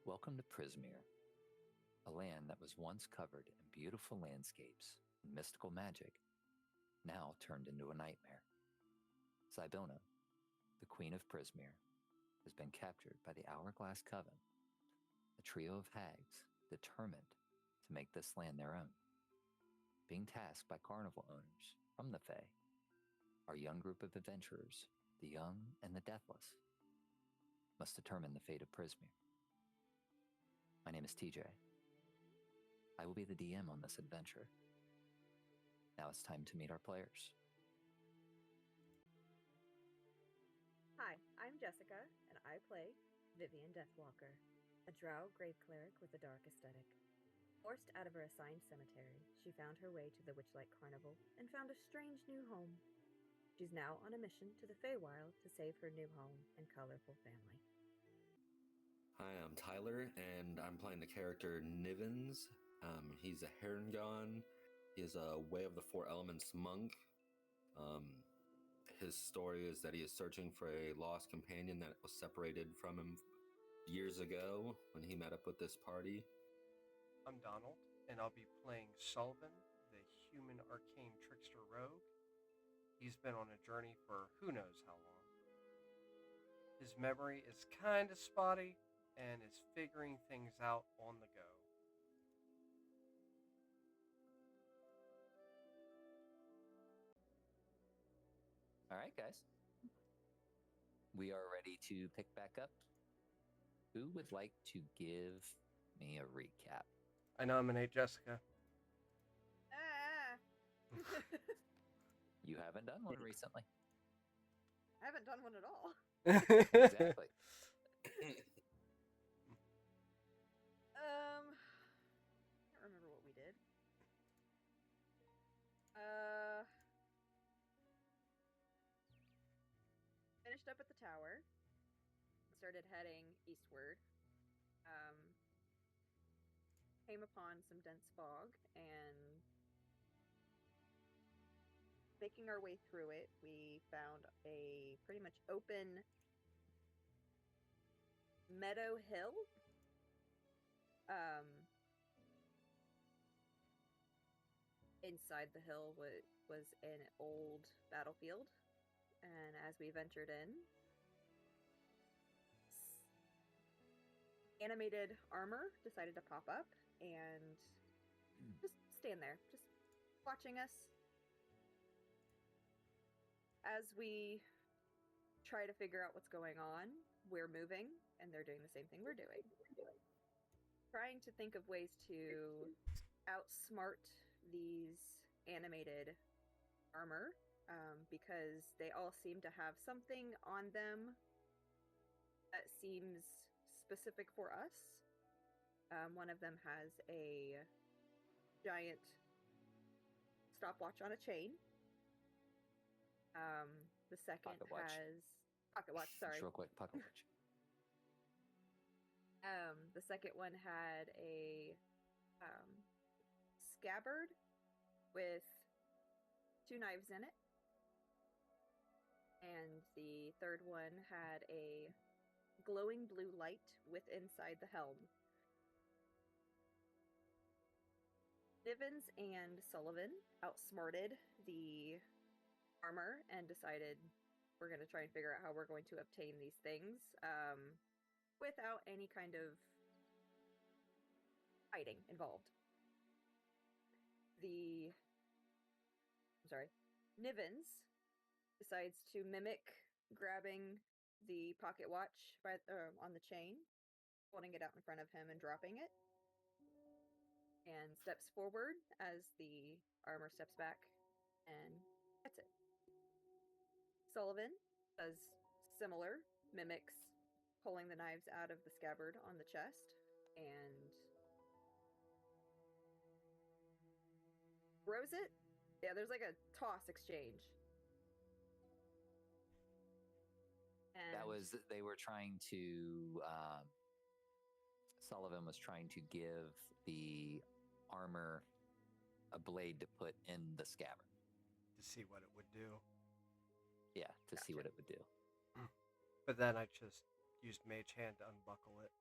Welcome to Prismeer, a land that was once covered in beautiful landscapes and mystical magic, now turned into a nightmare. Zybona, the Queen of Prismeer, has been captured by the Hourglass coven, a trio of hags determined to make this land their own. Being tasked by carnival owners from the Fae, our young group of adventurers, the young and the deathless, must determine the fate of Prismeer. My name is TJ. I will be the DM on this adventure. Now it's time to meet our players. Hi, I'm Jessica, and I play Vivian Deathwalker, a drow grave cleric with a dark aesthetic. Forced out of her assigned cemetery, she found her way to the Witchlight Carnival and found a strange new home. She's now on a mission to the Feywild to save her new home and colorful family. Hi, I'm Tyler, and I'm playing the character Nivens. He's a Herringon. He is a Way of the Four Elements monk. His story is that he is searching for a lost companion that was separated from him years ago when he met up with this party. I'm Donald, and I'll be playing Sullivan, the human arcane trickster rogue. He's been on a journey for who knows how long. His memory is kind of spotty and is figuring things out on the go. All right, guys. We are ready to pick back up. Who would like to give me a recap? I nominate Jessica. You haven't done one recently. I haven't done one at all. Exactly. Can't remember what we did. Finished up at the tower. Started heading eastward. Came upon some dense fog, and making our way through it, we found a pretty much open meadow hill. Inside the hill was an old battlefield, and as we ventured in, animated armor decided to pop up and just stand there, just watching us as we try to figure out what's going on. We're moving, and they're doing the same thing we're doing. Trying to think of ways to outsmart these animated armor, because they all seem to have something on them that seems specific for us. One of them has a giant stopwatch on a chain. The second Pocket watch. has pocket watch. Sorry, Just real quick, pocket watch. The second one had a scabbard with 2 knives in it, and the third one had a glowing blue light with inside the helm. Nivens and Sullivan outsmarted the armor and decided we're going to try and figure out how we're going to obtain these things without any kind of fighting involved. Nivens decides to mimic grabbing the pocket watch on the chain, holding it out in front of him and dropping it, and steps forward as the armor steps back and gets it. Sullivan does similar, mimics pulling the knives out of the scabbard on the chest and throws it. Yeah, there's like a toss exchange. And They were trying to, Sullivan was trying to give the armor a blade to put in the scabbard. To see what it would do. Yeah, to see what it would do. But then I just used Mage Hand to unbuckle it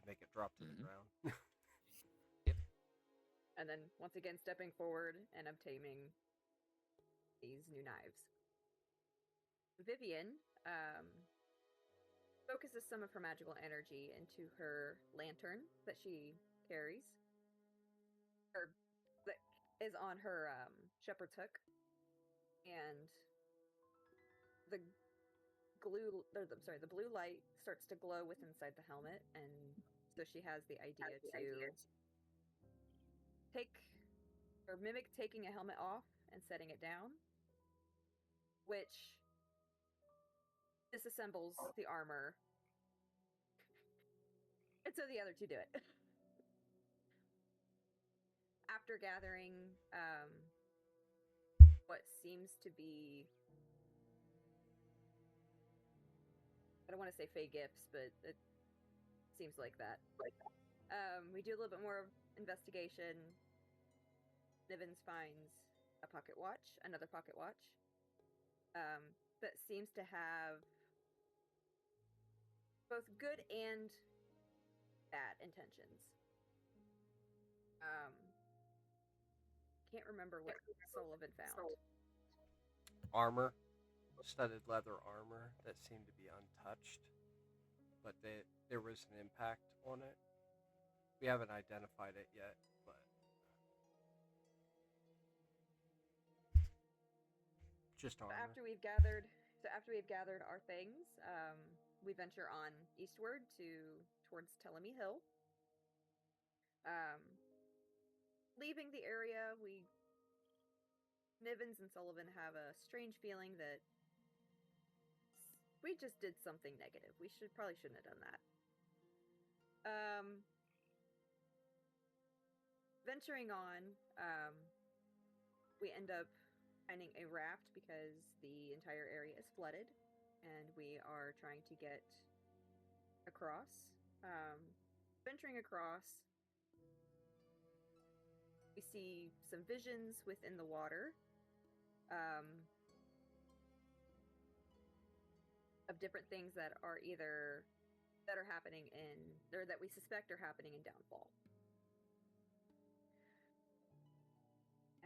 to make it drop to the Mhm. ground. And then once again stepping forward and obtaining these new knives. Vivian focuses some of her magical energy into her lantern that she carries, or that is on her shepherd's hook, and the the blue light starts to glow with inside the helmet, and so she has the idea to take or mimic taking a helmet off and setting it down, which disassembles the armor. And so the other two do it. After gathering what seems to be, I don't want to say fey gifts, but it seems like that. We do a little bit more investigation. Nivens finds another pocket watch, that seems to have both good and bad intentions. Can't remember what Sullivan found. Armor, studded leather armor that seemed to be untouched, but there was an impact on it. We haven't identified it yet, but just armor. After we've gathered our things, we venture on eastward towards Telemy Hill. Leaving the area, Nivens and Sullivan have a strange feeling that we just did something negative. We probably shouldn't have done that. Venturing on, we end up finding a raft because the entire area is flooded, and we are trying to get across. Venturing across, we see some visions within the water, of different things that are happening or that we suspect are happening in Downfall.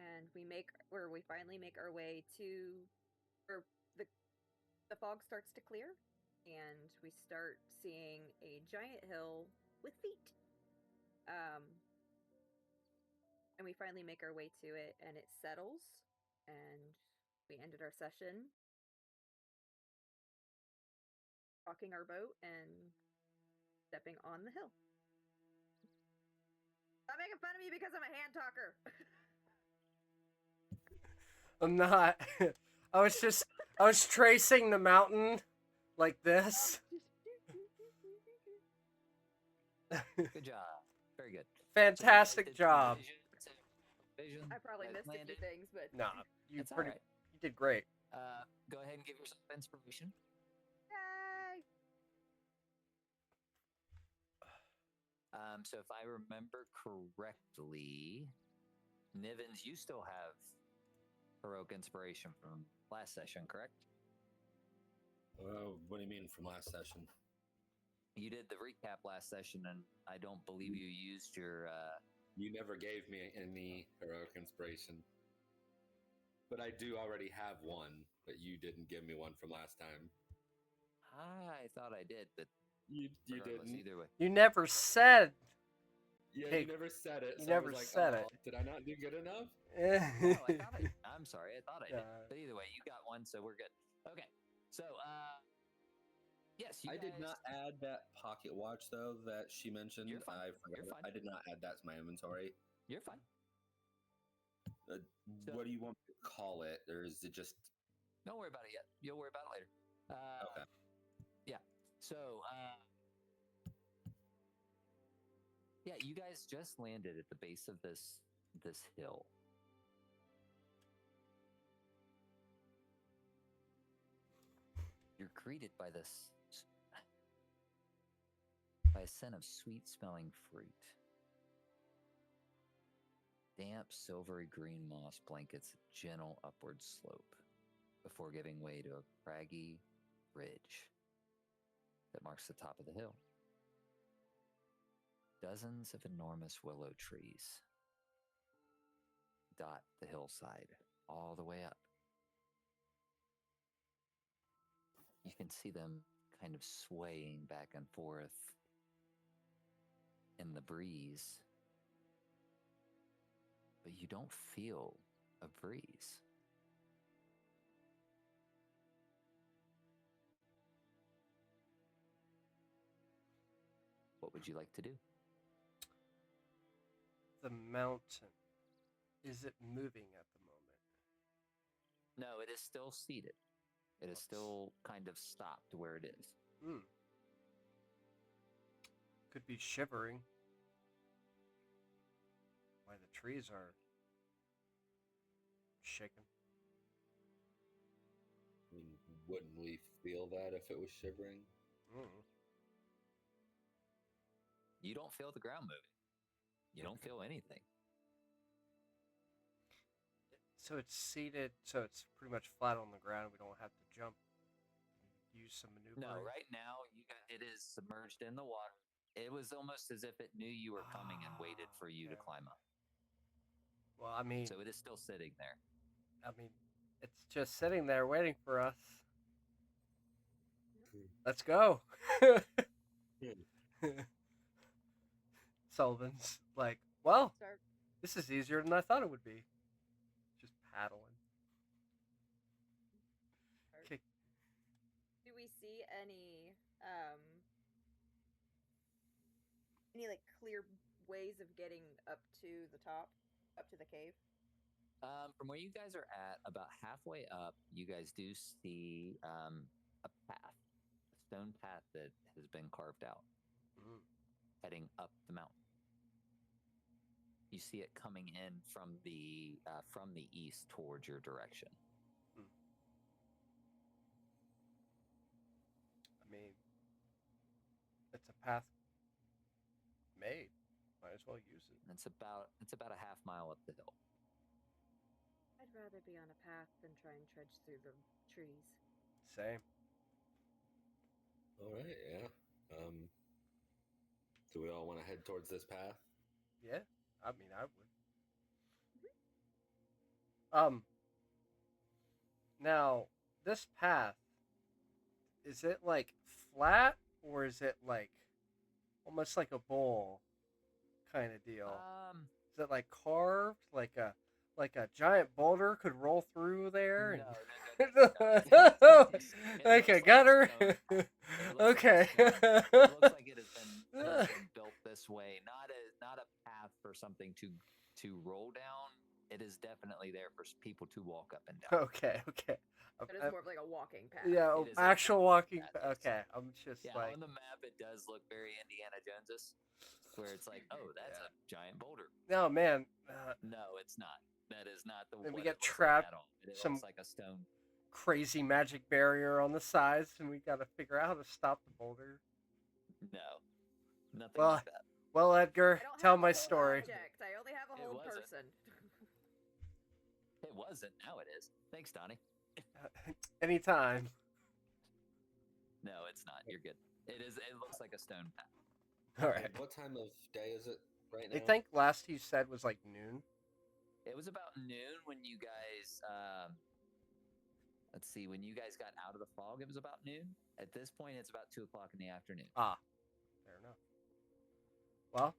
And we finally make our way to, or the fog starts to clear, and we start seeing a giant hill with feet. And we finally make our way to it, and it settles, and we ended our session docking our boat and stepping on the hill. Stop making fun of me because I'm a hand talker. I'm not. I was tracing the mountain like this. Good job. Very good. Fantastic So, job. Vision, I probably guys missed a few landed. things, but Nah, you That's all right. you did great. Go ahead and give yourself inspiration. yay! So if I remember correctly, Nivens, you still have heroic inspiration from last session, correct? What do you mean from last session? You did the recap last session, and I don't believe you used your. You never gave me any heroic inspiration. But I do already have one, but you didn't give me one from last time. I thought I did, but You regardless, didn't. either way. You never said. Yeah, Hey, you never said it. you so I never was like, said it. Did I not do good enough? No, I thought I'm sorry, I thought I did. Nah. But either way, you got one, so we're good. Okay, so yes, you I guys, did not add that pocket watch though that she mentioned. You're fine. I forgot. You're fine. I did not add that to my inventory. You're fine. What do you want me to call it, or is it just? Don't worry about it yet. You'll worry about it later. Okay. Yeah. So, yeah, you guys just landed at the base of this hill. You're greeted by a scent of sweet-smelling fruit. Damp, silvery green moss blankets a gentle upward slope before giving way to a craggy ridge that marks the top of the hill. Dozens of enormous willow trees dot the hillside all the way up. You can see them kind of swaying back and forth in the breeze, but you don't feel a breeze. What would you like to do? The mountain. Is it moving at the moment? No, it is still seated. It is still kind of stopped where it is. Could be shivering. Why the trees are shaking. I mean, wouldn't we feel that if it was shivering? You don't feel the ground moving. You don't feel anything. So it's seated, so it's pretty much flat on the ground. We don't have to jump. Use some maneuvering. No, right now it is submerged in the water. It was almost as if it knew you were coming and waited for you to climb up. Well, I mean, so it is still sitting there. I mean, it's just sitting there waiting for us. Let's go. Sullivan's like, well, this is easier than I thought it would be. Just paddling. Okay. Do we see any like clear ways of getting up to the top, up to the cave? From where you guys are at, about halfway up, you guys do see a path, a stone path that has been carved out, heading up the mountain. You see it coming in from the east towards your direction. I mean, it's a path made. Might as well use it. And it's about a half mile up the hill. I'd rather be on a path than try and trudge through the trees. Same. All right, yeah. Do we all want to head towards this path? Yeah, I mean, I would. Now, this path, is it like flat or is it like almost like a bowl kind of deal? Is it like carved, like a giant boulder could roll through there? No. Like a gutter? Okay. It looks like it has been built this way. Not a path for something to roll down. It is definitely there for people to walk up and down. Okay. But it's more of like a walking path. Yeah, actual walking path. Okay, I'm just like... on the map it does look very Indiana Jones-ish, where it's like, oh, that's a giant boulder. No, man. No, it's not. That is not the one. And we get trapped. It some looks like a stone. Crazy magic barrier on the sides, and we got to figure out how to stop the boulder. No, nothing like that. Well, Edgar, tell my story. I only have a whole person. It wasn't. Now it is. Thanks, Donnie. Anytime. No, it's not. You're good. It is. It looks like a stone path. All right. What time of day is it right now? I think last he said was like noon. It was about noon when you guys. Let's see. When you guys got out of the fog, it was about noon. At this point, it's about 2 o'clock in the afternoon. Fair enough. Well,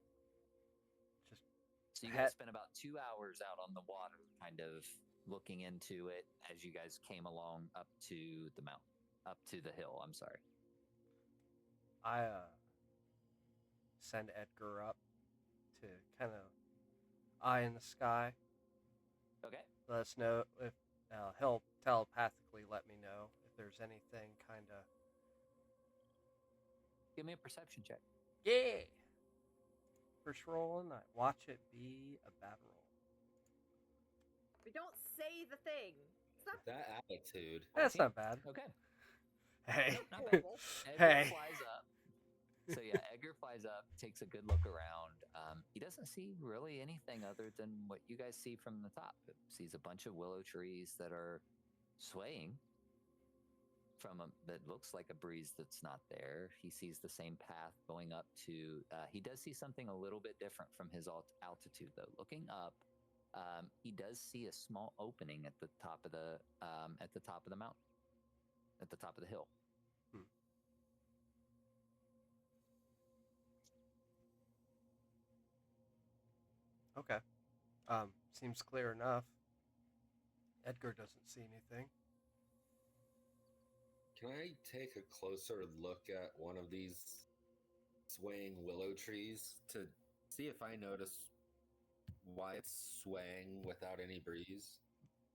so you guys spent about 2 hours out on the water, kind of looking into it as you guys came along up to the mountain, up to the hill. I'm sorry. I send Edgar up to kind of eye in the sky. Okay. Let us know if he'll telepathically let me know if there's anything kind of. Give me a perception check. Yeah. First roll and I watch it be a bad roll. We don't say the thing. That attitude. That's not bad. Okay. Hey. Not bad. Edgar flies up. So yeah, Edgar flies up, takes a good look around. He doesn't see really anything other than what you guys see from the top. He sees a bunch of willow trees that are swaying from that looks like a breeze that's not there. He sees the same path going up to. He does see something a little bit different from his altitude, though. Looking up, he does see a small opening at the top of the mountain, at the top of the hill. Okay. Seems clear enough. Edgar doesn't see anything. Can I take a closer look at one of these swaying willow trees to see if I notice why it's swaying without any breeze?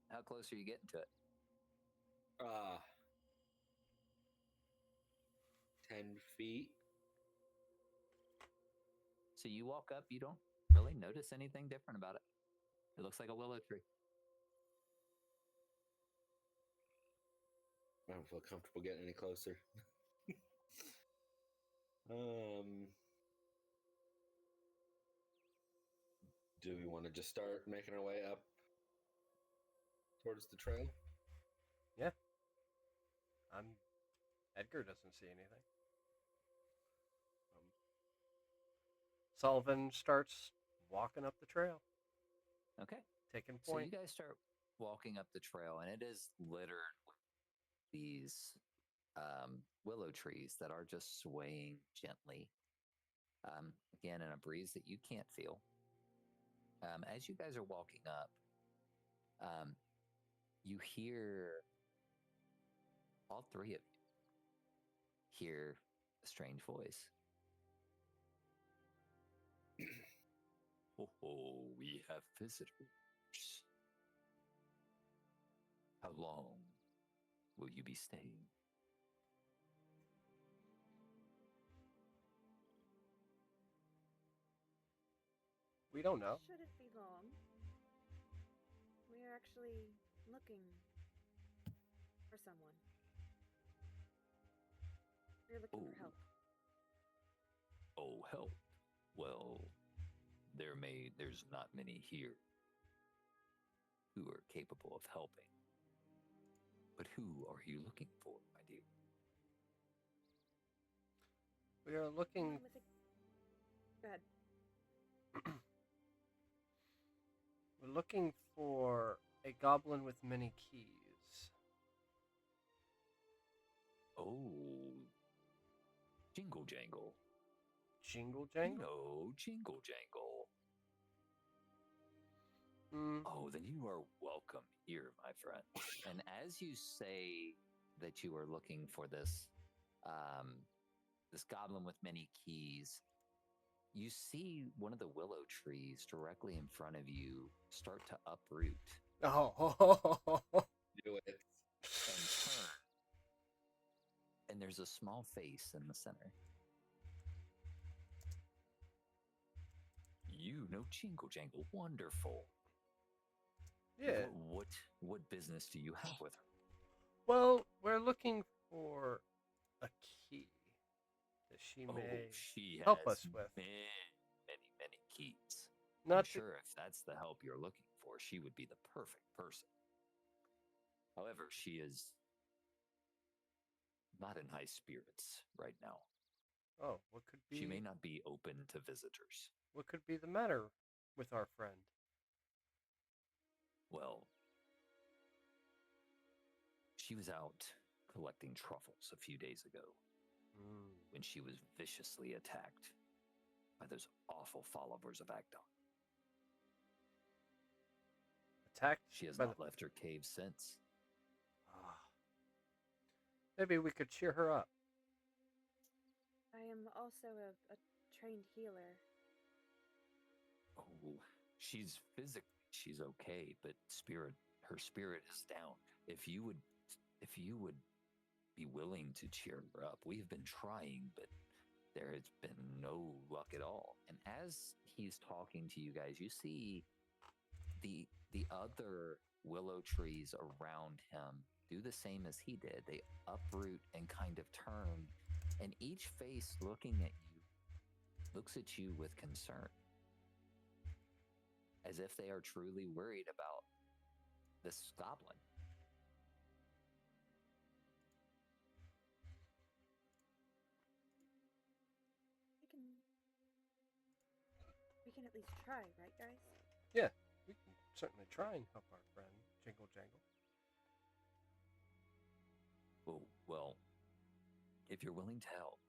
How close are you getting to it? 10 feet. So you walk up, you don't really notice anything different about it. It looks like a willow tree. I don't feel comfortable getting any closer. Do we want to just start making our way up towards the trail? Yeah. Edgar doesn't see anything. Sullivan starts walking up the trail. Okay. Taking So point. you guys start walking up the trail, and it is littered with these willow trees that are just swaying gently. Again, in a breeze that you can't feel. As you guys are walking up, you hear all three of you hear a strange voice. Oh, we have visitors. How long will you be staying? We don't know. Shouldn't be long. We are actually looking for someone. We're looking for help. Oh, help. Well, there's not many here who are capable of helping. But who are you looking for, my dear? We are looking. Go ahead. We're looking for a goblin with many keys. Oh, Jingle Jangle. Jingle Jangle? No, Jingle Jangle. Oh, then you are welcome here, my friend. And as you say that you are looking for this goblin with many keys, you see one of the willow trees directly in front of you start to uproot. Oh, Do it. And turn. And there's a small face in the center. You know Jingle Jangle. Wonderful. yeah. What business do you have with her? Well, we're looking for a key that she may she help has us with. many keys. Not I'm to- sure if that's the help you're looking for, she would be the perfect person. However, she is not in high spirits right now. Oh, what could be? She may not be open to visitors. What could be the matter with our friend? Well, she was out collecting truffles a few days ago when she was viciously attacked by those awful followers of Agdon. Attacked? She has by not left her cave since. Maybe we could cheer her up. I am also a trained healer. Oh, she's okay, but her spirit is down. If you would be willing to cheer her up, we have been trying, but there has been no luck at all. And as he's talking to you guys, you see the other willow trees around him do the same as he did. They uproot and kind of turn, and each face looking at you looks at you with concern, as if they are truly worried about this goblin. at least try, right, guys? Yeah, we can certainly try and help our friend Jingle Jangle. Oh, well, if you're willing to help,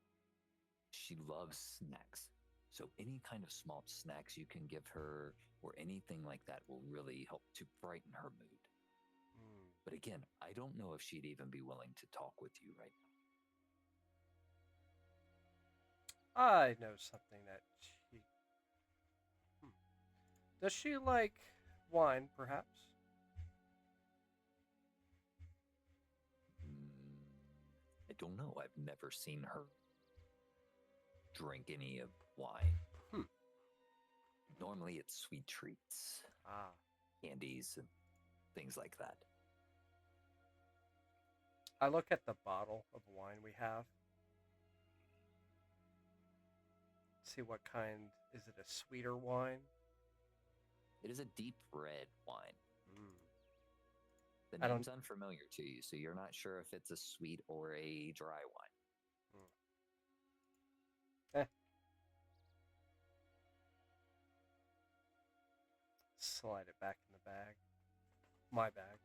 she loves snacks. So any kind of small snacks you can give her or anything like that will really help to brighten her mood. But again, I don't know if she'd even be willing to talk with you right now. I know something that she... Does she like wine, perhaps? I don't know. I've never seen her drink any of wine. Normally it's sweet treats, candies, and things like that. I look at the bottle of wine we have. See what kind. Is it a sweeter wine? It is a deep red wine. The I name's don't- unfamiliar to you, so you're not sure if it's a sweet or a dry wine. Slide it back in the bag. My bag.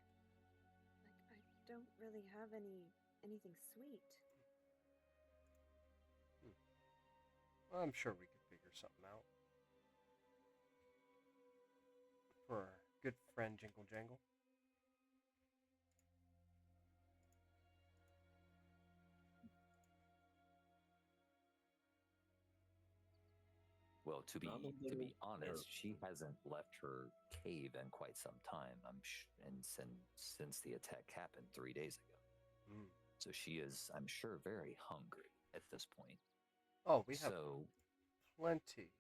Like, I don't really have anything sweet. Well, I'm sure we could figure something out. For our good friend Jingle Jangle. Well, to be honest, she hasn't left her cave in quite some time. And since the attack happened 3 days ago, so she is, I'm sure, very hungry at this point. Oh, we have plenty of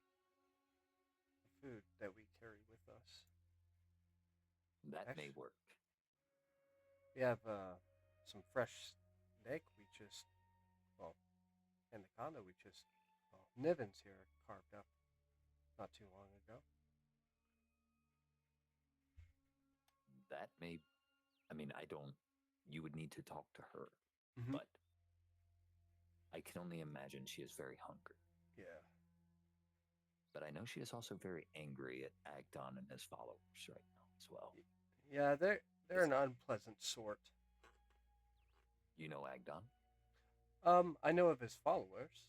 food that we carry with us. That may work. We have some fresh steak we just, in the condo we just, Niven's here carved up not too long ago. That may, you would need to talk to her, but I can only imagine she is very hungry. Yeah. But I know she is also very angry at Agdon and his followers right now as well. Yeah, they're an unpleasant sort. You know Agdon? I know of his followers.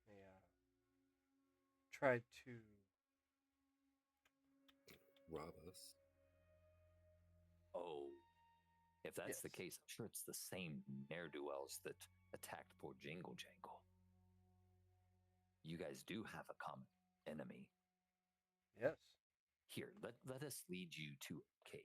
They tried to rob us. Oh, if that's the case, I'm sure it's the same ne'er-do-wells that attacked poor Jingle Jangle. You guys do have a common enemy. Yes. Here, let us lead you to a cave.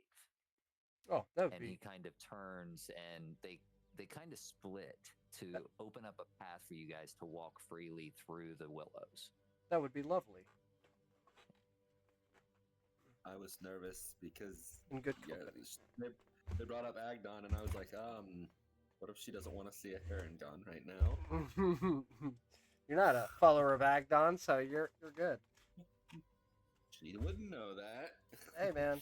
Oh, that would and be... he kind of turns, and they kind of split to open up a path for you guys to walk freely through the willows. That would be lovely. I was nervous because good they brought up Agdon, and I was like, what if she doesn't want to see a heron gun right now? You're not a follower of Agdon, so you're good. She wouldn't know that. Hey, man.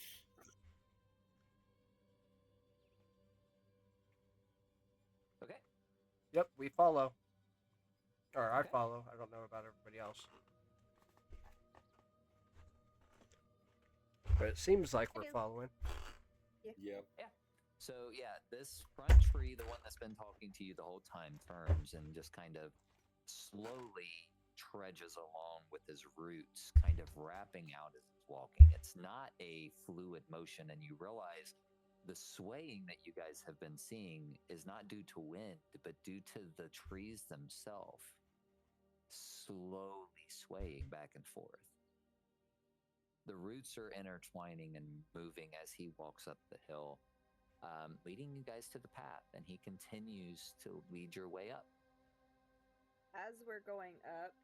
Okay. Yep, we follow. Or I follow. I don't know about everybody else. But it seems like we're following. Yep. Yeah. So, this front tree, the one that's been talking to you the whole time, turns and just kind of slowly trudges along with his roots, kind of wrapping out as he's walking. It's not a fluid motion, and you realize the swaying that you guys have been seeing is not due to wind, but due to the trees themselves slowly swaying back and forth. The roots are intertwining and moving as he walks up the hill, leading you guys to the path, and he continues to lead your way up. As we're going up,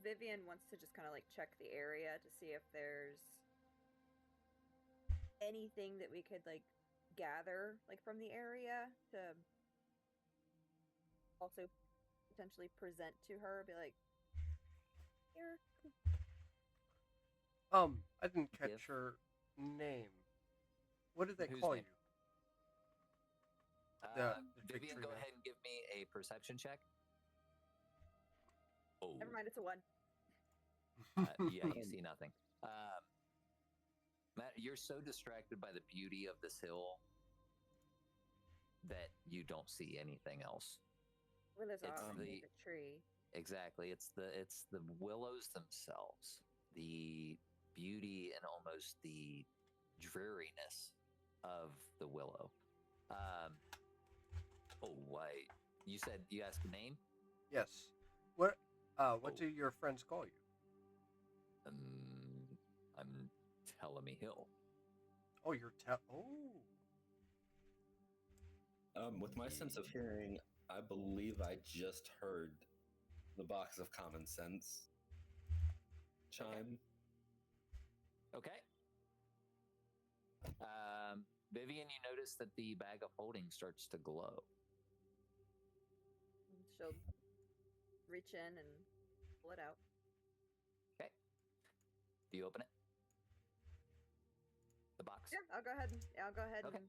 Vivian wants to just kind of check the area to see if there's anything that we could gather from the area to also potentially present to her, be like, here. I didn't catch her name. What did they call you? Vivian, go ahead and give me a perception check. Oh. Never mind, it's a 1. Yeah, you see nothing. Matt, you're so distracted by the beauty of this hill that you don't see anything else. Willows It's are the- the tree. Exactly. It's the willows themselves, the beauty and almost the dreariness of the willow. Oh, wait. You said you asked a name? Yes. What Oh. do your friends call you? I'm Tellamy Hill. Oh, you're oh. With my sense of hearing, I believe I just heard the box of common sense chime. Okay. Vivian, you notice that the bag of holding starts to glow. And she'll reach in and pull it out. Okay. Do you open it? The box? Yeah, I'll go ahead. Okay. And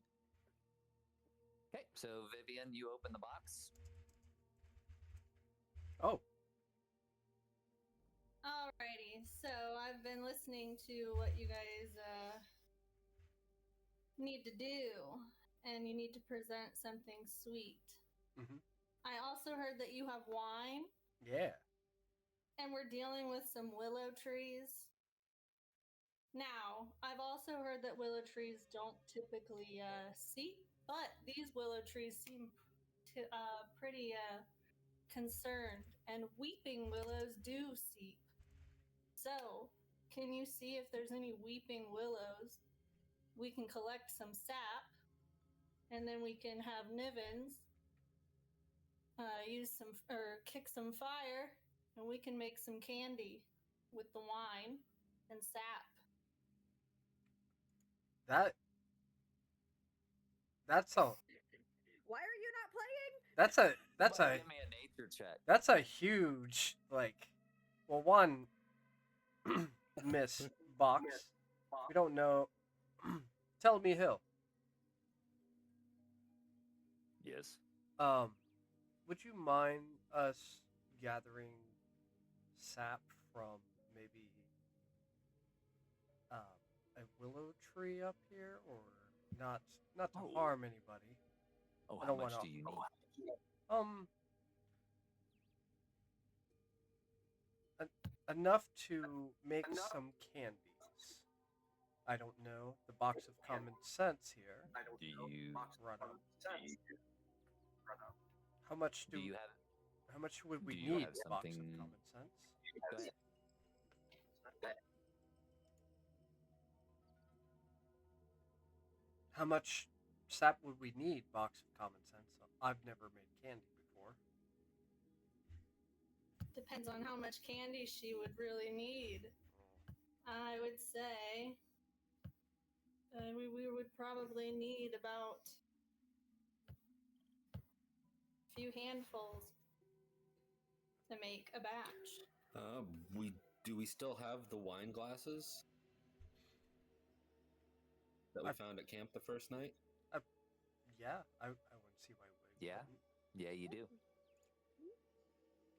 Okay, so Vivian, you open the box. Oh. Alrighty, so I've been listening to what you guys need to do, and you need to present something sweet. Mm-hmm. I also heard that you have wine, Yeah. and we're dealing with some willow trees. Now, I've also heard that willow trees don't typically seep, but these willow trees seem pretty concerned, and weeping willows do seep. So, can you see if there's any weeping willows? We can collect some sap, and then we can have Nivens kick some fire, and we can make some candy with the wine and sap. That's a why are you not playing? that's a Give me a nature check. that's a huge one miss box. We don't know. Tell me Hill. Yes. Would you mind us gathering sap from maybe a willow tree up here, or not to harm anybody? Oh, I how don't much wanna- do you need? Enough to make some candies. I don't know. The box of common sense here. Do you Run out. How much do you have? How much would we do you need? have The box of something- common sense. Go ahead. How much sap would we need? Box of common sense. I've never made candy before. Depends on how much candy she would really need. I would say we would probably need about a few handfuls to make a batch. We still have the wine glasses that we found at camp the first night? Yeah, I wouldn't see why we Yeah. wouldn't. Yeah, you do.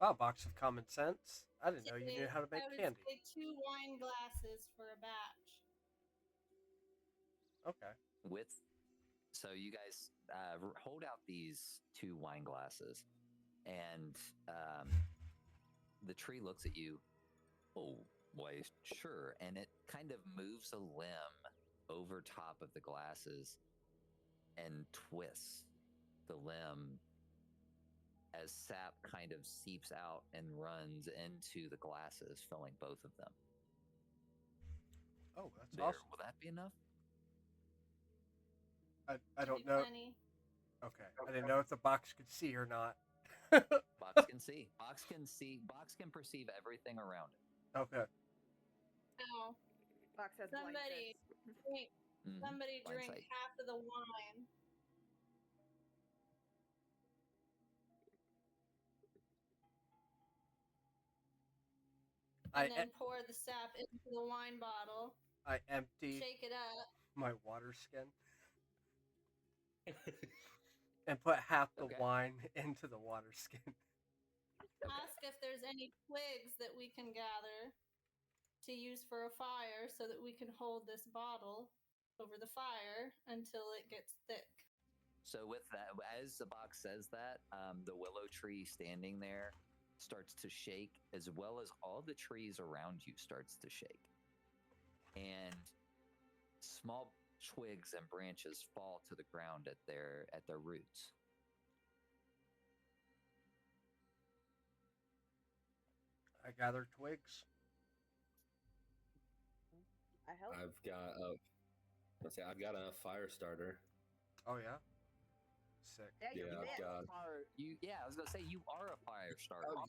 Wow, box of common sense. I didn't know you knew how to make I would candy. say 2 wine glasses for a batch. Okay. So you guys hold out these 2 wine glasses, and the tree looks at you. Oh, why, sure. And it kind of moves a limb over top of the glasses and twists the limb as sap kind of seeps out and runs into the glasses, filling both of them. Oh, that's There, awesome. will that be enough? I don't Be know. plenty. Okay. I didn't know if the box could see or not. Box can see. Box can see. Box can perceive everything around it. Okay. Now, Box has blind somebody sense. drink, Mhm. somebody Blind drink sight. half of the wine. And then pour the sap into the wine bottle. I empty Shake it up. my water skin and put half the Okay. wine into the water skin. Ask if there's any twigs that we can gather. to use for a fire so that we can hold this bottle over the fire until it gets thick. So with that, as the box says that, the willow tree standing there starts to shake, as well as all the trees around you starts to shake. And small twigs and branches fall to the ground at their roots. I gather twigs. I help. I've got a fire starter. Oh yeah. Sick. Yeah, Yeah, I've got. I was gonna say you are a fire starter. Oh,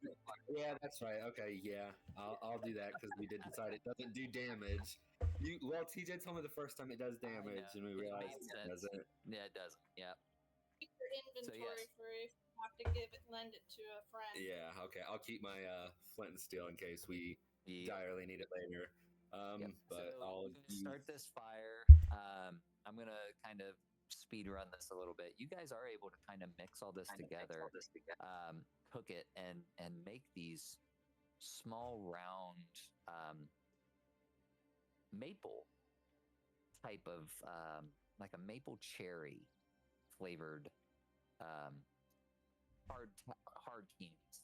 yeah, that's right. Okay, yeah, I'll do that because we did decide it doesn't do damage. TJ told me the first time it does damage, and we realized it doesn't. Yeah, it doesn't. Yeah. Keep your inventory yes. for if you have to lend it to a friend. Yeah, okay. I'll keep my flint and steel in case we direly need it later. But so I'll start this fire. I'm gonna kind of speed run this a little bit. You guys are able to kind of mix all this together, cook it, and make these small round maple type of like a maple cherry flavored hard candies.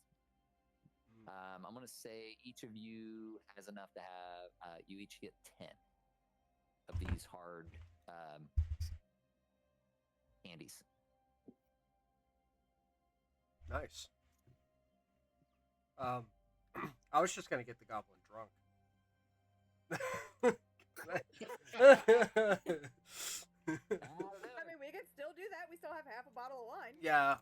I'm gonna say each of you has enough to have. You each get 10 of these hard candies. Nice. I was just gonna get the goblin drunk. I mean, we could still do that. We still have half a bottle of wine. Yeah.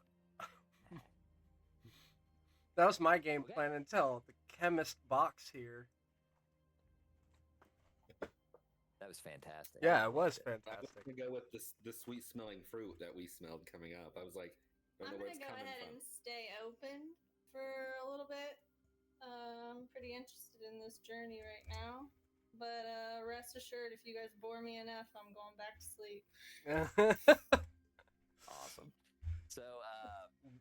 That was my game plan until the chemist box here. That was fantastic. Yeah, it was I was fantastic. gonna go with the sweet smelling fruit that we smelled coming up. I was like, I I'm don't know where gonna it's go coming ahead from. and stay open for a little bit. I'm pretty interested in this journey right now. But rest assured, if you guys bore me enough, I'm going back to sleep. Awesome. So,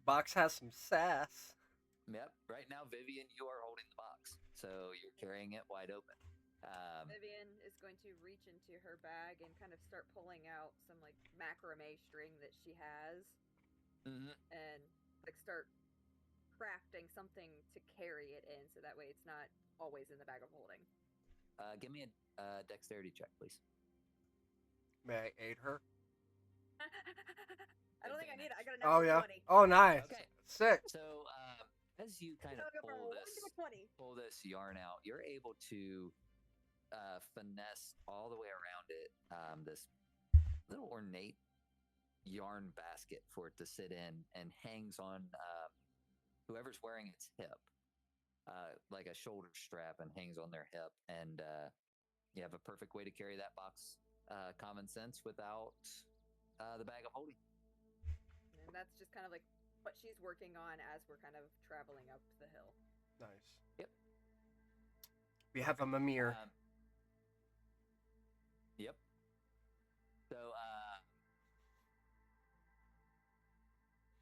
Box has some sass. yep. Right now, Vivian, you are holding the box, so you're carrying it wide open. Vivian is going to reach into her bag and kind of start pulling out some like macrame string that she has, and like start crafting something to carry it in, so that way it's not always in the bag of holding. Give me a dexterity check, please. May I aid her? I don't think I need it. I got a Oh, yeah. 20. Oh, nice. Okay. Sick. So, as you kind of I'll go from a 1 to a 20. pull this yarn out, you're able to finesse all the way around it this little ornate yarn basket for it to sit in, and hangs on whoever's wearing its hip, like a shoulder strap, and hangs on their hip. And you have a perfect way to carry that box, common sense, without the bag of holding. And that's just kind of like what she's working on as we're kind of traveling up the hill. Nice. Yep. We have a Mimir. Yep. So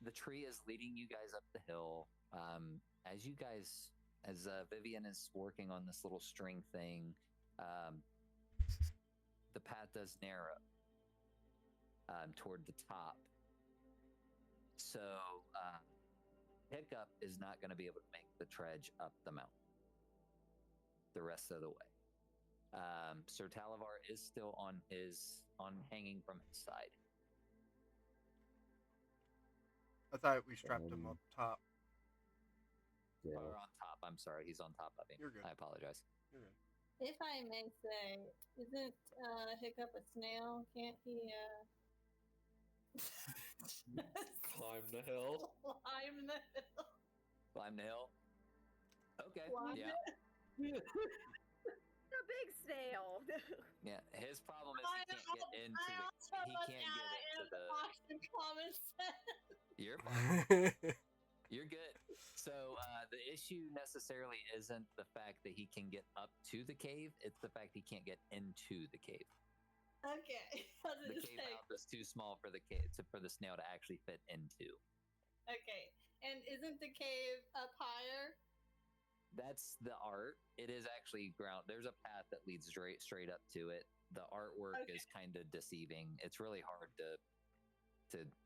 the tree is leading you guys up the hill. As Vivian is working on this little string thing, the path does narrow toward the top. So Hiccup is not going to be able to make the trudge up the mountain the rest of the way. Sir Talavar is still on hanging from his side. I thought we strapped him up top. Yeah. Or on top. I'm sorry, he's on top of me. You're good. I apologize. You're good. If I may say, isn't Hiccup a snail? Can't he Climb the hill. climb the hill? Climb the hill. Okay. Climb Yeah. A big snail. Yeah. His problem is I he can't get into I the. also He must can't get add into the. Boston common sense. You're fine. You're good. So the issue necessarily isn't the fact that he can get up to the cave; it's the fact he can't get into the cave. Okay. The cave mouth is too small for the snail to actually fit into. Okay. And isn't the cave up higher? That's the art. It is actually ground. There's a path that leads straight up to it. The artwork Okay. is kind of deceiving. It's really hard to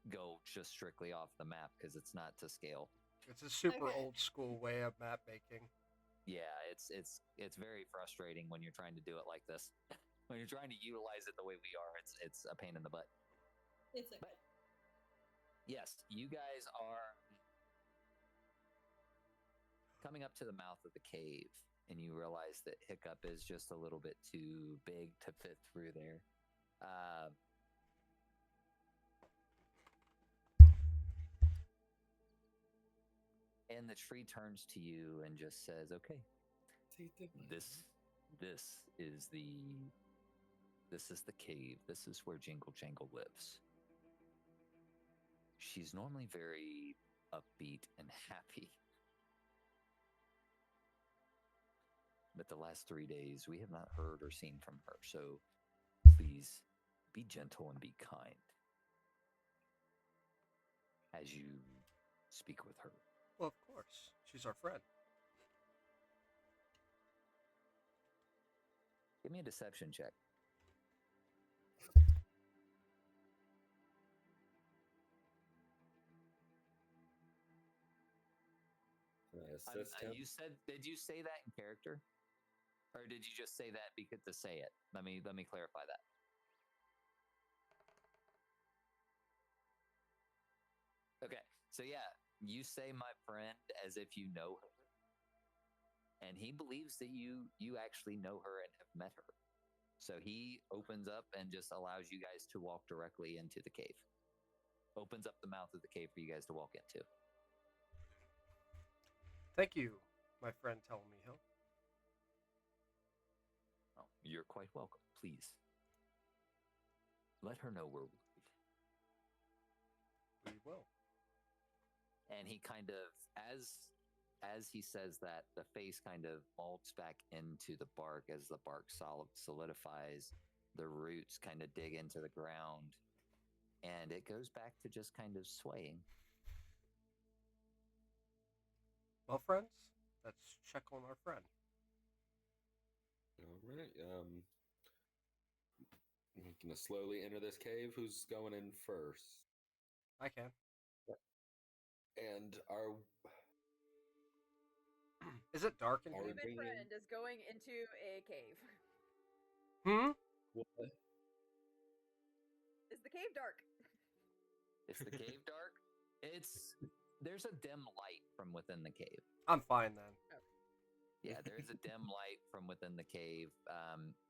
go just strictly off the map because it's not to scale. It's a super Okay. old school way of map making. Yeah, it's very frustrating when you're trying to do it like this. When you're trying to utilize it the way we are, it's a pain in the butt. It's okay. But yes, you guys are coming up to the mouth of the cave, and you realize that Hiccup is just a little bit too big to fit through there. And the tree turns to you and just says, "Okay, this is the cave. This is where Jingle Jangle lives. She's normally very upbeat and happy. But the last 3 days, we have not heard or seen from her. So please be gentle and be kind as you speak with her." Well, of course. She's our friend. Give me a deception check. You said, did you say that in character? Or did you just say that because to say it? Let me clarify that. Okay, so yeah, you say my friend as if you know her, and he believes that you actually know her and have met her. So he opens up and just allows you guys to walk directly into the cave. Opens up the mouth of the cave for you guys to walk into. Thank you, my friend Telmy Hill. Oh, you're quite welcome. Please let her know we're worried. We will. And he kind of, as he says that, the face kind of molds back into the bark as the bark solidifies. The roots kind of dig into the ground, and it goes back to just kind of swaying. Well, friends, let's check on our friend. All right. I'm gonna slowly enter this cave. Who's going in first? I can. And our Is it dark in Are here? we My bringing in- friend is going into a cave. what? Is the cave dark? Is the cave dark? There's a dim light from within the cave. I'm fine then. Yeah, there's a dim light from within the cave.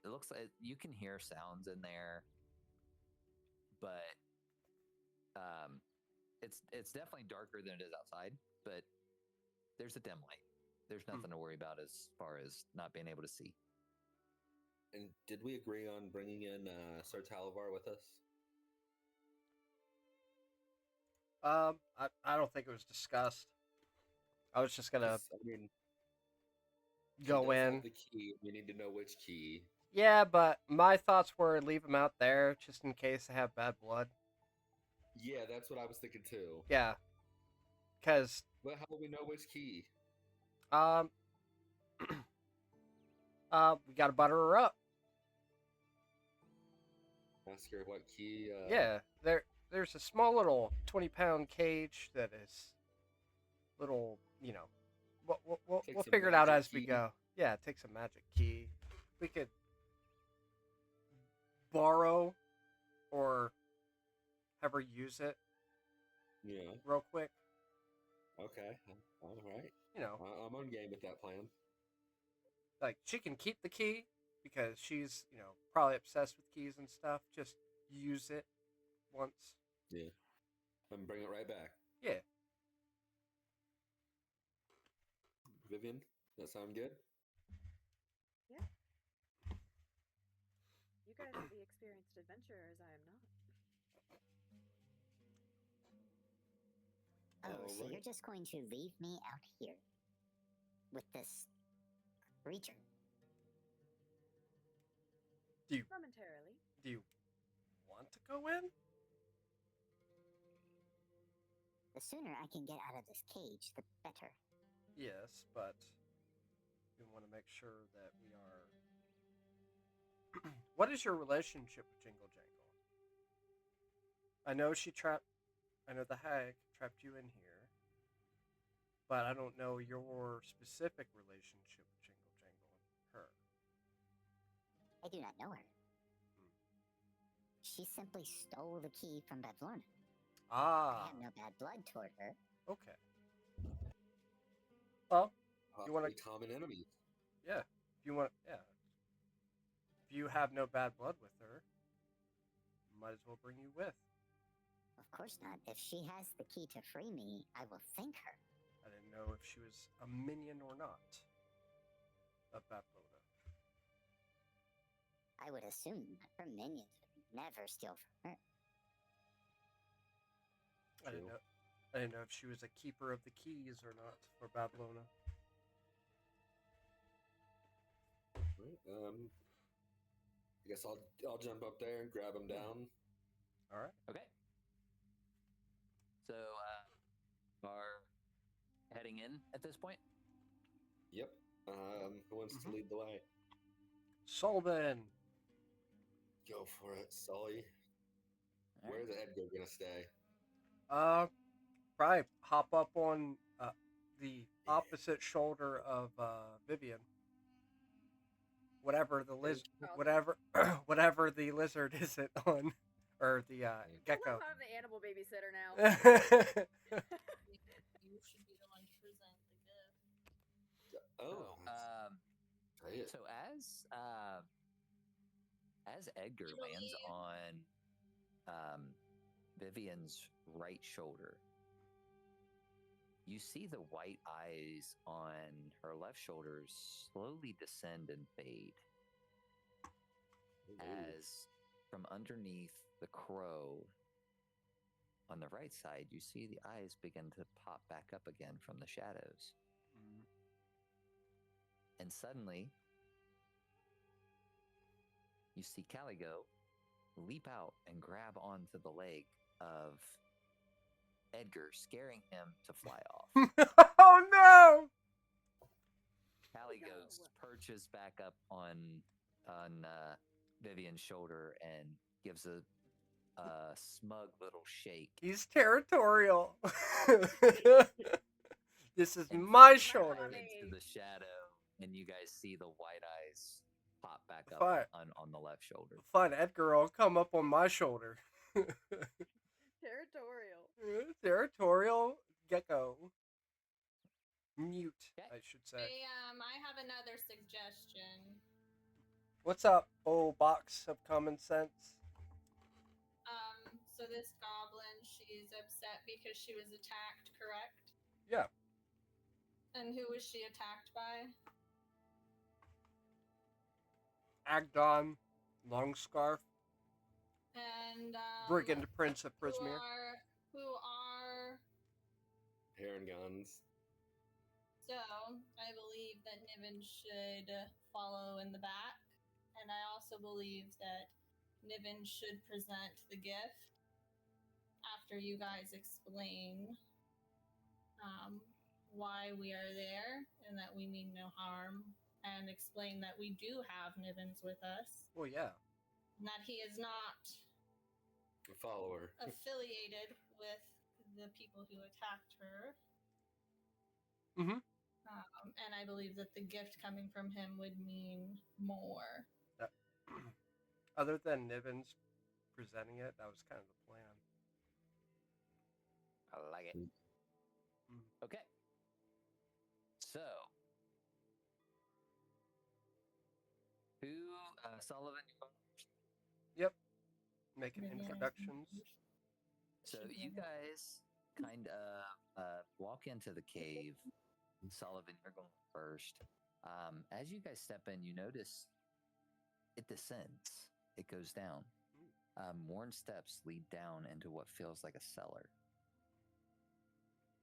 It looks like you can hear sounds in there, but it's definitely darker than it is outside. But there's a dim light. There's nothing to worry about as far as not being able to see. And did we agree on bringing in Sir Talavar with us? I don't think it was discussed. I was just gonna 'Cause, I mean, go he does in. have the key. We need to know which key. Yeah, but my thoughts were leave him out there just in case they have bad blood. Yeah, that's what I was thinking too. Yeah, because But how do we know which key? we gotta butter her up. Ask her what key. Yeah, there's a small little 20-pound cage that is little, we'll Takes a figure it out magic as we key. go. Yeah, it takes a magic key. We could borrow or have her use it Yeah. real quick. Okay. All right. You know, I'm on game with that plan. like she can keep the key because she's, probably obsessed with keys and stuff. Just use it once. Yeah. And bring it right back. Yeah. Vivian, that sound good? Yeah. You guys are the experienced adventurers. I am not. Oh, so Alright. you're just going to leave me out here with this creature? Momentarily. Do you want to go in? The sooner I can get out of this cage, the better. Yes, but We want to make sure that we are. What is your relationship with Jingle Jangle? I know she trapped. I know the hag trapped you in here, but I don't know your specific relationship with Jingle Jangle and her. I do not know her. She simply stole the key from Bavlorna. I Ah, have no bad blood toward her. okay. Well, you want Possibly to? common enemies. Yeah. If you want, yeah. If you have no bad blood with her, might as well bring you with. Of course not. If she has the key to free me, I will thank her. I didn't know if she was a minion or not of Bablona. I would assume that her minions would never steal from her. I didn't know. I didn't know if she was a keeper of the keys or not for Bablona. Right, I guess I'll jump up there and grab him down. All right. Okay. So, are heading in at this point? Yep. Who wants to lead the way? Sullivan. Go for it, Sully. All Where's right. Edgar gonna stay? Probably hop up on the opposite shoulder of Vivian. Whatever the whatever the lizard isn't on, or the gecko. I'm the animal babysitter now. You should be the one to present the gift. Oh, right. So as Edgar lands on Vivian's right shoulder, you see the white eyes on her left shoulder slowly descend and fade as from underneath the crow on the right side, you see the eyes begin to pop back up again from the shadows. And suddenly, you see Caligo leap out and grab onto the leg of Edgar, scaring him to fly off. Oh no! Caligo perches back up on Vivian's shoulder and gives a smug little shake. He's territorial. This is my shoulder. Into the shadow, and you guys see the white eyes pop back up on the left shoulder. Fine, Edgar, I'll come up on my shoulder. Territorial. Territorial gecko. Mute, Okay. I should say. I have another suggestion. What's up, old box of common sense? So this goblin, she's upset because she was attacked, correct? Yeah. And who was she attacked by? Agdon, Longscarf, And Brigand Prince of Prismeer. Who are Hair and guns. So I believe that Niven should follow in the back, and I also believe that Niven should present the gift after you guys explain why we are there and that we mean no harm, and explain that we do have Nivens with us. Well, yeah. And that he is not A follower. affiliated with the people who attacked her. Mm-hmm. And I believe that the gift coming from him would mean more. Other than Niven's presenting it, that was kind of the plan. I like it. Okay. So, who, Sullivan? Yep. Making Maybe introductions. So you guys kind of walk into the cave. Sullivan, you're going first. As you guys step in, you notice it descends. It goes down. Worn steps lead down into what feels like a cellar.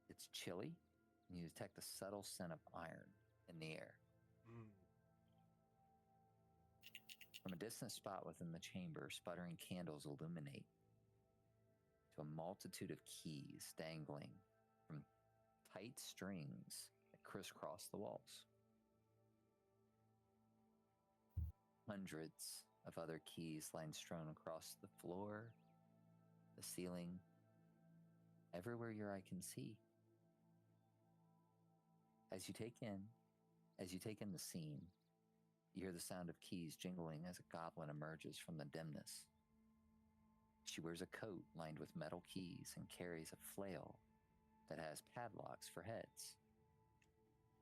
It's chilly, and you detect a subtle scent of iron in the air. From a distant spot within the chamber, sputtering candles illuminate to a multitude of keys dangling from tight strings that crisscross the walls. hundreds of other keys lying strewn across the floor, the ceiling, everywhere your eye can see. As you take in the scene, you hear the sound of keys jingling as a goblin emerges from the dimness. She wears a coat lined with metal keys and carries a flail that has padlocks for heads.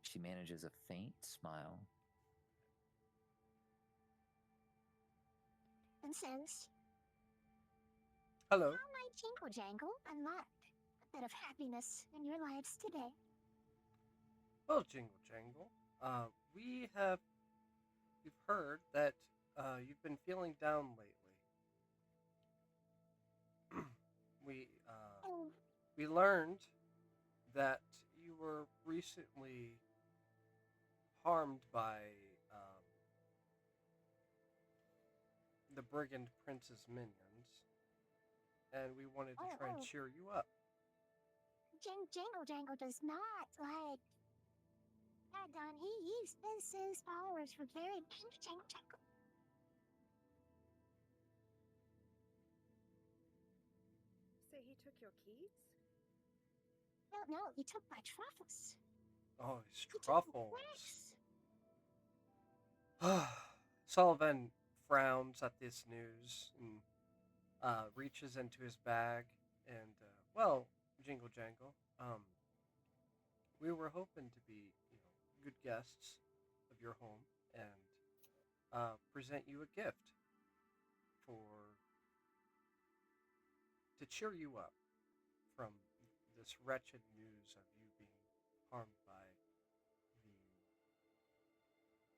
She manages a faint smile. And says, Oh Hello. "How might Jingle Jangle unlock a bit of happiness in your lives today?" Well, Jingle Jangle, we've heard that you've been feeling down lately. we Oh, we learned that you were recently harmed by the brigand prince's minions, and we wanted to try and oh. cheer you up. Jingle Jangle does not like that done. He spends his followers for carrying Jingle Jangle. Say he took your keys? No, he took my truffles. Oh, his He took truffles. the wax. Sullivan frowns at this news and reaches into his bag and, well, Jingle Jangle, we were hoping to be, good guests of your home and present you a gift to cheer you up from this wretched news of you being harmed by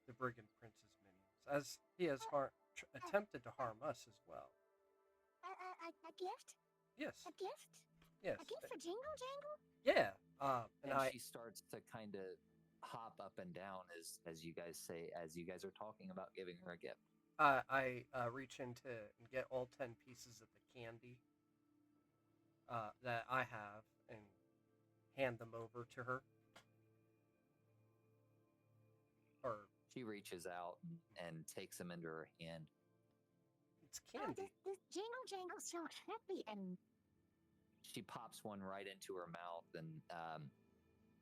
the brigand prince's minions, as he has attempted to harm us as well. A gift? Yes, A gift? yes, A gift for Jingle Jangle? yeah. And she starts to kind of hop up and down as you guys are talking about giving her a gift. I reach into and get all 10 pieces of the candy that I have and hand them over to her. Or She reaches out and takes them into her hand. it's Oh, candy. this Jingle Jangle's so happy and She pops one right into her mouth, and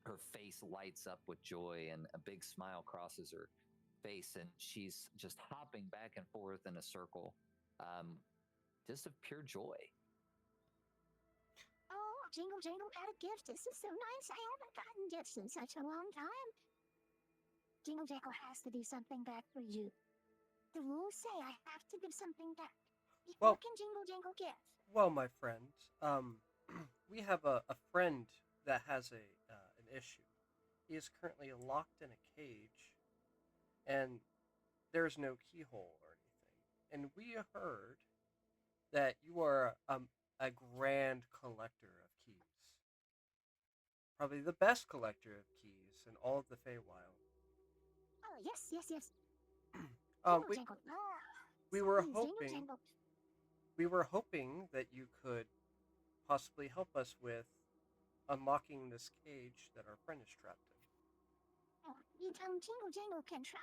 her face lights up with joy, and a big smile crosses her face, and she's just hopping back and forth in a circle, just of pure joy. oh, Jingle Jangle got a gift. This is so nice. I haven't gotten gifts in such a long time. Jingle Jangle has to do something back for you. The rules say I have to give something back. Well- What can Jingle Jangle give? Well, my friend, we have a friend that has an issue. He is currently locked in a cage, and there's no keyhole or anything. And we heard that you are a grand collector of keys. Probably the best collector of keys in all of the Feywild. Oh, yes. Jingle We, Jangle. we were Please, hoping Jingle Jangle. we were hoping that you could possibly help us with unlocking this cage that our friend is trapped in. Oh, Jingle Jangle can try.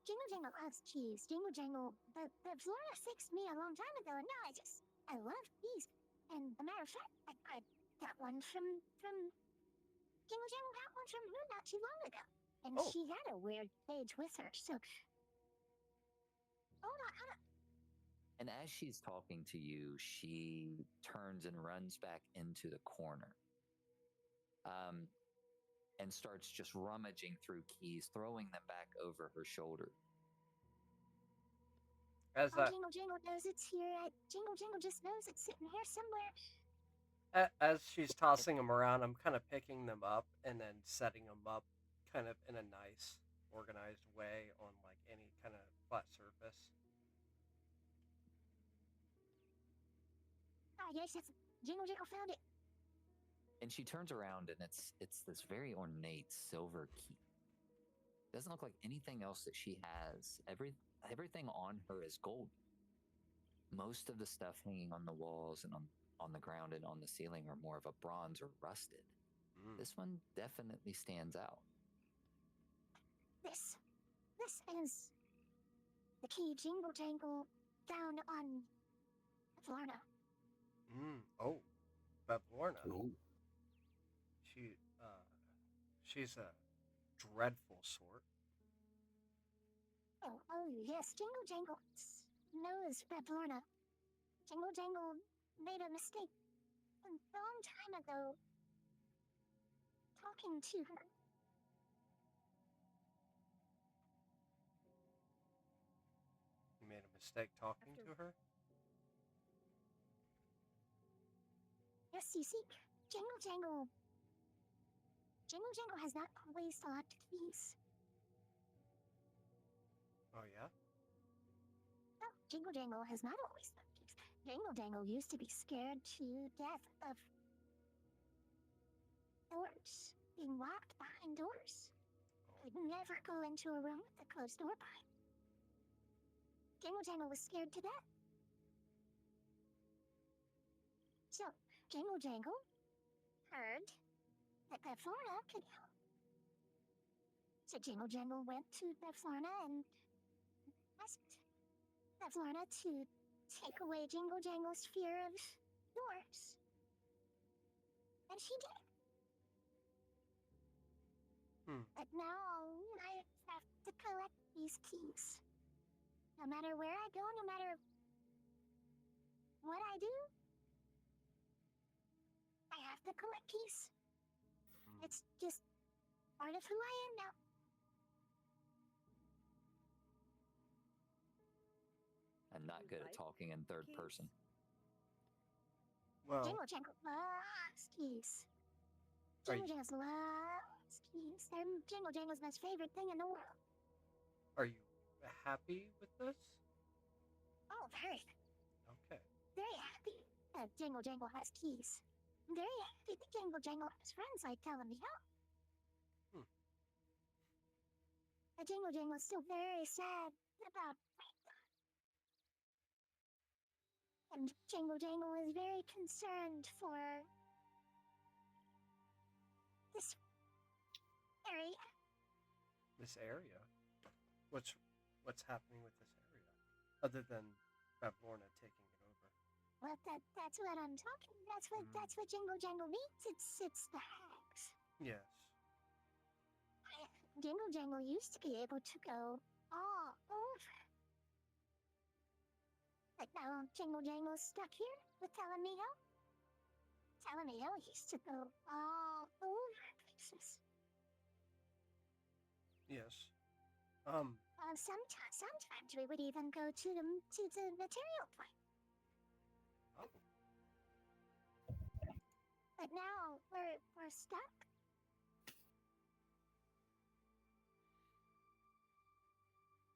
Jingle Jangle loves keys. Jingle Jangle, the Flora fixed me a long time ago, and now I love keys. And a matter of fact, I got one from Jingle Jangle got one from her not too long ago, and Oh. she had a weird cage with her. So, hold on. And as she's talking to you, she turns and runs back into the corner, and starts just rummaging through keys, throwing them back over her shoulder. As Jingle Jangle knows it's here. Jingle Jangle just knows it's sitting here somewhere. as she's tossing them around, I'm kind of picking them up and then setting them up, kind of in a nice, organized way on like any kind of flat surface. Ah, yes, Jingle Jangle found it. And she turns around, and it's this very ornate silver key. Doesn't look like anything else that she has. Everything on her is gold. Most of the stuff hanging on the walls and on the ground and on the ceiling are more of a bronze or rusted. This one definitely stands out. This is the key jingle jangle down on Florida. Oh, Bavlorna. Ooh. She's a dreadful sort. Oh yes, Jingle Jangle knows Florida. Jingle Jangle made a mistake a long time ago talking to her. You made a mistake talking to her? Yes, you see, Jingle Jangle has not always locked keys. Oh, yeah? No, Jingle Jangle has not always locked keys. Jingle Jangle used to be scared to death of doors, being locked behind doors. Could never go into a room with a closed door behind. Jingle Jangle was scared to death. So, Jingle Jangle heard that Florida could help. So Jingle Jangle went to Florida and asked Florida to take away Jingle Jangle's fear of doors. And she did. But now I have to collect these keys. No matter where I go, no matter what I do, I have to collect keys. It's just part of who I am now. I'm not good at talking in third person. Well, Jingle Jangle loves keys. Jingle Jangle loves keys. They're Jingle Jangle's most favorite thing in the world. are you happy with this? Oh, very, Okay. very happy that Jingle Jangle has keys. I'm very happy that Jingle Jangle has friends like telling me help. The Jingle Jangle is still very sad about and Jingle Jangle is very concerned for this area. This area? What's happening with this area? Other than Bavlorna taking it over. Well, that's what I'm talking. That's what Jingle Jangle means. It's the hags. Yes. Jingle Jangle used to be able to go all over. But now Jingle Jangle's stuck here with Telemio. Telemio used to go all over places. Yes. Sometimes we would even go to the material plane. Oh. But now we're stuck.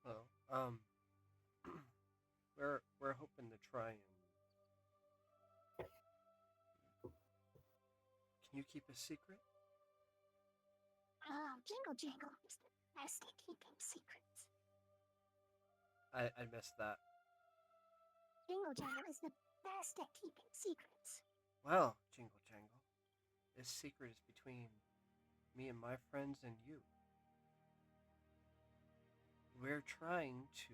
Well, we're hoping to try and. Can you keep a secret? Oh, Jingle Jangle is the best at keeping secrets. I missed that. Jingle Jangle is the best at keeping secrets. Well, Jingle Jangle, this secret is between me and my friends and you. We're trying to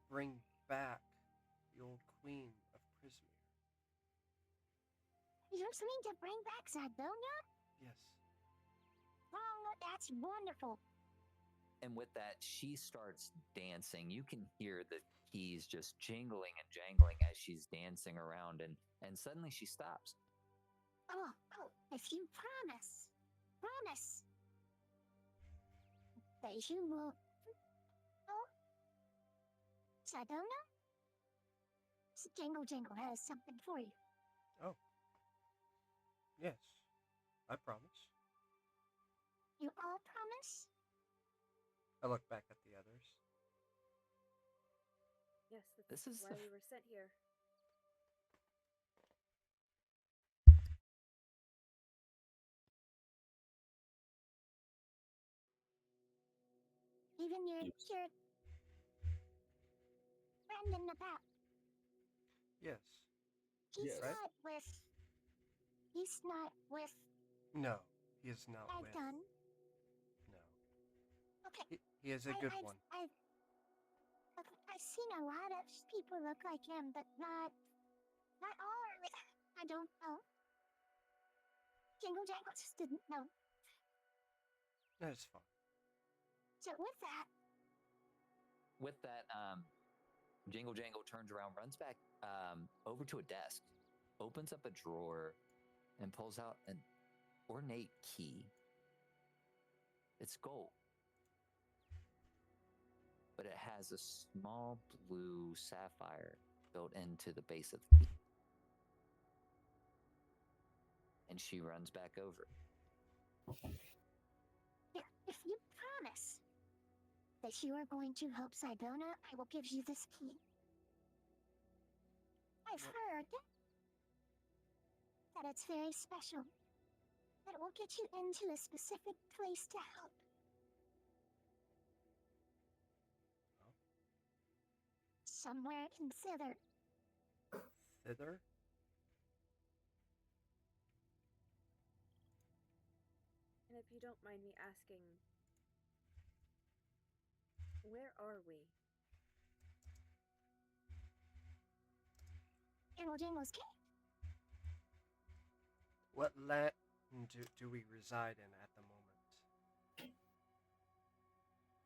bring back the old queen of Prismeer. You're trying to bring back Zadonia? Yes. Oh, that's wonderful. And with that, she starts dancing. You can hear the keys just jingling and jangling as she's dancing around, and suddenly she stops. Oh, if you promise that you will. Oh, Zadonia? Jingle Jangle has something for you. Oh. Yes, I promise. You all promise? I look back at the others. Yes, This this is is why we were sent here. Even your friend in the back. Yes. He's Yes. not with. He's not with No, he is not with. Gun. No. Okay. He is a good one. I've seen a lot of people look like him, but not all. I don't know. Jingle Jangle just didn't know. That's fine. So With that, Jingle Jangle turns around, runs back over to a desk, opens up a drawer, and pulls out an ornate key. It's gold, but it has a small blue sapphire built into the base of the key. And she runs back over. if you promise that you are going to help Sidona, I will give you this key. I've heard that it's very special. That it will get you into a specific place to help. Somewhere in thither. Thither? And if you don't mind me asking, where are we? Jingle Jingle's cave. What land do we reside in at the moment?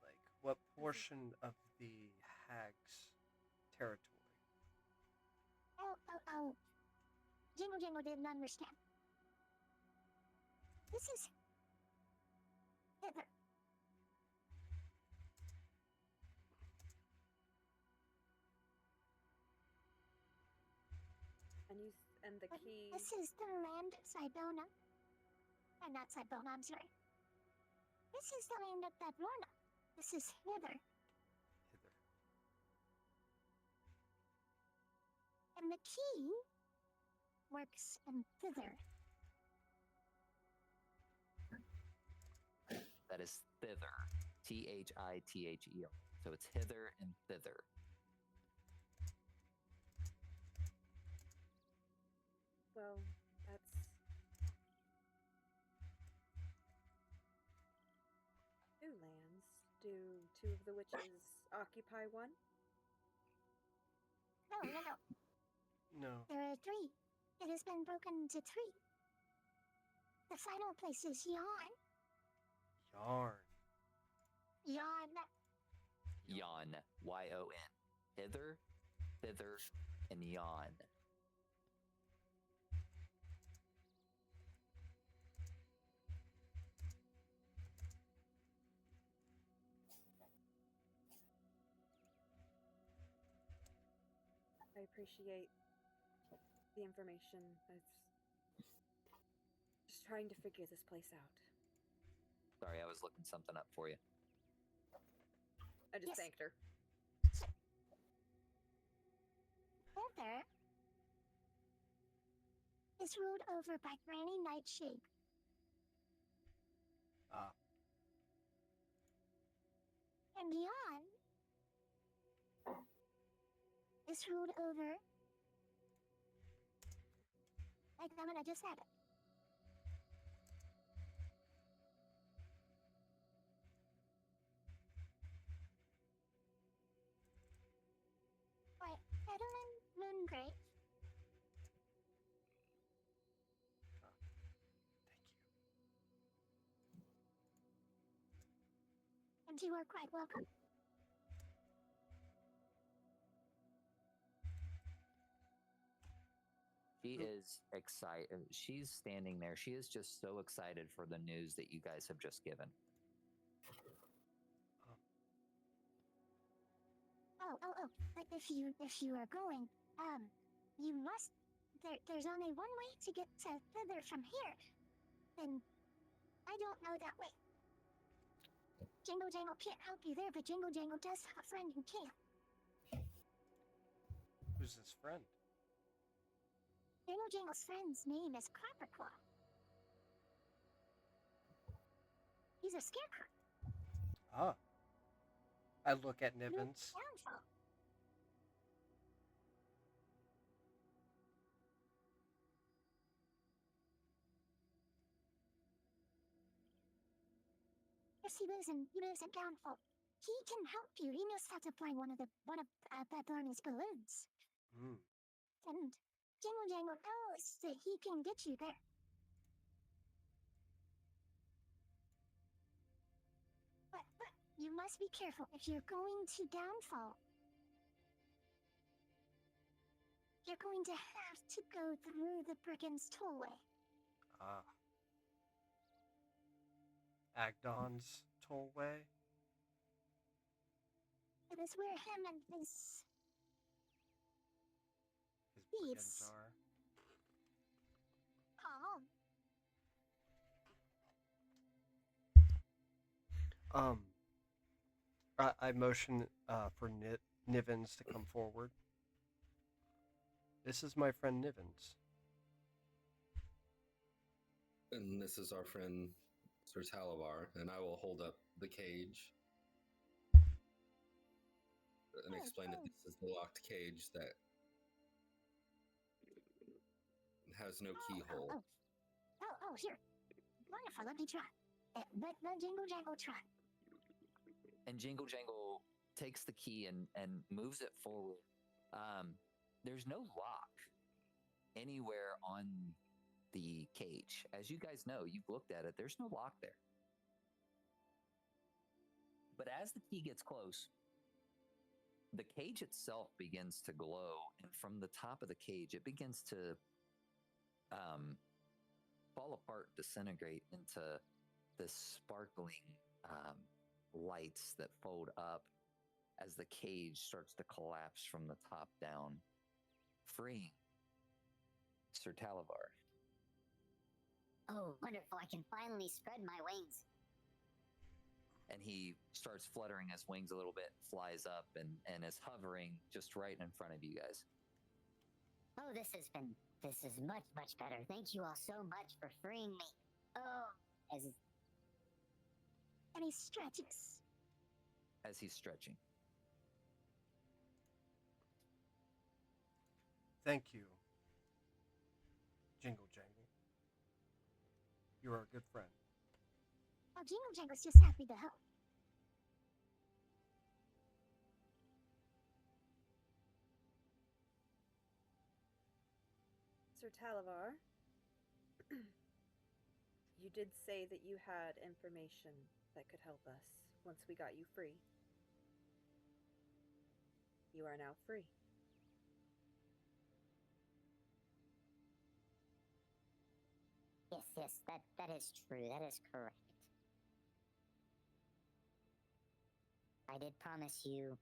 Like, what portion of the hag's territory? Oh. Jingle Jingle didn't understand. This is thither. And the key. This is the land of Sidona. Not Sidona, I'm sorry. This is the land of Bablorna. This is hither. Hither. And the key works in thither. That is thither. Thither. So it's hither and thither. Well, that's. Two lands. Do two of the witches occupy one? No. No. There are three. It has been broken into three. The final place is Yon. Yarn. Yon. Yon. Y-O-N. Hither, thither, and yon. I appreciate the information. It's just trying to figure this place out. Sorry, I was looking something up for you. I just Yes. thanked her. Thither is ruled over by Granny Nightshade. Ah. And Yon is ruled over. Like, I just said it. By Edelyn Moongrave. Thank you. And you are quite welcome. She is excited. She's standing there. She is just so excited for the news that you guys have just given. Oh. But if you are going, you must. There's only one way to get to thither from here. And I don't know that way. Jingle Jangle can't help you there, but Jingle Jangle does have a friend who can. Who's this friend? Jingle Jangle's friend's name is Copperclaw. He's a scarecrow. Ah. I look at Nibbins. Downfall. If course, he lives in Downfall. He can help you. He knows how to fly one of Babylonia's balloons. Hmm. And Jingle Jangle knows that he can get you there. But you must be careful if you're going to Downfall. You're going to have to go through the Brigand's Tollway. Ah. Agdon's Tollway? It is where him and his His brigands thieves. are. Oh, I motion for Nivens to come forward. This is my friend Nivens. And this is our friend Sir Talavar, and I will hold up the cage and explain that this is the locked cage that has no keyhole. Here. Wonderful, let me try. Let Jingle Jangle try. And Jingle Jangle takes the key and moves it forward. There's no lock anywhere on the cage. As you guys know, you've looked at it, there's no lock there. But as the key gets close, the cage itself begins to glow, and from the top of the cage, it begins to fall apart, disintegrate into this sparkling lights that fold up as the cage starts to collapse from the top down, freeing Sir Talavar. Oh, wonderful. I can finally spread my wings. And he starts fluttering his wings a little bit, flies up, and is hovering just right in front of you guys. Oh, this is much, much better. Thank you all so much for freeing me. Oh, And he stretches. As he's stretching. Thank you, Jingle Jangle. You are a good friend. Oh, Jingle Jangle's just happy to help. Sir Talavar, you did say that you had information that could help us once we got you free. You are now free. yes, that is true. That is correct. I did promise you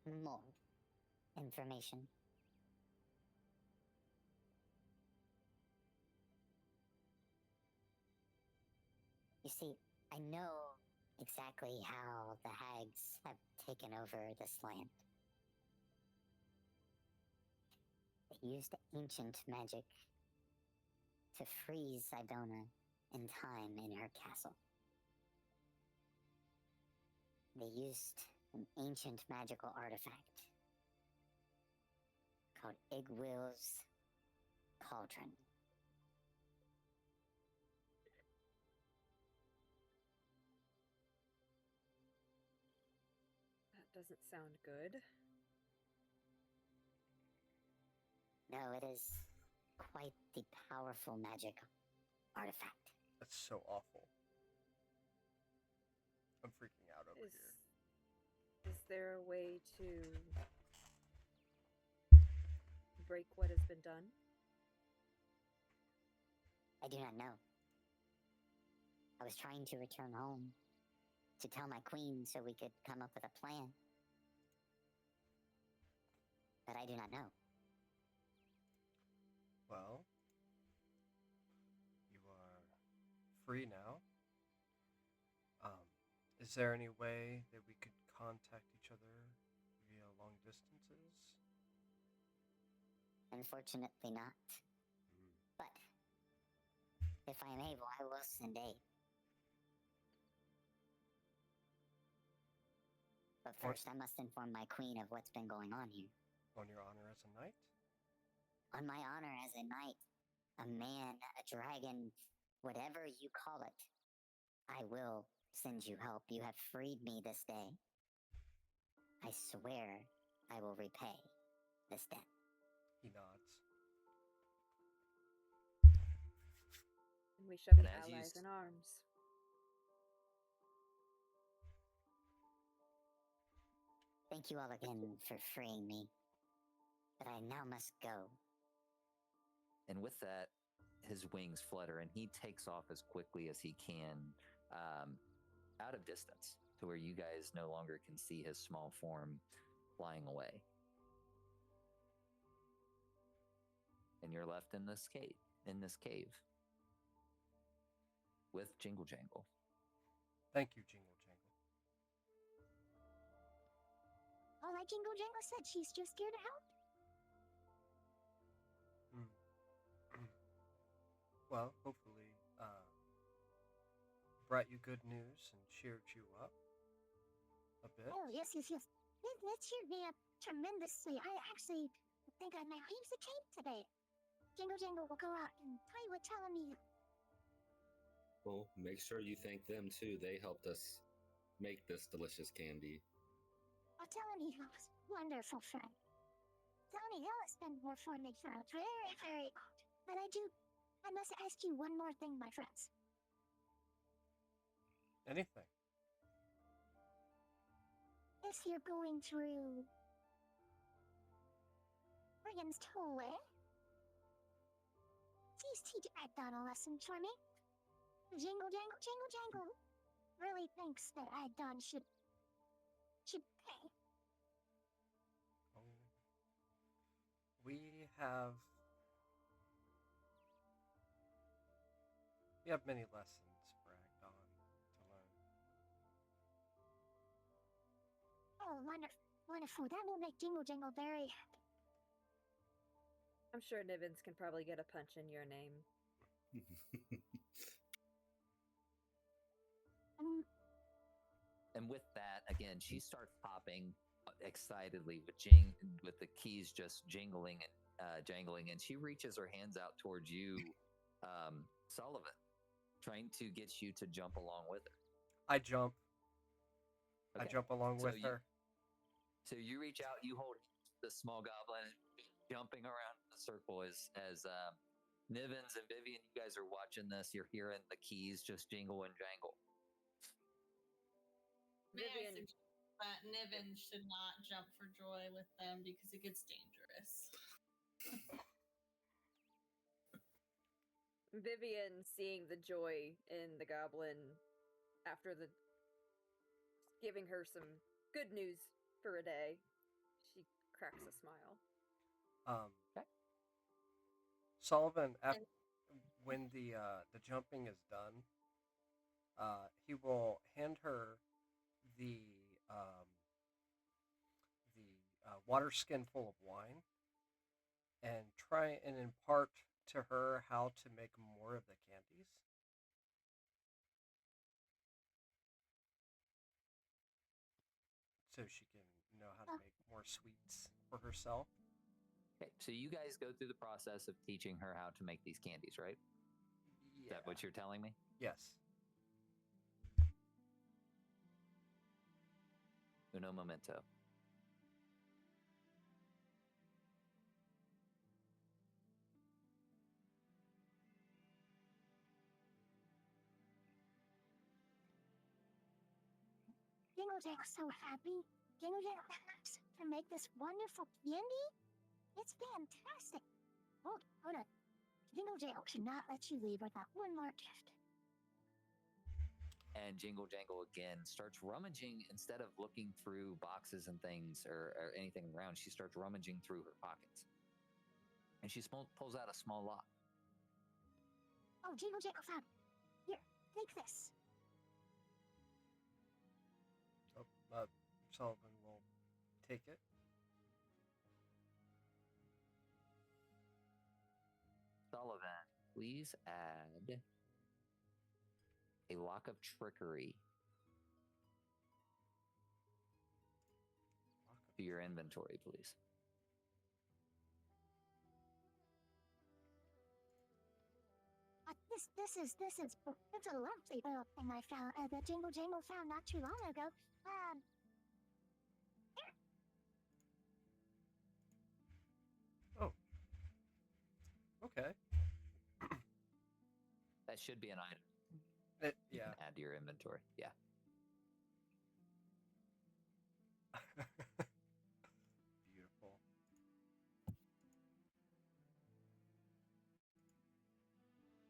more information. You see, I know exactly how the hags have taken over this land. They used ancient magic to freeze Idona in time in her castle. They used an ancient magical artifact called Igwil's Cauldron. That doesn't sound good. No, it is quite the powerful magic artifact. That's so awful. I'm freaking out over here. Is there a way to break what has been done? I do not know. I was trying to return home to tell my queen so we could come up with a plan. But I do not know. Well, you are free now. Is there any way that we could contact each other via long distances? Unfortunately not. But if I am able, I will send aid. But first, I must inform my queen of what's been going on here. On your honor as a knight? On my honor as a knight, a man, a dragon, whatever you call it, I will send you help. You have freed me this day. I swear I will repay this debt. He nods. And we shall be And as you allies in arms. Thank you all again for freeing me. But I now must go. And with that, his wings flutter and he takes off as quickly as he can out of distance to where you guys no longer can see his small form flying away. And you're left in this cave with Jingle Jangle. Thank you, Jingle Jangle. Oh, like Jingle Jangle said, she's just here to help. Well, hopefully, brought you good news and cheered you up a bit. Oh, yes. That cheered me up tremendously. I actually think I might use the cape today. Jingle Jangle will go out and tell you what telling me. Well, make sure you thank them too. They helped us make this delicious candy. Oh, telling you, wonderful friend. Tony, that has been more fun than sounds. Very, very good. But I must ask you one more thing, my friends. Anything. If you're going through Brigan's Tollway, please teach Agdon a lesson for me. Jingle, jangle, jingle, jangle. Really thinks that Agdon should pay. Oh. We have many lessons for Agdon to learn. Oh, wonderful. That will make Jingle Jangle very happy. I'm sure Nivens can probably get a punch in your name. And with that, again, she starts popping excitedly with the keys just jingling and jangling, and she reaches her hands out towards you, Sullivan, trying to get you to jump along with her. I jump. Okay. I jump along with her. So you reach out, you hold the small goblin, jumping around in the circle as Nivens and Vivian, you guys are watching this. You're hearing the keys just jingle and jangle. May I Vivian, suggest that Niven should not jump for joy with them because it gets dangerous. Vivian, seeing the joy in the goblin after the giving her some good news for a day, she cracks a smile. Okay. Sullivan, when the jumping is done, he will hand her the water skin full of wine and try and impart to her how to make more of the candies. So she can know how to make more sweets for herself. Okay, so you guys go through the process of teaching her how to make these candies, right? Yeah. Is that what you're telling me? Yes. Uno momento. Jingle Jangle's so happy. Jingle Jangle to make this wonderful candy. It's fantastic. Hold on. Jingle Jangle cannot let you leave without one more gift. And Jingle Jangle again starts rummaging. Instead of looking through boxes and things or anything around, she starts rummaging through her pockets. And she pulls out a small lock. Oh, Jingle Jangle found it. Here, take this. So, Sullivan will take it. Sullivan, please add a lock of trickery to your inventory, please. it's a lovely little thing I found. The Jingle Jangle found not too long ago. Oh. Okay. That should be an item. You Yeah. can add to your inventory. Yeah. Beautiful.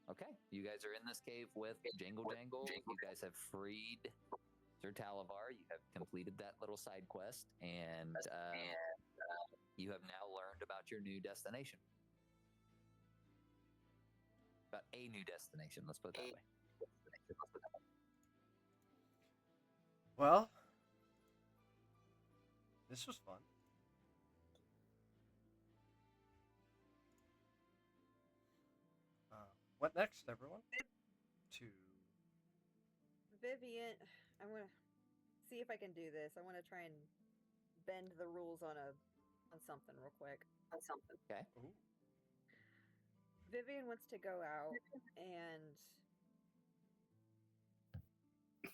Okay. You guys are in this cave with Jangle Jangle. You guys have freed Sir Talavar. You have completed that little side quest, and you have now learned about your new destination. About a new destination. Let's put it that way. Well, this was fun. What next, everyone? To Vivian, I want to see if I can do this. I want to try and bend the rules on something real quick. Okay. Ooh. Vivian wants to go out and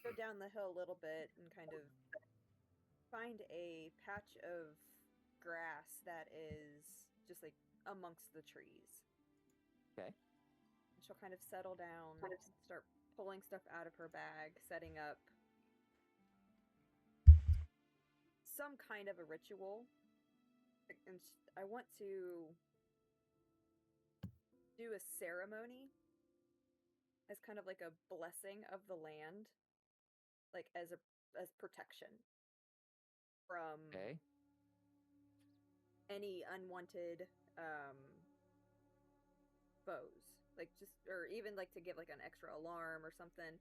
go down the hill a little bit and kind of find a patch of grass that is just like amongst the trees. Okay. And she'll kind of settle down, start pulling stuff out of her bag, setting up some kind of a ritual. And I want to do a ceremony as kind of like a blessing of the land, like as protection from any unwanted foes, like just, or even like to give like an extra alarm or something.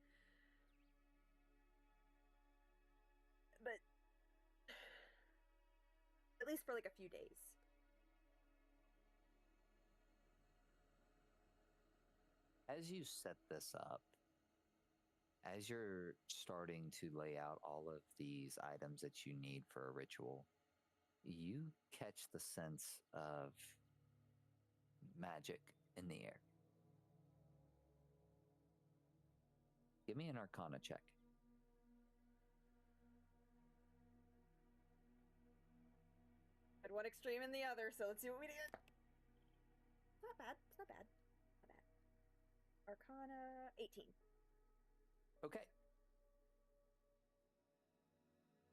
But at least for like a few days. As you set this up, as you're starting to lay out all of these items that you need for a ritual, you catch the sense of magic in the air. Give me an Arcana check. At one extreme and the other, so let's see what we did. It's not bad. It's not bad. Not bad. Arcana 18. Okay.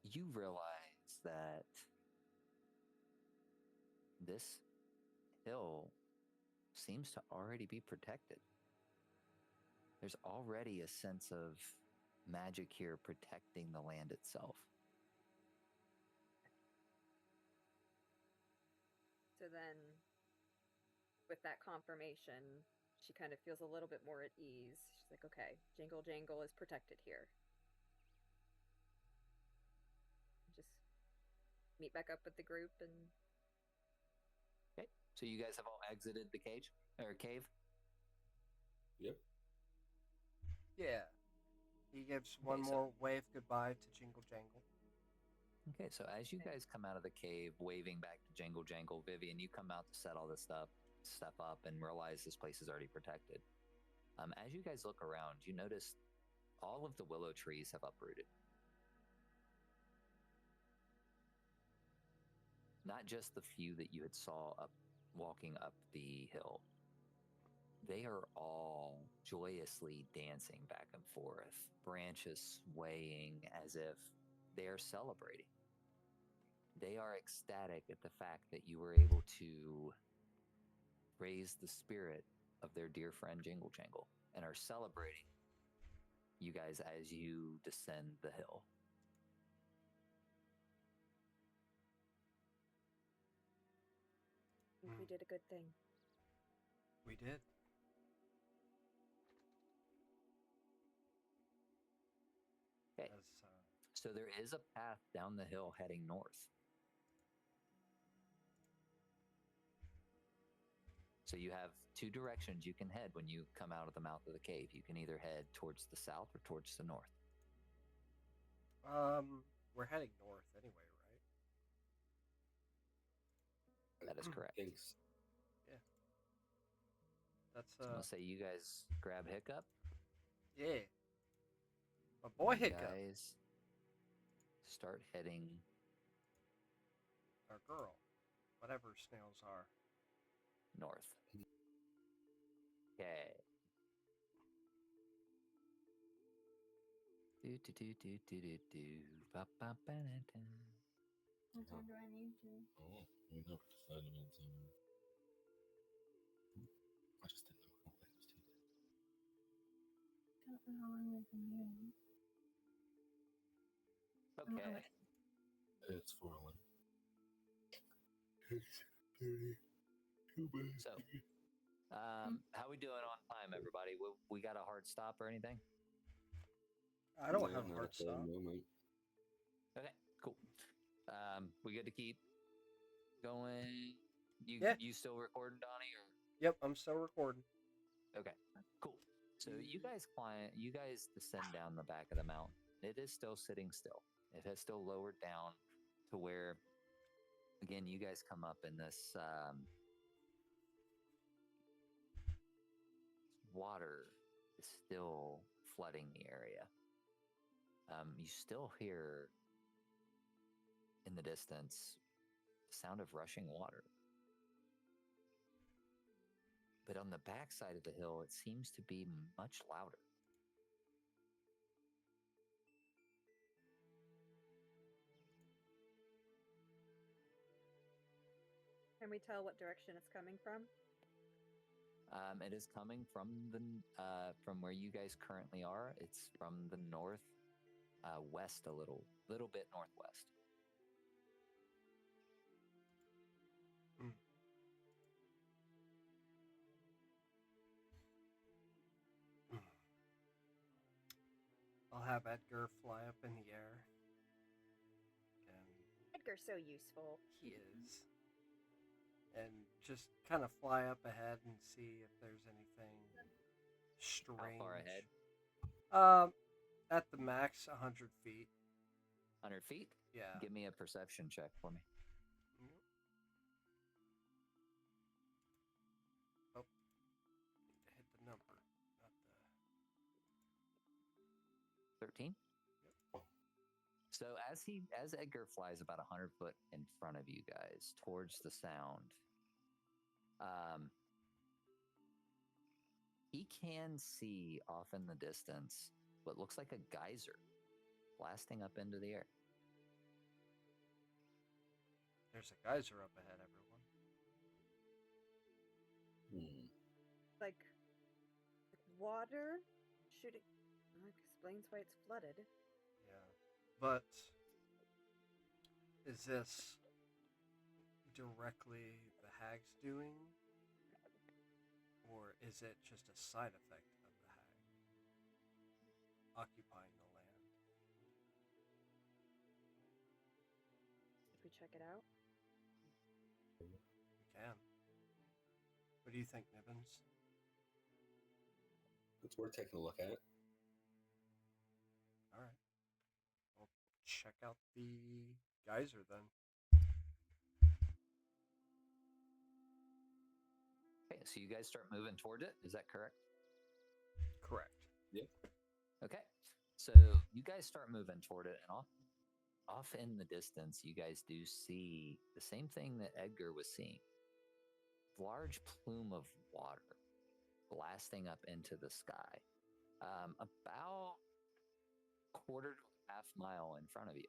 You realize that this hill seems to already be protected. There's already a sense of magic here protecting the land itself. So then, with that confirmation, she kind of feels a little bit more at ease. She's like, okay, Jingle Jangle is protected here. Just meet back up with the group and... Okay, so you guys have all exited the cage, or cave? Yep. Yeah. He gives one more wave goodbye to Jingle Jangle. Okay, so as you guys come out of the cave, waving back to Jangle Jangle, Vivian, you come out to set all this stuff up and realize this place is already protected. As you guys look around, you notice all of the willow trees have uprooted. Not just the few that you had saw up walking up the hill. They are all joyously dancing back and forth, branches swaying as if they are celebrating. They are ecstatic at the fact that you were able to raise the spirit of their dear friend Jingle Jangle and are celebrating you guys as you descend the hill. I think we did a good thing. We did. Okay. So there is a path down the hill heading north. So you have two directions you can head when you come out of the mouth of the cave. You can either head towards the south or towards the north. We're heading north anyway, right? That is correct. Thanks. Yeah. That's I'm gonna say you guys grab Hiccup. yeah. My boy You Hiccup. guys start heading Our girl. Whatever snails are. north. Okay. Do do do do do do do. Ba, ba, ba, da, da. What time do I need to? Oh, we never decided on something. I just didn't know how late it was too. Don't know how long we've been here. Okay. It's 4:11. 6:30. 2 minutes. So, how we doing on time, everybody? We got a hard stop or anything? I don't Yeah, have not hard at the stop. moment. Okay, cool. We good to keep going? Yeah. You still recording, Donnie? Or Yep, I'm still recording. okay, cool. So you guys descend down the back of the mountain. It is still sitting still. It has still lowered down to where, again, you guys come up in this water is still flooding the area. You still hear in the distance the sound of rushing water. But on the backside of the hill, it seems to be much louder. Can we tell what direction it's coming from? It is coming from from where you guys currently are. It's from the north west, a little bit northwest. I'll have Edgar fly up in the air. And Edgar's so useful. he is. And just kind of fly up ahead and see if there's anything strange. How far ahead? At the max, 100 feet. 100 feet? Yeah. Give me a perception check for me. Yep. Oh, need to hit the number, not the. 13? Yep. So as Edgar flies about 100 foot in front of you guys towards the sound, he can see off in the distance what looks like a geyser blasting up into the air. There's a geyser up ahead, everyone. Like water shooting. That explains why it's flooded. Yeah. But is this directly the hag's doing? Or is it just a side effect of the hag occupying the land? Should we check it out? We can. What do you think, Nibbins? It's worth taking a look at. All right. We'll check out the geyser then. Okay, so you guys start moving toward it. Is that correct? Correct. Yep. Okay. So you guys start moving toward it, and off in the distance, you guys do see the same thing that Edgar was seeing. Large plume of water blasting up into the sky, about quarter to a half mile in front of you.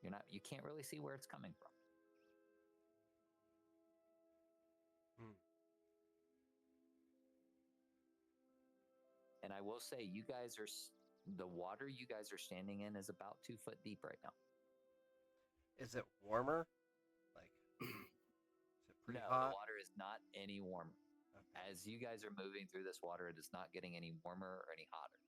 You can't really see where it's coming from. And I will say, the water you guys are standing in is about 2 foot deep right now. Is it warmer? Like, is it pretty No, hot? the water is not any warmer. Okay. As you guys are moving through this water, it is not getting any warmer or any hotter.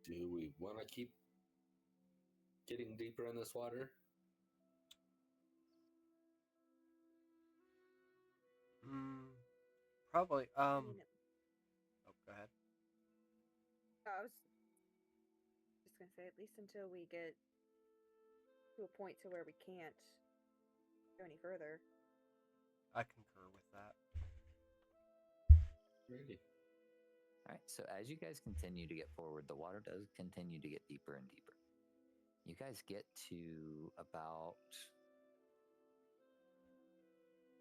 Do we want to keep getting deeper in this water? Probably. I mean, Oh, go ahead. I was just gonna say at least until we get to a point to where we can't go any further. I concur with that. Ready. All right, so as you guys continue to get forward, the water does continue to get deeper and deeper. You guys get to about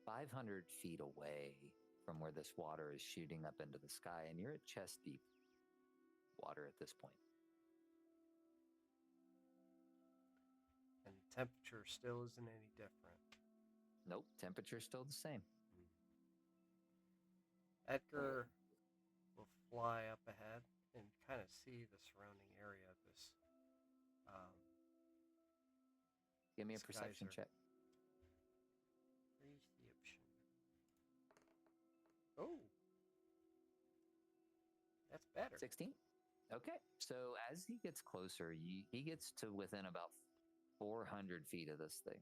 500 feet away from where this water is shooting up into the sky, and you're at chest deep water at this point. And the temperature still isn't any different. Nope, temperature's still the same. Edgar will fly up ahead and kind of see the surrounding area of this. Give me a This perception geyser. check. Perception. Oh, that's better. 16? Okay, so as he gets closer, he gets to within about 400 feet of this thing.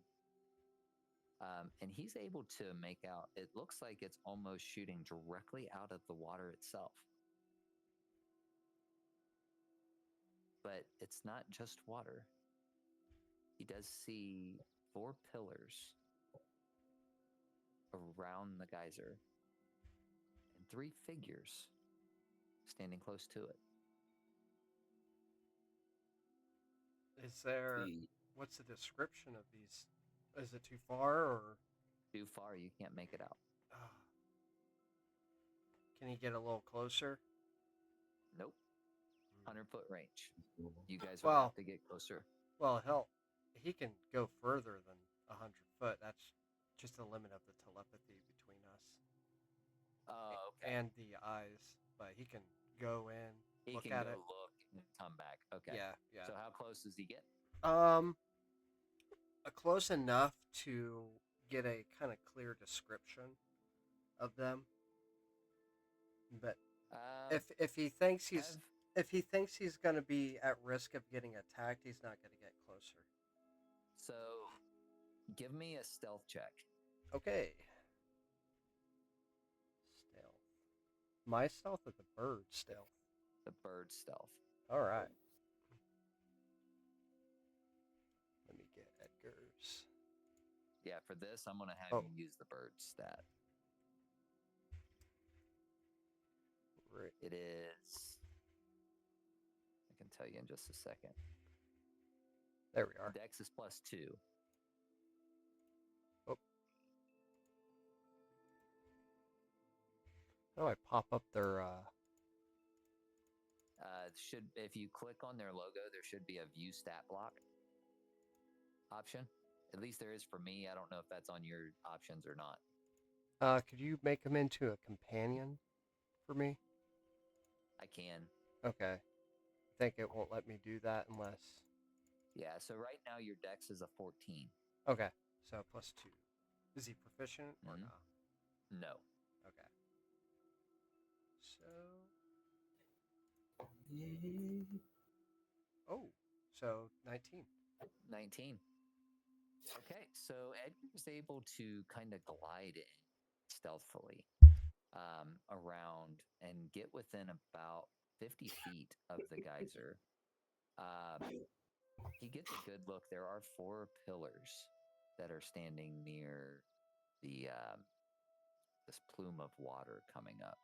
And he's able to make out, it looks like it's almost shooting directly out of the water itself. But it's not just water. He does see 4 pillars around the geyser and 3 figures standing close to it. Is there? The- What's the description of these? Is it too far or? Too far, you can't make it out. Can he get a little closer? Nope. 100-foot range. You guys Well- will have to get closer. Well, hell, he can go further than 100 foot. That's just the limit of the telepathy between us Oh, okay. and the eyes. But he can go in, He look can at go it. look and come back. Okay. Yeah, yeah. So how close does he get? Close enough to get a kind of clear description of them. But if he thinks he's going to be at risk of getting attacked, he's not going to get closer. So give me a stealth check. Okay. Stealth. My stealth or the bird stealth? The bird stealth. All right. Let me get Edgar's. Yeah, for this, I'm going to have Oh. you use the bird stat. Right. It is, I can tell you in just a second. There we are. Dex is +2. How do I pop up their? If you click on their logo, there should be a view stat block option. At least there is for me. I don't know if that's on your options or not. Could you make him into a companion for me? I can. Okay. I think it won't let me do that unless. Yeah, so right now your dex is a 14. Okay. So +2. Is he proficient or Mhm. not? No. Okay. So 19. 19. Okay, so Edgar's able to kind of glide in stealthily around and get within about 50 feet of the geyser. He gets a good look. There are 4 pillars that are standing near the this plume of water coming up,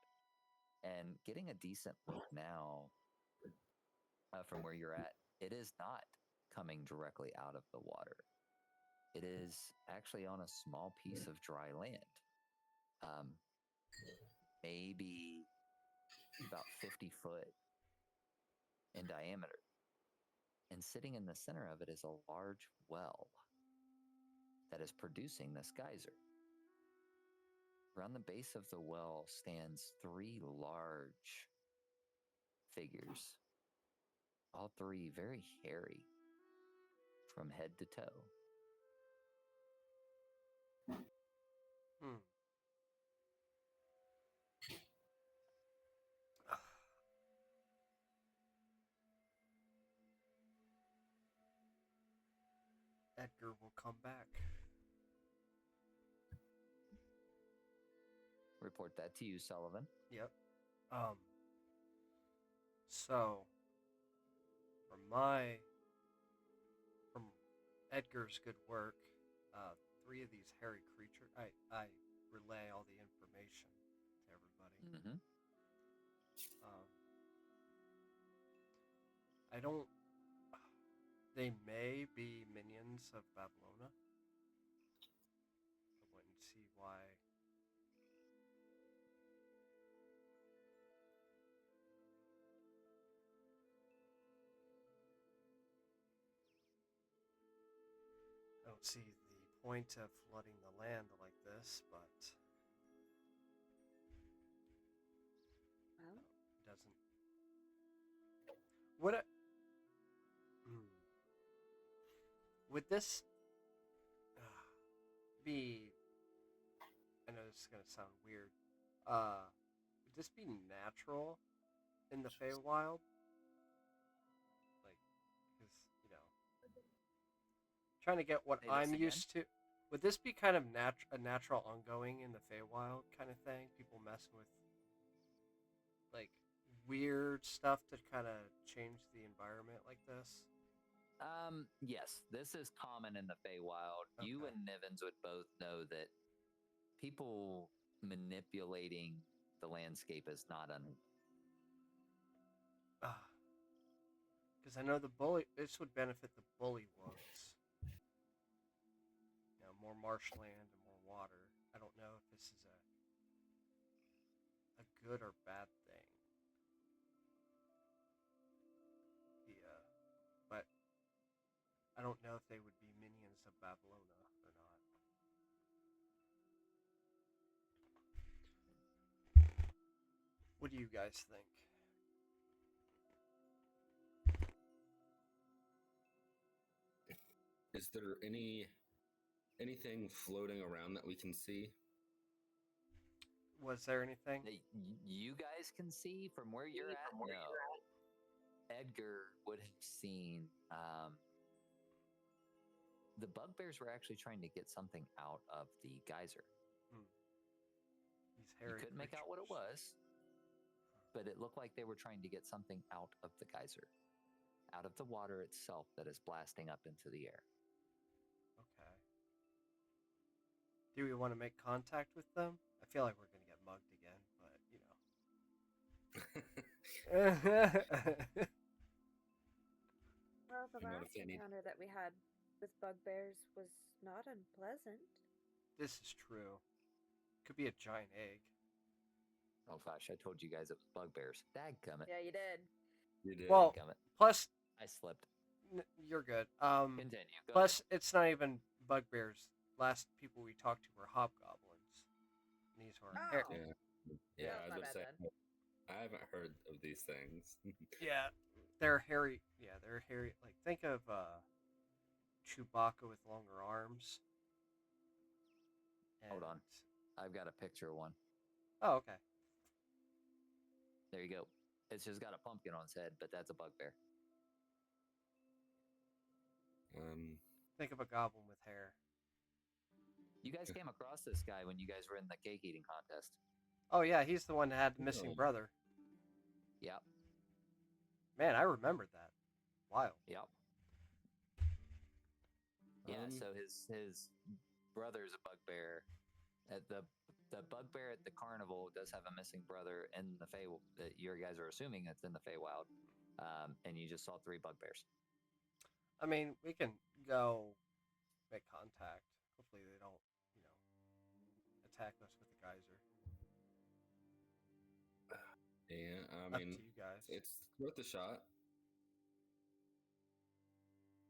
and getting a decent look now from where you're at. It is not coming directly out of the water. It is actually on a small piece of dry land, maybe about 50 foot in diameter. And sitting in the center of it is a large well that is producing this geyser. Around the base of the well stands 3 large figures, all 3 very hairy from head to toe. Edgar will come back. Report that to you, Sullivan. Yep. So from Edgar's good work, 3 of these hairy creatures. I relay all the information to everybody. Mm-hmm. I don't. They may be minions of Babylona. I wouldn't see why. I don't see the point of flooding the land like this, but Well, it doesn't. Would it? Would this be? I know this is gonna sound weird. Would this be natural in the Feywild? Like, because trying to get what Say this I'm again? used to. Would this be kind of a natural ongoing in the Feywild kind of thing? People messing with like weird stuff to kind of change the environment like this. Yes, this is common in the Feywild. You Okay. and Nivens would both know that people manipulating the landscape is not Because I know this would benefit the bullywugs. More marshland and more water. I don't know if this is a good or bad thing. But I don't know if they would be minions of Babylona or not. What do you guys think? Is there anything floating around that we can see? Was there anything? that you guys can see from where you're at. No, Edgar would have seen. The bugbears were actually trying to get something out of the geyser. These You hairy couldn't make out what it was, but it looked like they were trying to get something out of the geyser, out of the water itself that is blasting up into the air. Okay. Do we want to make contact with them? I feel like we're gonna get mugged again, but well, the And what last if they need- encounter that we had with bugbears was not unpleasant. This is true. Could be a giant egg. Oh gosh, I told you guys it was bugbears. Dadgummit. Yeah, you did. You did. Well, Dadgummit. plus I slipped. you're good. Continue. Go Plus it's not even bugbears. Last people we talked to were hobgoblins. And these were Oh. Yeah, That's I was not going to say, bad I haven't heard of these things. yeah, they're hairy. Yeah, they're hairy. Like think of Chewbacca with longer arms. Hold on. And- I've got a picture of one. Oh, okay. There you go. It's just got a pumpkin on its head, but that's a bugbear. Think of a goblin with hair. You guys came across this guy when you guys were in the cake eating contest. Oh yeah, he's the one that had the missing Oh. brother. Yep. Man, I remembered that. Wild. Yep. Yeah, Um, so his brother's a bugbear. The bugbear at the carnival does have a missing brother in the Fey. That you guys are assuming it's in the Feywild, and you just saw 3 bugbears. I mean, we can go make contact. Hopefully they don't, attack us with the geyser. yeah, I Up mean, to you guys. it's worth a shot.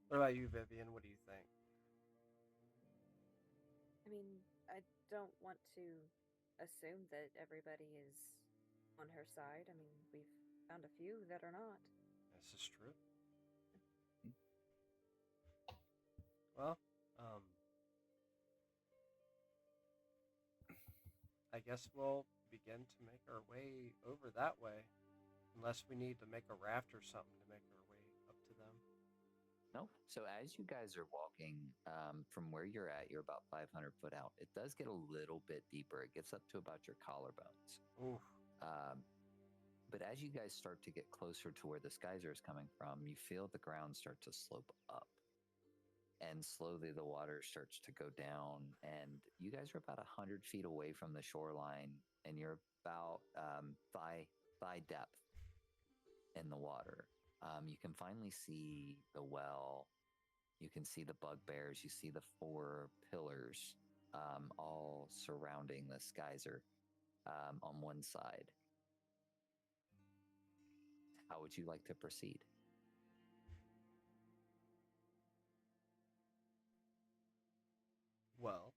What about you, Vivian? What do you think? I mean, I don't want to assume that everybody is on her side. I mean, we've found a few that are not. This is true. Well, I guess we'll begin to make our way over that way. Unless we need to make a raft or something to make our way up to them. No. So as you guys are walking from where you're at, you're about 500 foot out. It does get a little bit deeper. It gets up to about your collarbones. Ooh. But as you guys start to get closer to where this geyser is coming from, you feel the ground start to slope up. And slowly the water starts to go down. And you guys are about 100 feet away from the shoreline. And you're about thigh depth in the water. You can finally see the well. You can see the bugbears. You see the 4 pillars all surrounding this geyser on one side. How would you like to proceed? Well,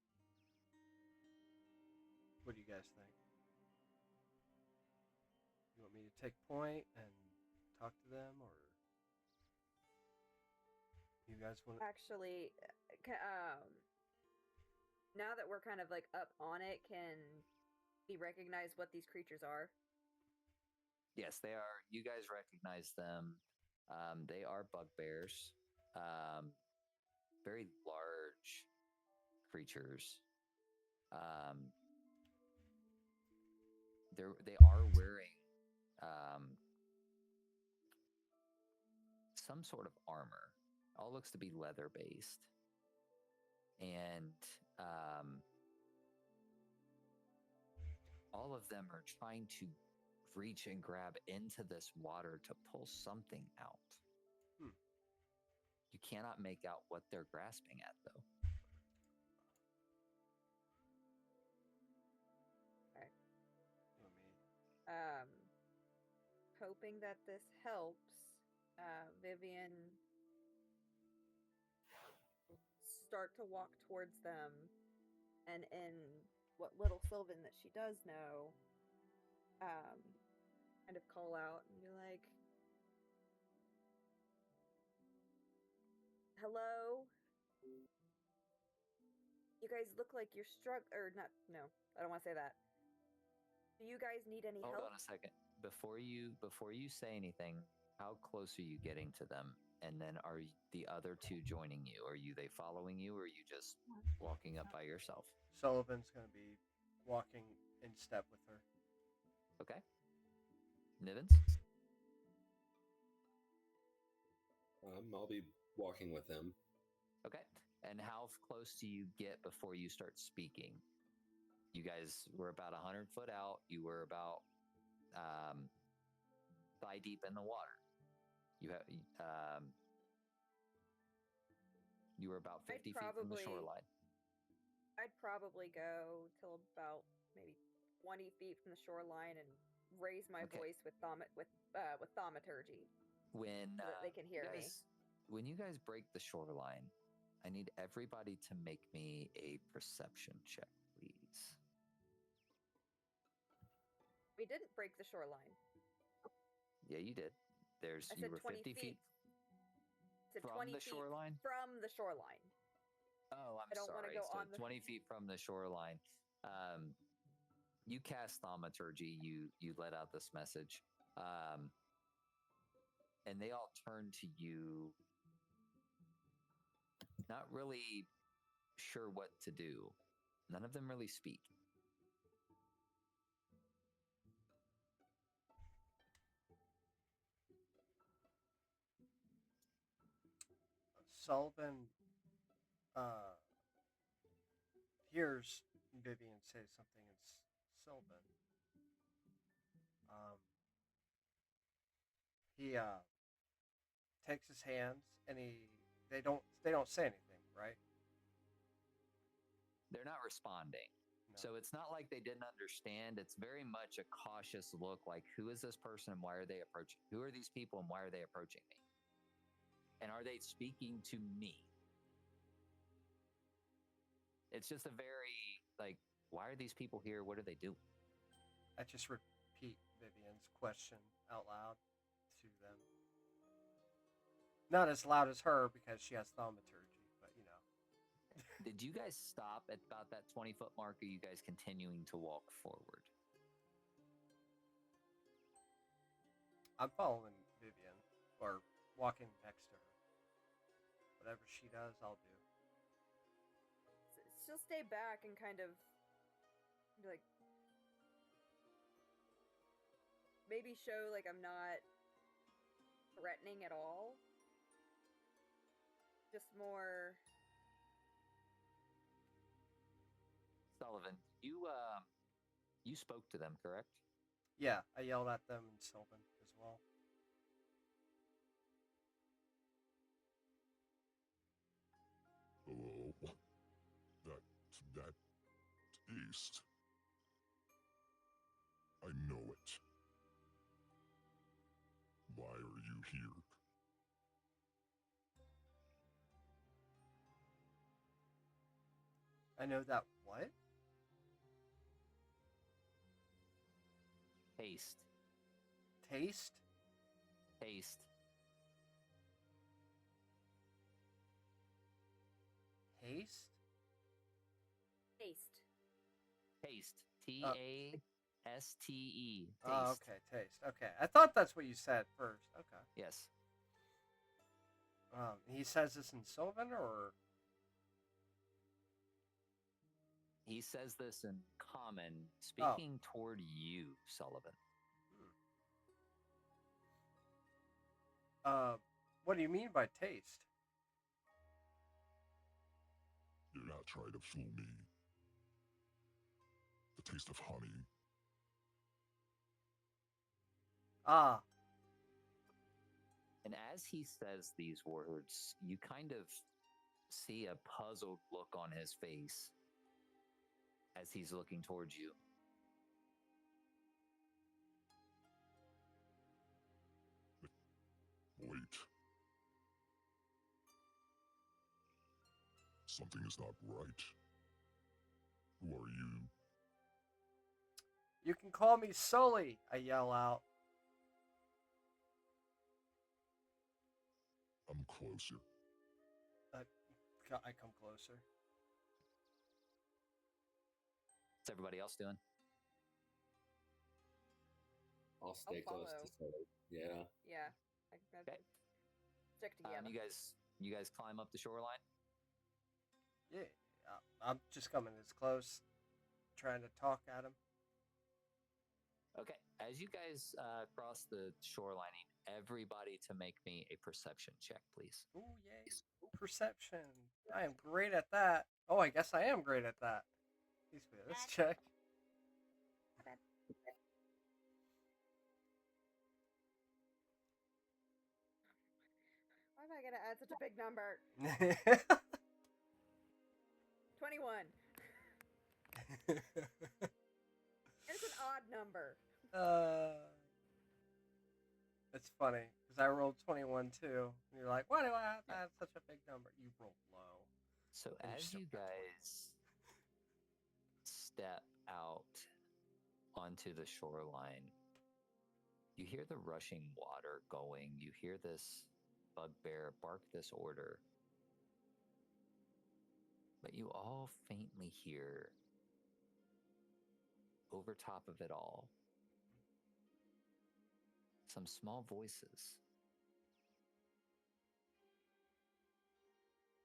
what do you guys think? You want me to take point and talk to them, or you guys want? Actually, now that we're kind of like up on it, can we recognize what these creatures are? Yes, they are. You guys recognize them. They are bugbears. Very large creatures. They are wearing some sort of armor. All looks to be leather based, and all of them are trying to reach and grab into this water to pull something out. You cannot make out what they're grasping at, though. Okay. Hoping that this helps, Vivian start to walk towards them, and in what little Sylvan that she does know, kind of call out and be like, "Hello? You guys look like you're or not, no, I don't want to say that. Do you guys need any help?" Hold on a second. Before you say anything, how close are you getting to them? And then are the other 2 joining you? Are they following you, or are you just walking up by yourself? Sullivan's going to be walking in step with her. Okay. Nivens? I'll be walking with him. Okay. And how close do you get before you start speaking? You guys were about 100 foot out. You were about thigh deep in the water. You were about 50 feet from the shoreline. I'd probably go till about maybe 20 feet from the shoreline and raise my voice with thaumaturgy, when so that they can hear me. When you guys break the shoreline, I need everybody to make me a perception check, please. We didn't break the shoreline. Yeah, you did. You were 50 feet from the shoreline? From the shoreline. Oh, I don't want to go on 20 feet from the shoreline. You cast thaumaturgy. You let out this message. And they all turn to you, not really sure what to do. None of them really speak. Sullivan hears Vivian say something in Sylvan. He takes his hands and they don't say anything, right? They're not responding. No. So it's not like they didn't understand. It's very much a cautious look, like, who is this person and why are they approaching? Who are these people and why are they approaching me? And are they speaking to me? It's just a very, like, why are these people here? What are they doing? I just repeat Vivian's question out loud to them. Not as loud as her because she has thaumaturgy, but you know. Did you guys stop at about that 20-foot mark, or are you guys continuing to walk forward? I'm following Vivian, or walking next to her. Whatever she does, I'll do. She'll stay back and kind of be like, maybe show like I'm not threatening at all. Just more. Sullivan, you spoke to them, correct? Yeah, I yelled at them in Sylvan as well. Hello. That taste. I know it. Why are you here? I know that what? Taste. Taste? Taste. Haste? Taste. Taste. Taste. Taste. Oh, okay, taste. Okay. I thought that's what you said first. Okay. Yes. He says this in Sylvan, or? He says this in common, speaking toward you, Sullivan. What do you mean by taste? You're not trying to fool me. The taste of honey. Ah. And as he says these words, you kind of see a puzzled look on his face as he's looking towards you. Wait. Something is not right. Who are you? You can call me Sully, I yell out. I'm closer. I come closer. What's everybody else doing? I'll stay close to Sully. Yeah. Yeah. Okay. Stick together. You guys climb up the shoreline? Yeah. I'm just coming as close, trying to talk at him. Okay. As you guys cross the shorelining, everybody to make me a perception check, please. Ooh, yay. Perception. I am great at that. Oh, I guess I am great at that. Please, let's check. Why am I gonna add such a big number? 21. It's an odd number. It's funny because I rolled 21 too. And you're like, why do I have to have such a big number? You rolled low. So as you guys step out onto the shoreline, you hear the rushing water going. You hear this bugbear bark this order. But you all faintly hear, over top of it all, some small voices.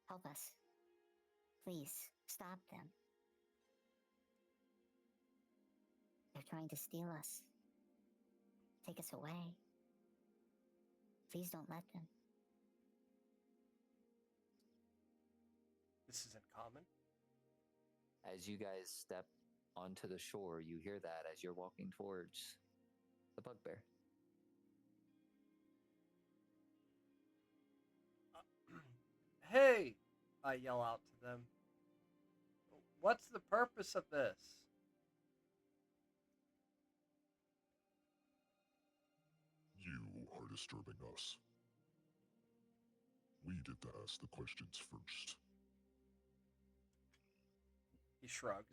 Help us. Please, stop them. They're trying to steal us. Take us away. Please don't let them. This isn't common. As you guys step onto the shore, you hear that as you're walking towards the bugbear. Hey! I yell out to them. What's the purpose of this? You are disturbing us. We get to ask the questions first. He shrugs.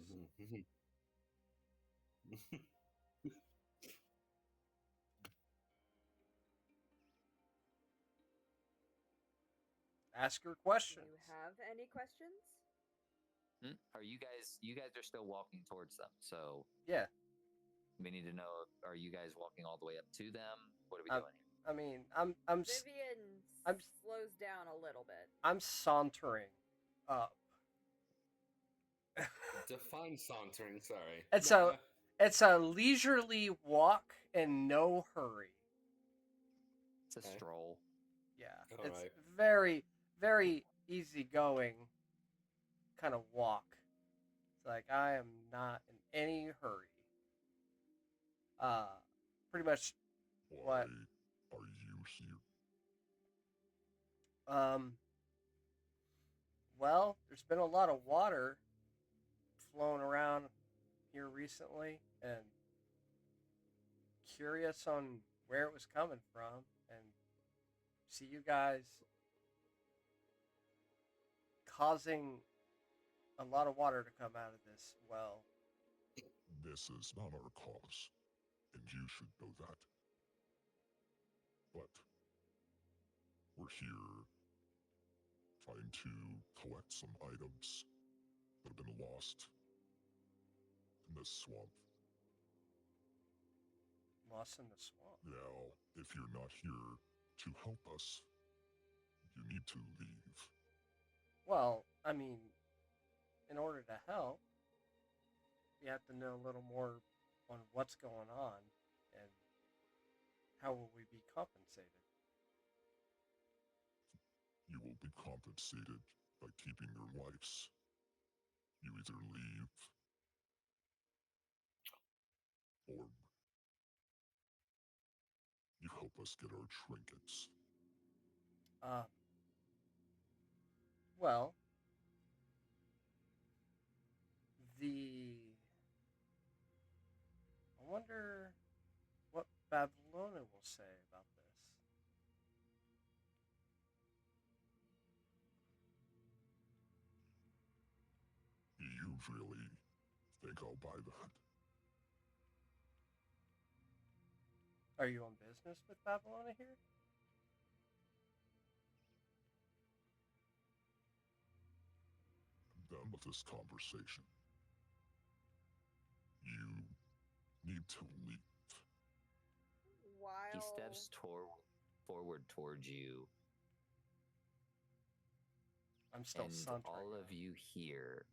Ask your questions. Do you have any questions? Are you guys are still walking towards them, so Yeah. we need to know, are you guys walking all the way up to them? What are we doing here? I mean, Vivian slows down a little bit. I'm sauntering up. Define sauntering, sorry. It's a leisurely walk and no hurry. It's a Okay. stroll. Yeah, All it's right. very, very easygoing kind of walk. It's like I am not in any hurry. Pretty much Why what are you here? well, there's been a lot of water flowing around here recently, and curious on where it was coming from, and see you guys causing a lot of water to come out of this well. This is not our cause, and you should know that. But we're here trying to collect some items that have been lost in the swamp. Lost in the swamp. Now, if you're not here to help us, you need to leave. Well, I mean, in order to help, you have to know a little more on what's going on and how will we be compensated. You will be compensated by keeping your lives. You either leave or you help us get our trinkets. Uh, well, I wonder what Babylona will say about this. You really think I'll buy that? Are you on business with Babylona here? I'm done with this conversation. You need to leave. While He steps forward towards you, I'm still and sauntering. all of you hear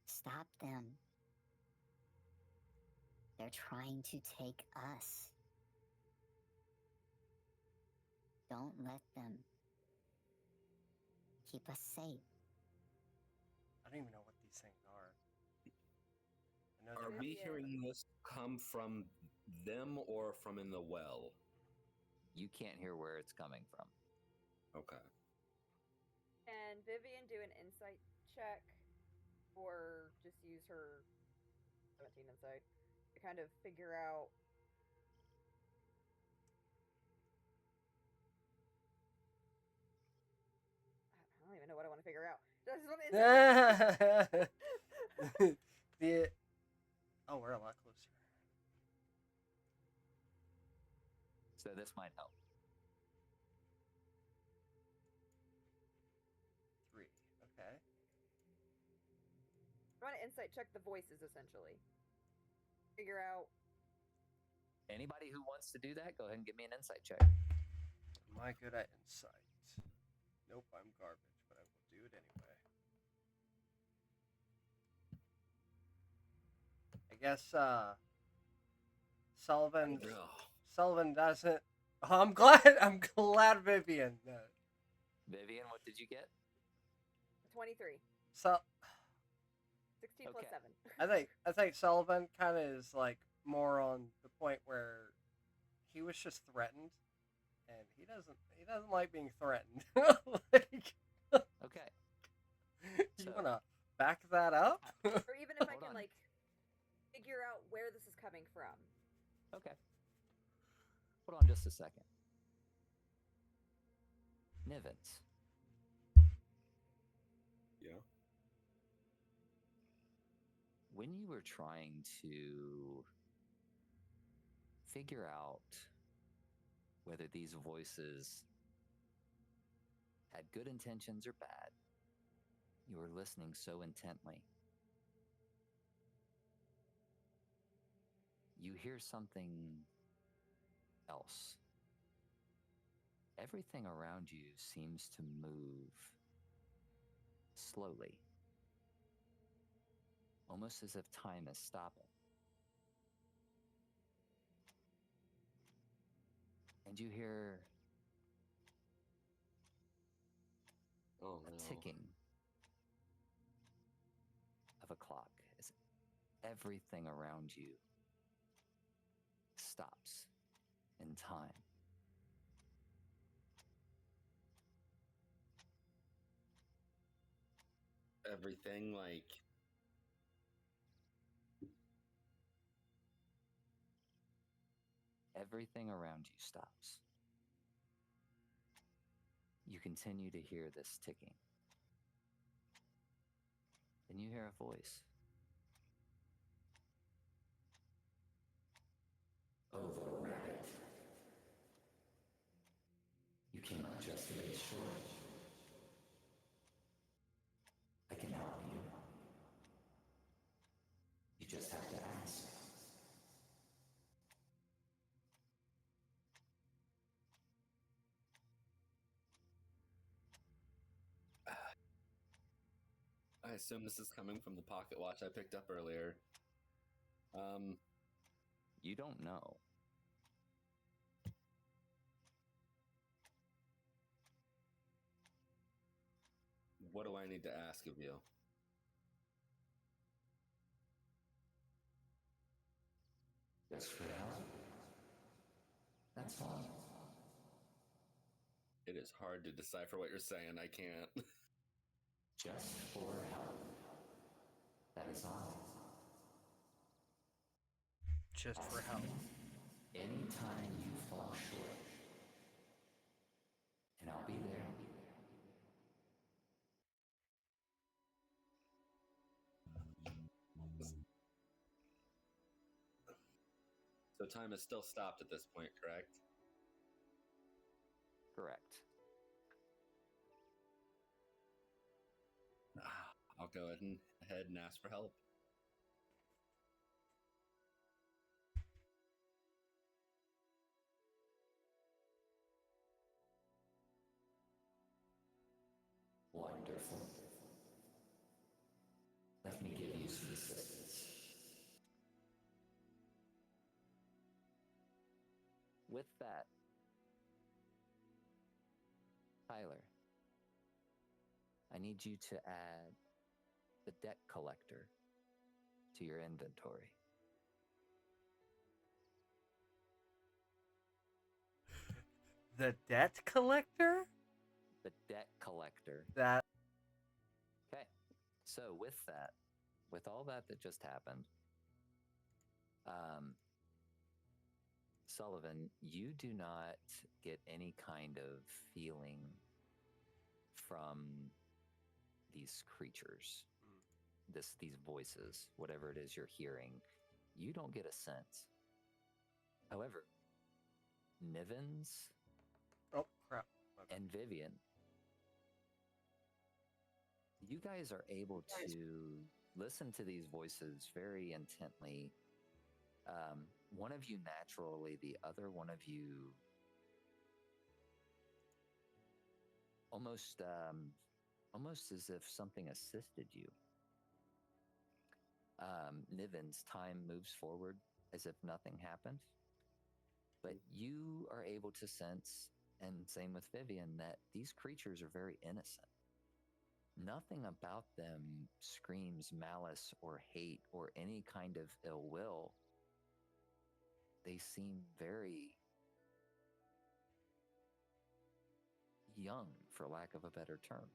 Stop them. They're trying to take us. Don't let them. Keep us safe. I don't even know what these things are. I know Are they're we hearing this come from them or from in the well? you can't hear where it's coming from. Okay. Can Vivian do an insight check, or just use her 17 insight to kind of figure out? I don't even know what I want to figure out. Does one insight? we're a lot closer. So this might help. 3. Okay. I want to insight check the voices essentially. Figure out. Anybody who wants to do that, go ahead and give me an insight check. Am I good at insight? Nope, I'm garbage, but I will do it anyway. I guess Sullivan doesn't. I'm glad Vivian. Vivian, what did you get? 23. So 16 plus Okay. 7. I think Sullivan kind of is like more on the point where he was just threatened, and he doesn't like being threatened. Like, Okay. you So- wanna back that up? Or even if I Hold can on. like figure out where this is coming from. Okay. Hold on just a second. Nivens, Yeah. when you were trying to figure out whether these voices had good intentions or bad, you were listening so intently. You hear something else. Everything around you seems to move slowly. almost as if time is stopping. And you hear Oh a no. ticking of a clock as everything around you stops in time. Everything like Everything around you stops. You continue to hear this ticking. Then you hear a voice. Over, rabbit. You came up just a bit short. I can help you. You just have to ask. I assume this is coming from the pocket watch I picked up earlier. You don't know. What do I need to ask of you? Just for help. That's all. It is hard to decipher what you're saying. I can't. Just for help. That is all. Just for help. Anytime you fall short, and I'll be there. So time is still stopped at this point, correct? Correct. I'll go ahead and ask for help. Wonderful. Let me give you some assistance. With that, Tyler, I need you to add the deck collector to your inventory. The debt collector? The debt collector. That. Okay. So with that, with all that just happened, Sullivan, you do not get any kind of feeling from these creatures, these voices, whatever it is you're hearing. You don't get a sense. However, Nivens Oh, crap. and Vivian, you guys are able to listen to these voices very intently. One of you naturally, the other one of you almost as if something assisted you. Niven's time moves forward as if nothing happened, but you are able to sense, and same with Vivian, that these creatures are very innocent. Nothing about them screams malice or hate or any kind of ill will. They seem very young, for lack of a better term.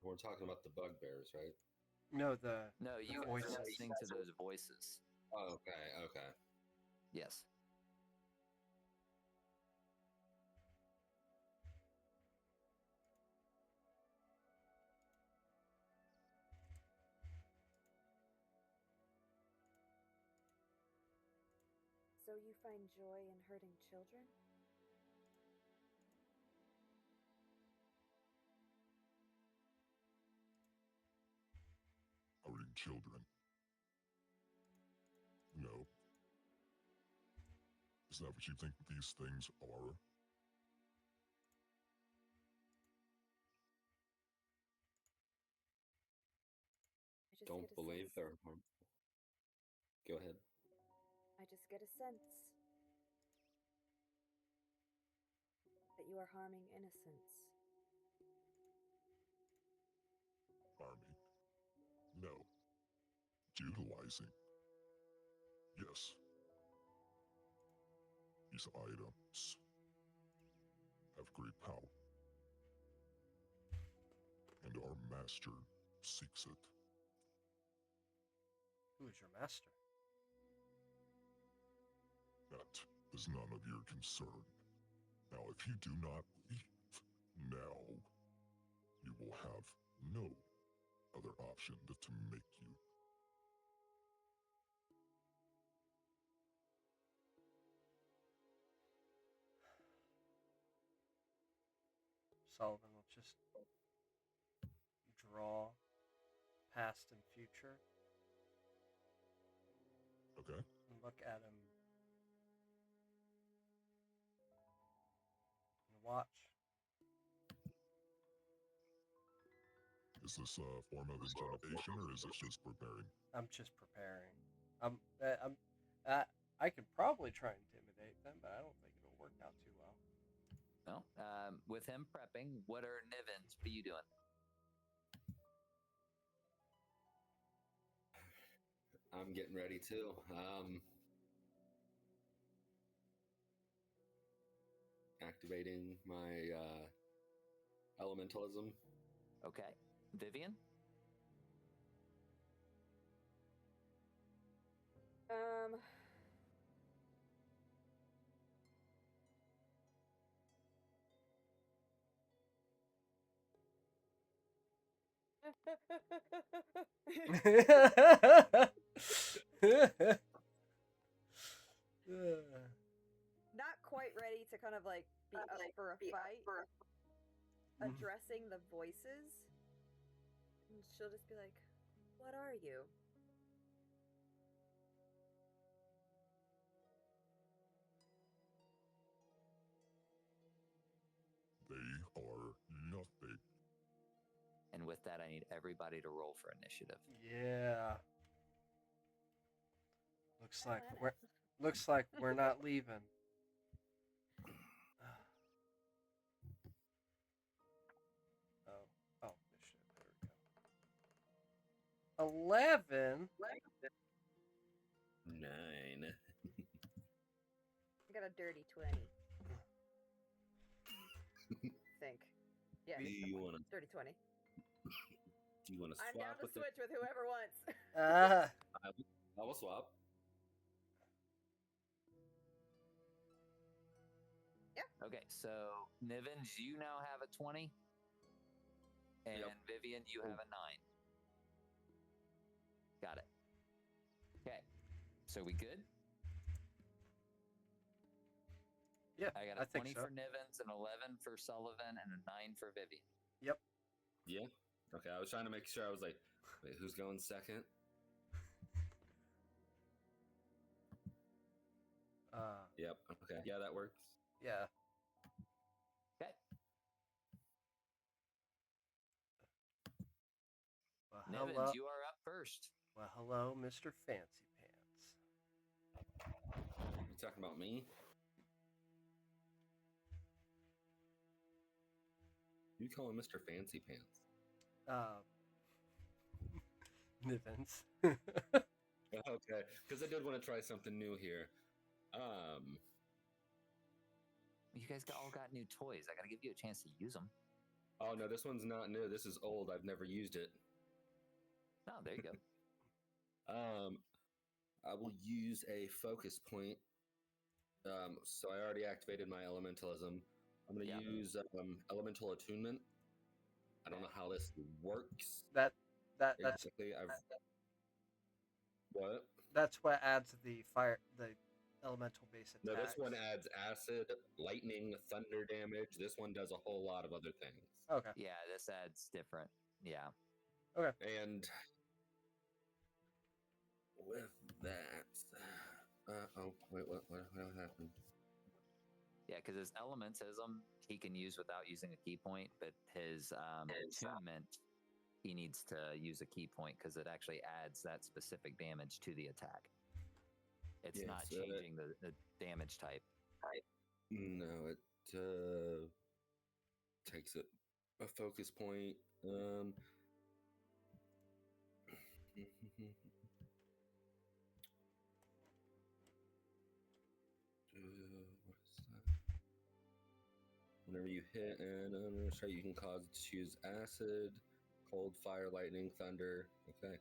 We're talking about the bugbears, right? No, No, you guys voices. are listening to those voices. Oh, okay. Yes. So you find joy in hurting children? Hurting children. No. Is that what you think these things are? just Don't get a believe sense. they're harmful. Go ahead. I just get a sense that you are harming innocents. Army. No. Utilizing. Yes. These items have great power. And our master seeks it. Who is your master? That is none of your concern. Now, if you do not leave now, you will have no other option but to make you. Sullivan will just draw past and future Okay? and look at him and watch. Is this a form of intimidation or is this just preparing? I'm just preparing. I could probably try and intimidate them, but I don't think it'll work out too well. Well, with him prepping, what are Nivens? What are you doing? I'm getting ready too. Activating my elementalism. Okay. Vivian? Not quite ready to kind of like be up for a fight. Addressing the voices. And she'll just be like, "What are you?" They are nothing. And with that, I need everybody to roll for initiative. Yeah. Looks like we're not leaving. Oh, initiative. There we go. 11. 9. I got a dirty 20. I think. Yeah, Do you want to? dirty 20. Do you want to swap? I'm down to with the- switch with whoever wants. I will swap. Okay, so Nivens, you now have a 20. And Yep. Vivian, you have a 9. Got it. Okay. So we good? Yeah, I got I a think 20 so. for Nivens, an 11 for Sullivan, and a 9 for Vivian. Yep. Yeah. Okay, I was trying to make sure. I was like, wait, who's going second? Yep. Okay. Yeah, that works. Yeah. Okay. Well, Nivens, hello. you are up first. Well, hello, Mr. Fancy Pants. You talking about me? You call him Mr. Fancy Pants? Nivens. Okay, because I did want to try something new here. You guys all got new toys. I got to give you a chance to use them. Oh no, this one's not new. This is old. I've never used it. Oh, there you go. I will use a focus point. So I already activated my elementalism. I'm going to use elemental attunement. I don't know how this works. That's Exactly. What? That's what adds the elemental base attacks. No, this one adds acid, lightning, thunder damage. This one does a whole lot of other things. Okay. Yeah, this adds different. Yeah. Okay. And with that, wait, what happened? Yeah, because his elementism he can use without using a key point, but his attunement he needs to use a key point because it actually adds that specific damage to the attack. It's Yeah, not so changing the damage type. No, it takes a focus point. What's that? Whenever you hit an unarmed strike, you can cause it to use acid, cold, fire, lightning, thunder. Okay.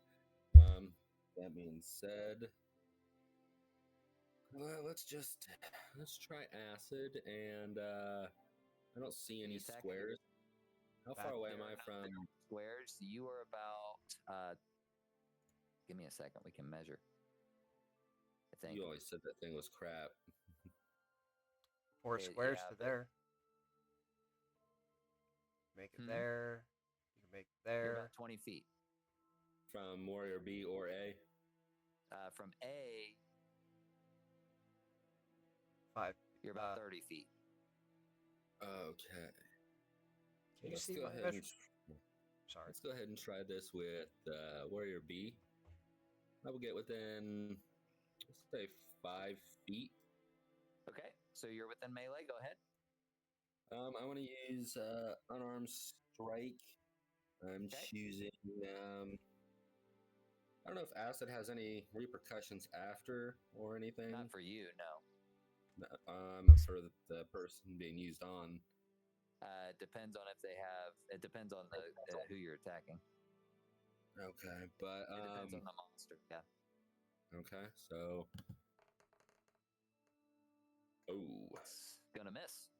That being said, let's try acid, and I don't see any attack? squares. How far away am I from? Squares? You are about. Give me a second. We can measure. I think. You always said that thing was crap. 4 squares yeah, to but- there. Make it there. You can make it You're there. about 20 feet. From Warrior B or A? From A, 5. you're about 30 feet. Okay. Can you Let's see go my ahead measure? and Sorry. let's go ahead and try this with Warrior B. I will get within, let's say, 5 feet. Okay, so you're within melee. Go ahead. I want to use unarmed strike. I'm Okay. choosing. I don't know if acid has any repercussions after or anything. Not for you, no. For the person being used on. It depends on if they have. It depends on who you're attacking. Okay, but It depends on the monster. Yeah. okay, so. Oh. It's gonna miss.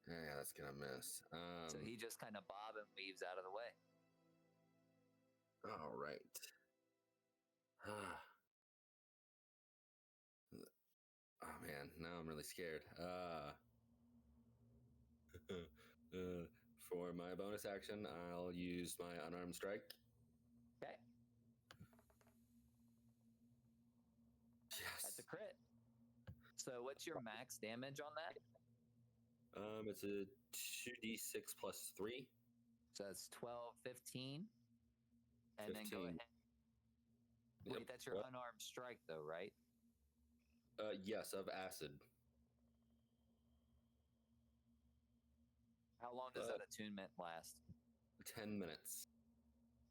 Yeah, that's gonna miss. So he just kind of bob and weaves out of the way. All right. Oh man, now I'm really scared. For my bonus action, I'll use my unarmed strike. Okay. Yes. That's a crit. So what's your max damage on that? It's a 2d6 plus 3. So that's 12, 15. And then go 15. ahead. Wait, Yep. that's your What? unarmed strike, though, right? Yes, of acid. How long does that attunement last? 10 minutes.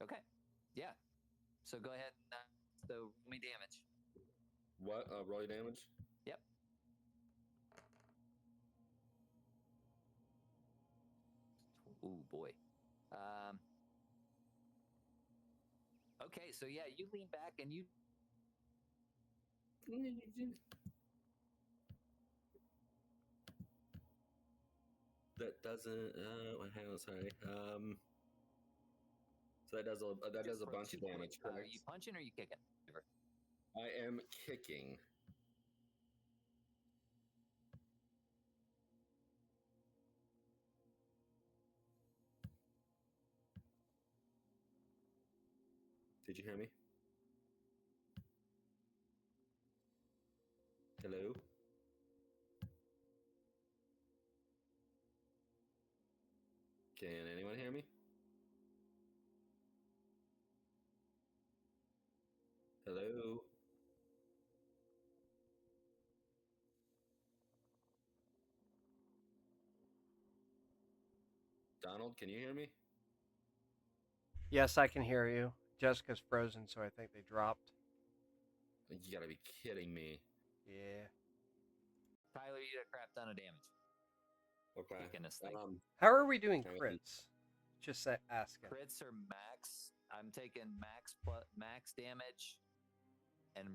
Okay. Yeah. So go ahead and so roll me damage. What? Roll your damage? Yep. Ooh, boy. Okay, so yeah, you lean back and you. That doesn't. Hang on, sorry. So that does a bunch of damage. Are Correct? you punching or are you kicking? I am kicking. Did you hear me? Hello? Can anyone hear me? Hello? Donald, can you hear me? Yes, I can hear you. Jessica's frozen, so I think they dropped. You gotta be kidding me. Yeah. Tyler, you did a crap ton of damage. Okay. Kicking this thing. How are we doing I mean- crits? Just asking. Crits are max. I'm taking max damage and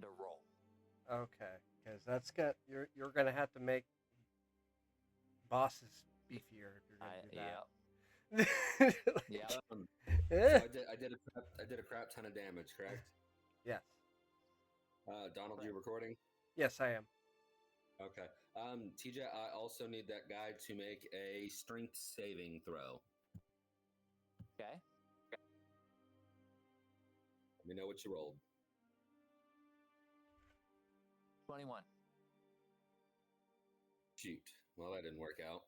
a roll. Okay, because that's got you're gonna have to make bosses beefier if you're gonna do that. Yeah. So Yeah. I did a crap ton of damage, correct? Yes. Donald, you recording? Yes, I am. Okay. TJ, I also need that guy to make a strength saving throw. Okay. Let me know what you rolled. 21. Shoot. Well, that didn't work out.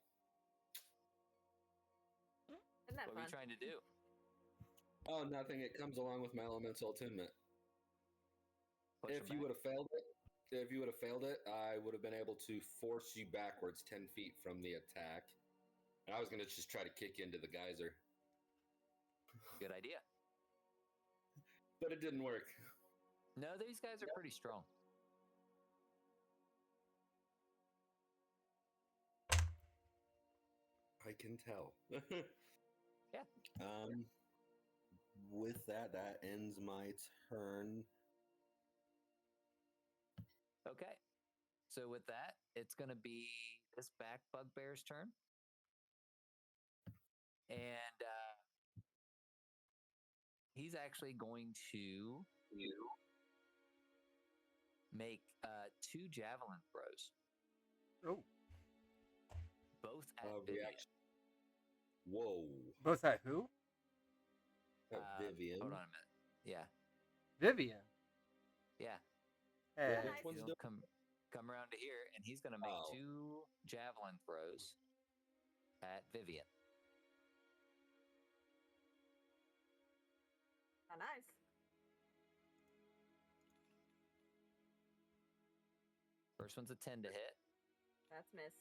Isn't that What were fun? you trying to do? Oh, nothing. It comes along with my elemental attunement. Push If him you back. would have failed it, I would have been able to force you backwards 10 feet from the attack. And I was going to just try to kick into the geyser, Good idea. but it didn't work. No, these guys are pretty strong. I can tell. Yeah. With that ends my turn. Okay. So with that, it's going to be this back bugbear's turn. And he's actually going to make 2 javelin throws. Oh, Both at Vivian. Reaction. Whoa. both at who? Vivian. Hold on a minute. Yeah. Vivian. Yeah. Hey. Yeah, Which one's He'll doing? come around to here, and he's going to make Oh. 2 javelin throws at Vivian. Oh, nice. First one's a 10 to hit. That's miss.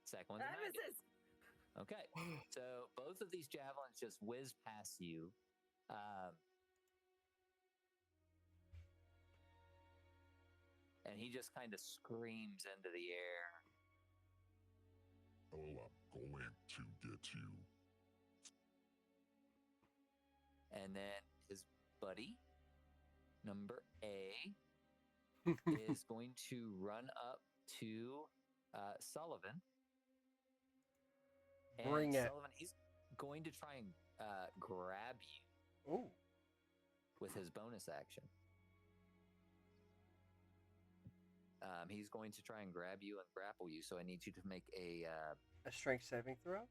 Second one's a That 9. misses. Okay. So both of these javelins just whiz past you. And he just kind of screams into the air. Oh, I'm going to get you. And then his buddy, number A, is going to run up to Sullivan. And Bring it. Sullivan, he's going to try and grab you Ooh. with his bonus action. He's going to try and grab you and grapple you, so I need you to make a strength saving throw?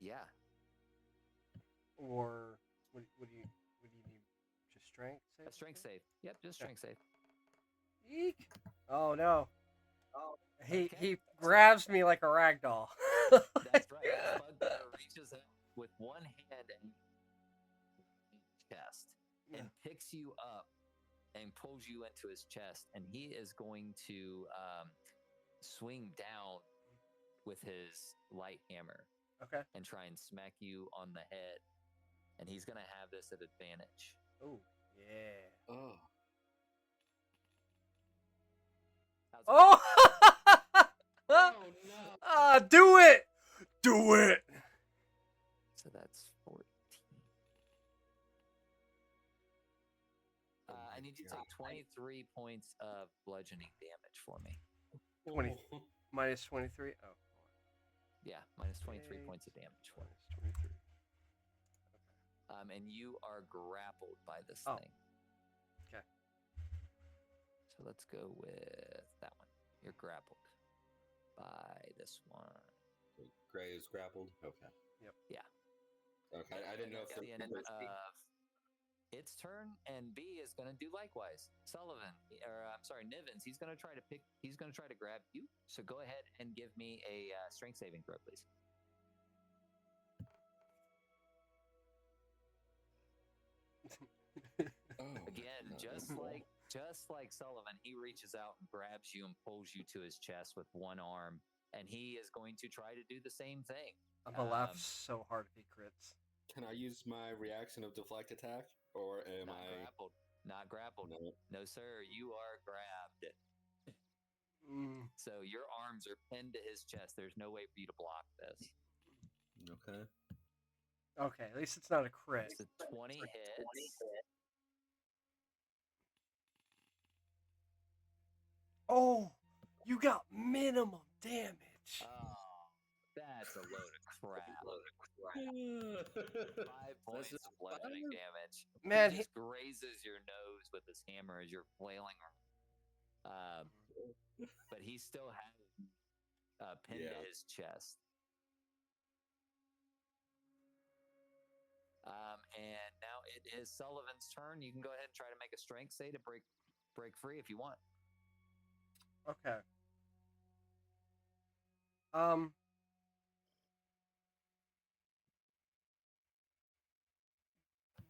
yeah. Or what do you need? Just strength save? A strength save. Yep, just strength save. Eek. Oh no. Oh, He grabs me like a rag doll. That's right. This bugbear reaches out with one hand and chest and picks you up and pulls you into his chest, and he is going to swing down with his light hammer. Okay. And try and smack you on the head, and he's going to have this at advantage. Oh yeah. Oh. Oh! Oh no. Do it! Do it! So that's 14. I need you to take 23 points of bludgeoning damage for me. 20 minus 23. Oh. Yeah, minus 23 points of damage for me. Minus 23. Okay. And you are grappled by this Oh. thing. Okay. So let's go with that one. You're grappled by this one. Gray is grappled. Okay. Yep. Yeah. Okay. I didn't know if At the end of its turn, and B is going to do likewise. Sullivan, or I'm sorry, Nivens, he's going to try to grab you. So go ahead and give me a strength saving throw, please. Again, just like Sullivan, he reaches out and grabs you and pulls you to his chest with one arm, and he is going to try to do the same thing. I'm gonna laugh so hard if he crits. Can I use my reaction of deflect attack, or am Not I grappled? Not grappled. No, sir. You are grabbed. So your arms are pinned to his chest. There's no way for you to block this. Okay. Okay, at least it's not a crit. It's a 20 hits. Oh, you got minimum damage. Oh, that's a load of crap. 5 points of bludgeoning damage. Man, he just grazes your nose with his hammer as you're flailing. But he still has pinned to his chest. And now it is Sullivan's turn. You can go ahead and try to make a strength save to break free if you want. Okay.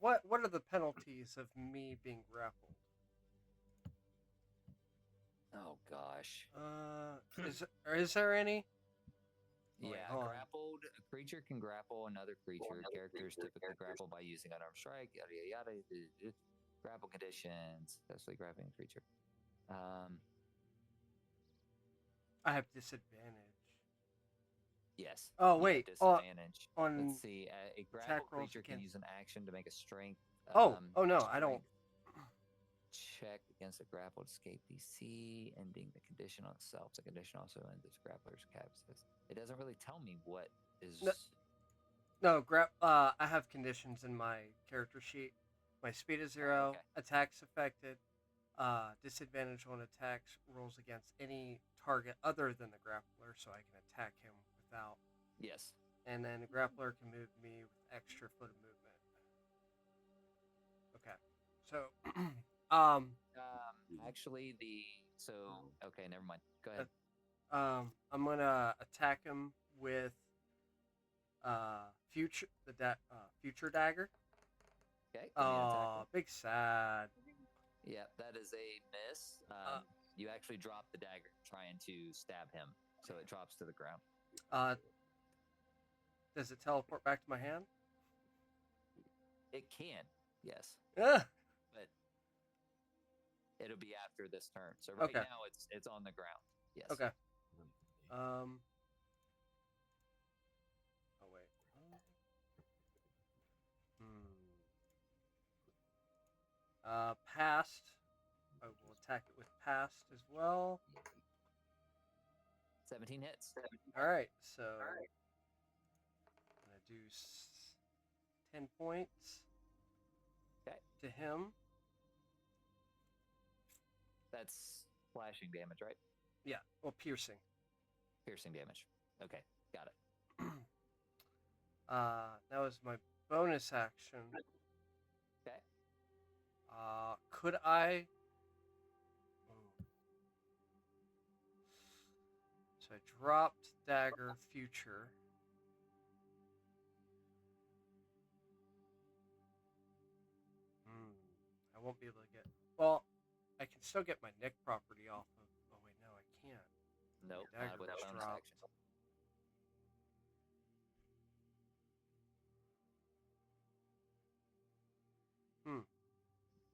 what are the penalties of me being grappled? Oh gosh. Is there any? Oh, wait, Yeah, hold on. grappled. A creature can grapple another creature. Characters typically grapple by using unarmed strike. Yada yada yada. Grapple conditions, especially grappling a creature. I have disadvantage. Yes. Oh you have wait. disadvantage. On Let's see. A grapple rolls creature can against- use an action to make a strength. Oh no, I don't. Check against a grappled escape DC, ending the condition on itself. The condition also ends its grappler's capacity. It doesn't really tell me what is. No, I have conditions in my character sheet. My speed is 0. Okay. Attacks affected. Disadvantage on attacks rolls against any target other than the grappler, so I can attack him without. Yes. And then the grappler can move me with extra foot of movement. Okay. So, actually, okay, never mind. Go ahead. I'm gonna attack him with future dagger. Okay. Oh, big sad. Yeah, that is a miss. You actually drop the dagger trying to stab him, so it drops to the ground. Does it teleport back to my hand? It can, yes. But it'll be after this turn. So right okay. now it's on the ground. Yes. Okay. Oh wait. Past. I will attack it with past as well. 17 hits. All right. So I'm gonna do 10 points. Okay. To him. That's slashing damage, right? Yeah. Well, piercing. Piercing damage. Okay, got it. That was my bonus action. Okay. Could I? So I dropped dagger future. I won't be able to get. Well, I can still get my Nick property off of. Oh wait, no, I can't. Nope, Dagger not with was bonus dropped. action.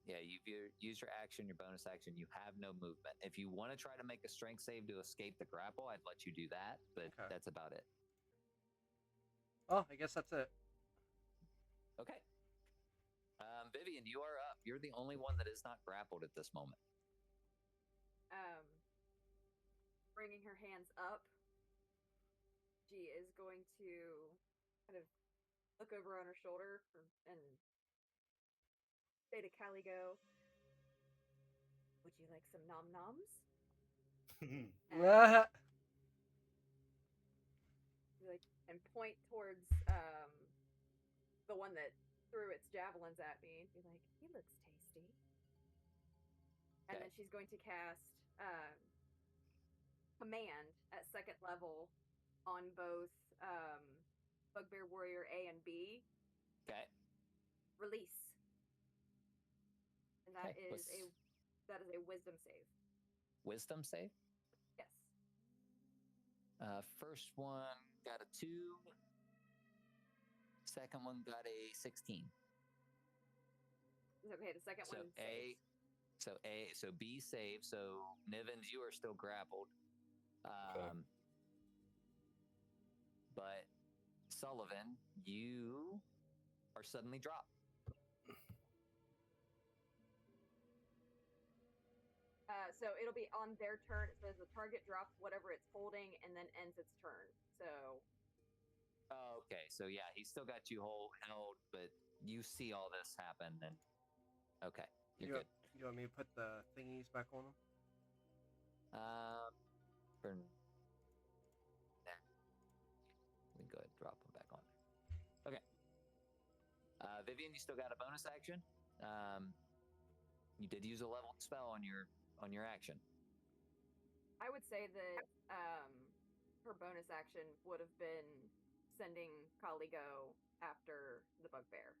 Yeah, you've used your action, your bonus action. You have no movement. If you want to try to make a strength save to escape the grapple, I'd let you do that, but that's about it. Oh, I guess that's it. Okay. Vivian, you are up. You're the only one that is not grappled at this moment. Bringing her hands up, she is going to kind of look over on her shoulder and say to Caligo, "Would you like some nom noms?" and point towards the one that threw its javelins at me and be like, "He looks tasty." And then she's going to cast command at 2nd level on both Bugbear Warrior A and B. Okay. Release. And that is a wisdom save. Wisdom save? Yes. First one got a 2. Second one got a 16. Okay, the second one saves. So B save. So Nivens, you are still grappled. But Sullivan, you are suddenly dropped. So it'll be on their turn. It says the target drops whatever it's holding and then ends its turn. So. Okay, so yeah, he's still got you held, but you see all this happen, and okay, you're good. You want me to put the thingies back on him? Let me go ahead and drop them back on. Okay. Vivian, you still got a bonus action. You did use a leveled spell on your action. I would say that her bonus action would have been sending Caligo after the bugbear.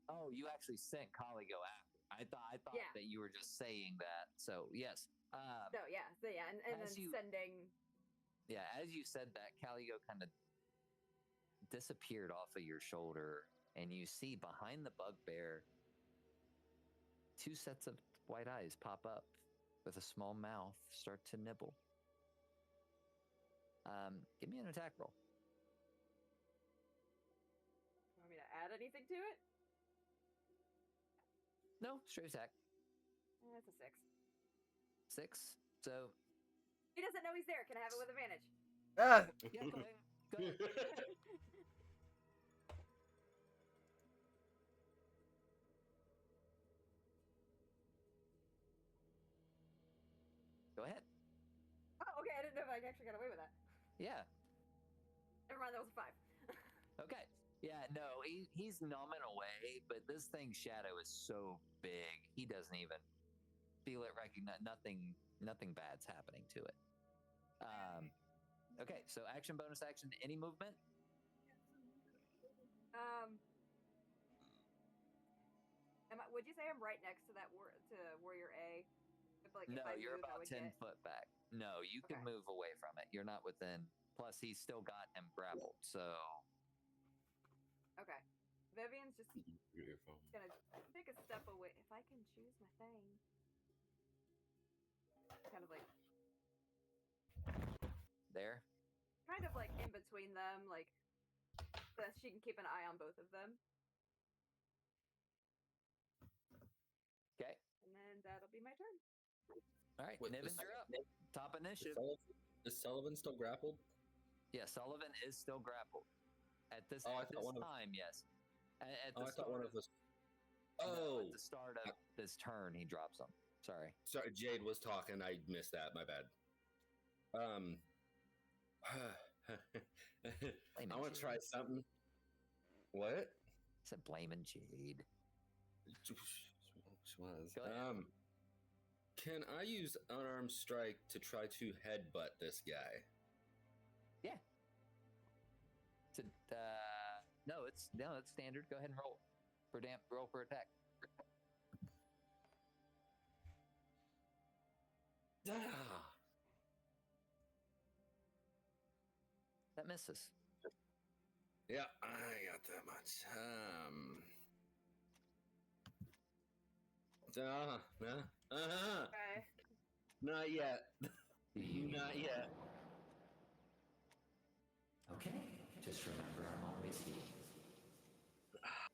Oh, you actually sent Caligo after. I thought Yeah. that you were just saying that. So yes. No, yeah. So yeah, and then As you- sending. Yeah, as you said that, Caligo kind of disappeared off of your shoulder, and you see behind the bugbear 2 sets of white eyes pop up with a small mouth start to nibble. Give me an attack roll. You want me to add anything to it? No, straight attack. That's a 6. 6. So He doesn't know he's there. Can I have it with advantage? Ah! yeah, go ahead. Go ahead. Go ahead. Oh, okay. I didn't know if I actually got away with that. Yeah. Never mind. That was a 5. Okay. Yeah, no, he's numbing away, but this thing's shadow is so big, he doesn't even feel it, recognize nothing bad's happening to it. Okay, so action, bonus action, any movement? Would you say I'm right next to that to Warrior A? If, like, No, if I you're move, I about would 10 get... foot back. No, you can Okay. move away from it. You're not within. Plus, he's still got him grappled, so. Okay. Vivian's just Beautiful. gonna take a step away. If I can choose my thing. Kind of like in between them, like, so that she can keep an eye on both of them. Okay. And then that'll be my turn. All right, Wait, Niven, you're up. Top initiative. Is Sullivan still grappled? Yeah, Sullivan is still grappled. At this time, yes. At the I thought one of us. No, at the start of this turn, he drops them. Sorry. Sorry, Jade was talking. I missed that. My bad. I want to try something. What? I said blaming Jade. She was. Go ahead. Can I use unarmed strike to try to headbutt this guy? Yeah. No, it's standard. Go ahead and roll for attack. That misses. Yeah, I got that much. Okay. Not yet. Not yet. Okay. Just remember, I'm always here.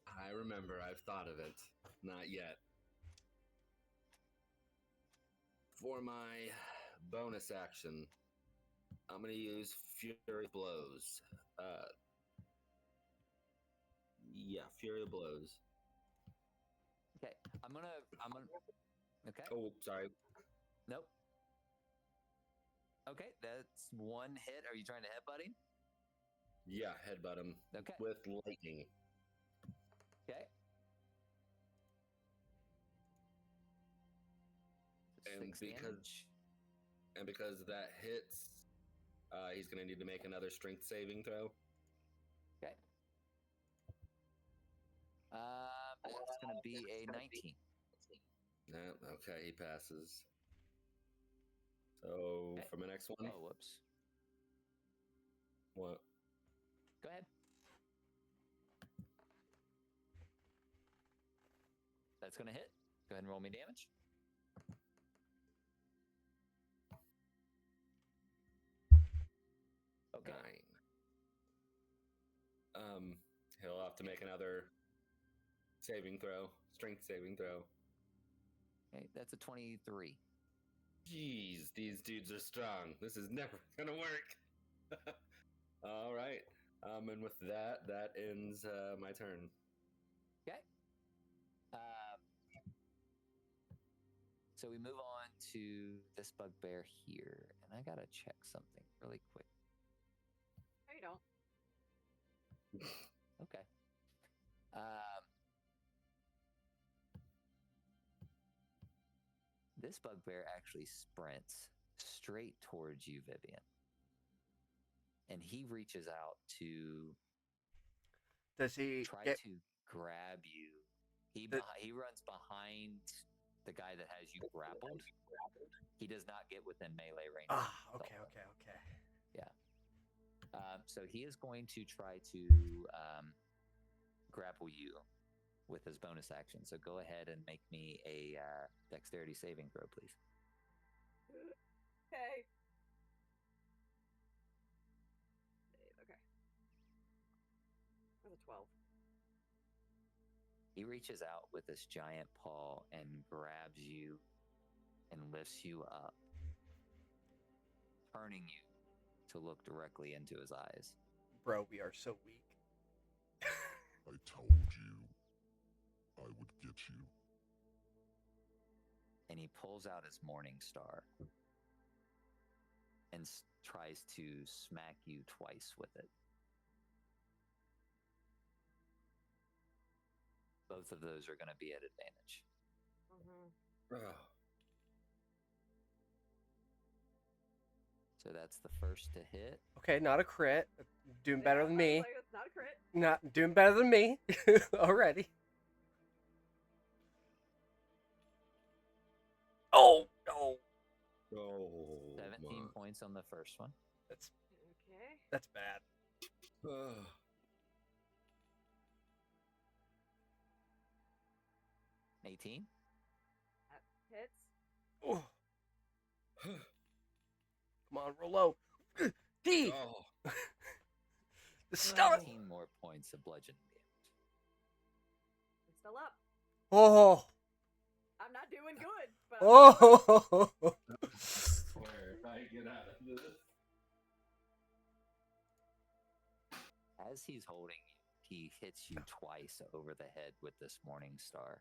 I remember. I've thought of it. Not yet. For my bonus action, I'm going to use Fury Blows. Fury Blows. Okay. I'm gonna. Okay. Oh, sorry. Nope. Okay, that's one hit. Are you trying to headbutt him? Yeah, headbutt him. Okay. With lightning. Okay. And because that hits, he's going to need to make another strength saving throw. Okay. It's going to be a 19. Yeah, okay, he passes. So, for my next one. Oh, whoops. What? Go ahead. That's going to hit. Go ahead and roll me damage. Okay. 9. He'll have to make another saving throw, strength saving throw. Okay, that's a 23. Jeez, these dudes are strong. This is never gonna work. All right. And with that ends my turn. Okay. So we move on to this bugbear here, and I gotta check something really quick. No, you don't. Okay. This bugbear actually sprints straight towards you, Vivian. And he reaches out to Does he try to grab you He runs behind the guy that has you grappled. He does not get within melee range. Okay. Yeah. So he is going to try to grapple you with his bonus action. So go ahead and make me a dexterity saving throw, please. Okay. Okay. That was a 12. He reaches out with this giant paw and grabs you and lifts you up, turning you to look directly into his eyes. Bro, we are so weak. I told you I would get you. And he pulls out his morning star and tries to smack you twice with it. Both of those are going to be at advantage. So that's the first to hit. Okay, not a crit. Doing better than me. It's not a crit. Not doing better than me already. Oh no! 17 points on the first one. That's Okay. That's bad. 18. That hits. Oh. Come on, roll low. D. The stuff. 18 more points of bludgeoning damage. I'm still up. Oh. I'm not doing good. But Oh. Where I get out of this? As he's holding you, he hits you twice over the head with this morning star.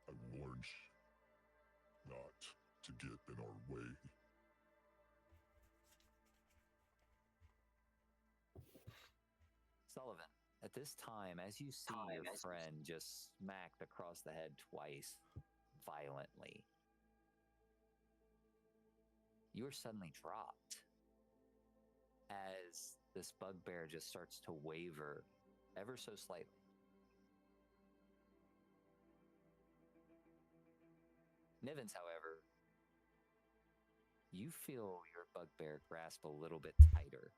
I warned you not to get in our way. Sullivan, at this time, as you see your friend just smacked across the head twice, violently, you are suddenly dropped as this bugbear just starts to waver ever so slightly. Nivens, however, you feel your bugbear grasp a little bit tighter.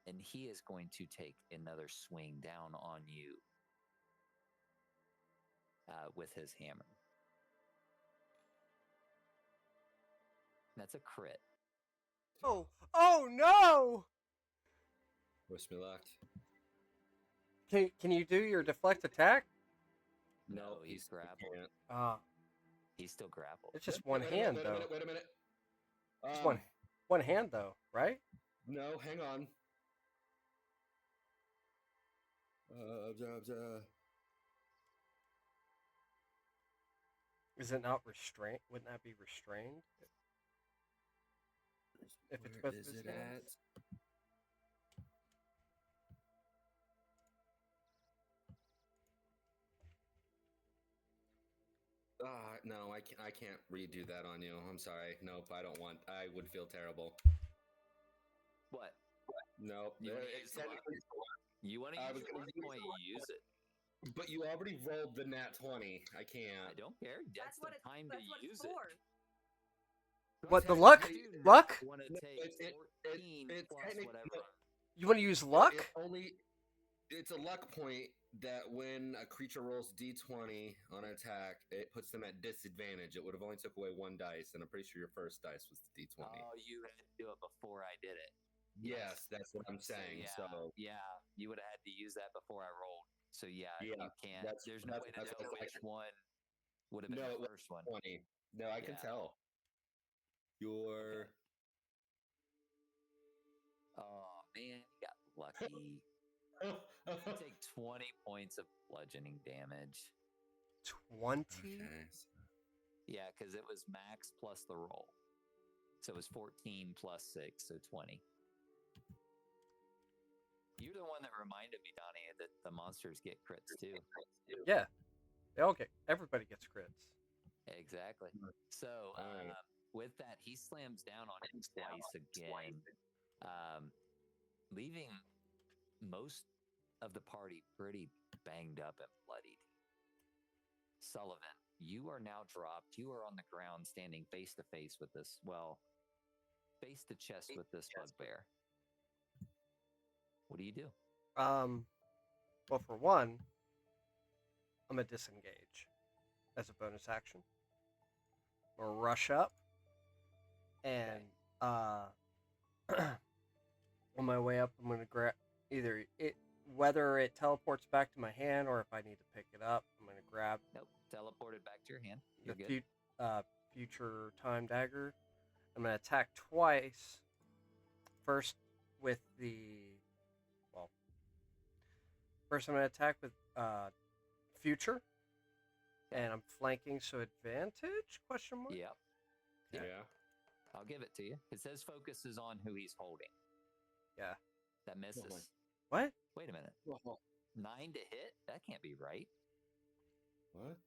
And he is going to take another swing down on you with his hammer. That's a crit. Oh no! Wish me luck. Can you do your deflect attack? No, he's grappled. He's still grappled. It's just one hand, though. Wait a minute. Just one hand, though, right? No, hang on. Is it not restrained? Wouldn't that be restrained? If it's both Where is his it hands? at? No, I can't redo that on you. I'm sorry. Nope, I don't want. I would feel terrible. What? Nope. You want to use the luck? You want to use the luck point, you use it. But you already rolled the nat 20. I can't. I don't care. That's the time to use it. What, the luck? Luck? You want to take 14 plus whatever. You want to use luck? It's a luck point that when a creature rolls d20 on an attack, it puts them at disadvantage. It would have only took away one dice, and I'm pretty sure your first dice was the d20. Oh, you had to do it before I did it. Yes, that's what I'm saying. So you would have had to use that before I rolled. So you can't. There's no way to know which one would have been the first one. 20. No, I can tell. Your. Oh man, you got lucky. You take 20 points of bludgeoning damage. 20? Okay. Yeah, because it was max plus the roll. So it was 14 plus 6, so 20. You're the one that reminded me, Donnie, that the monsters get crits too. Yeah. Everybody gets crits. Exactly. So with that, he slams down on him twice again, leaving most of the party pretty banged up and bloodied. Sullivan, you are now dropped. You are on the ground standing face to face with this, well, face to chest with this bugbear. What do you do? Well, for one, I'm going to disengage as a bonus action. Or rush up. And on my way up, I'm going to grab either it, whether it teleports back to my hand or if I need to pick it up, I'm going to grab. Nope, teleported back to your hand. The You're good. future time dagger. I'm going to attack twice. First with first I'm going to attack with future. And I'm flanking, so advantage? Question mark? Yep. Yeah. I'll give it to you. It says focus is on who he's holding. Yeah. That misses. What? Wait a minute. 9 to hit? That can't be right. What?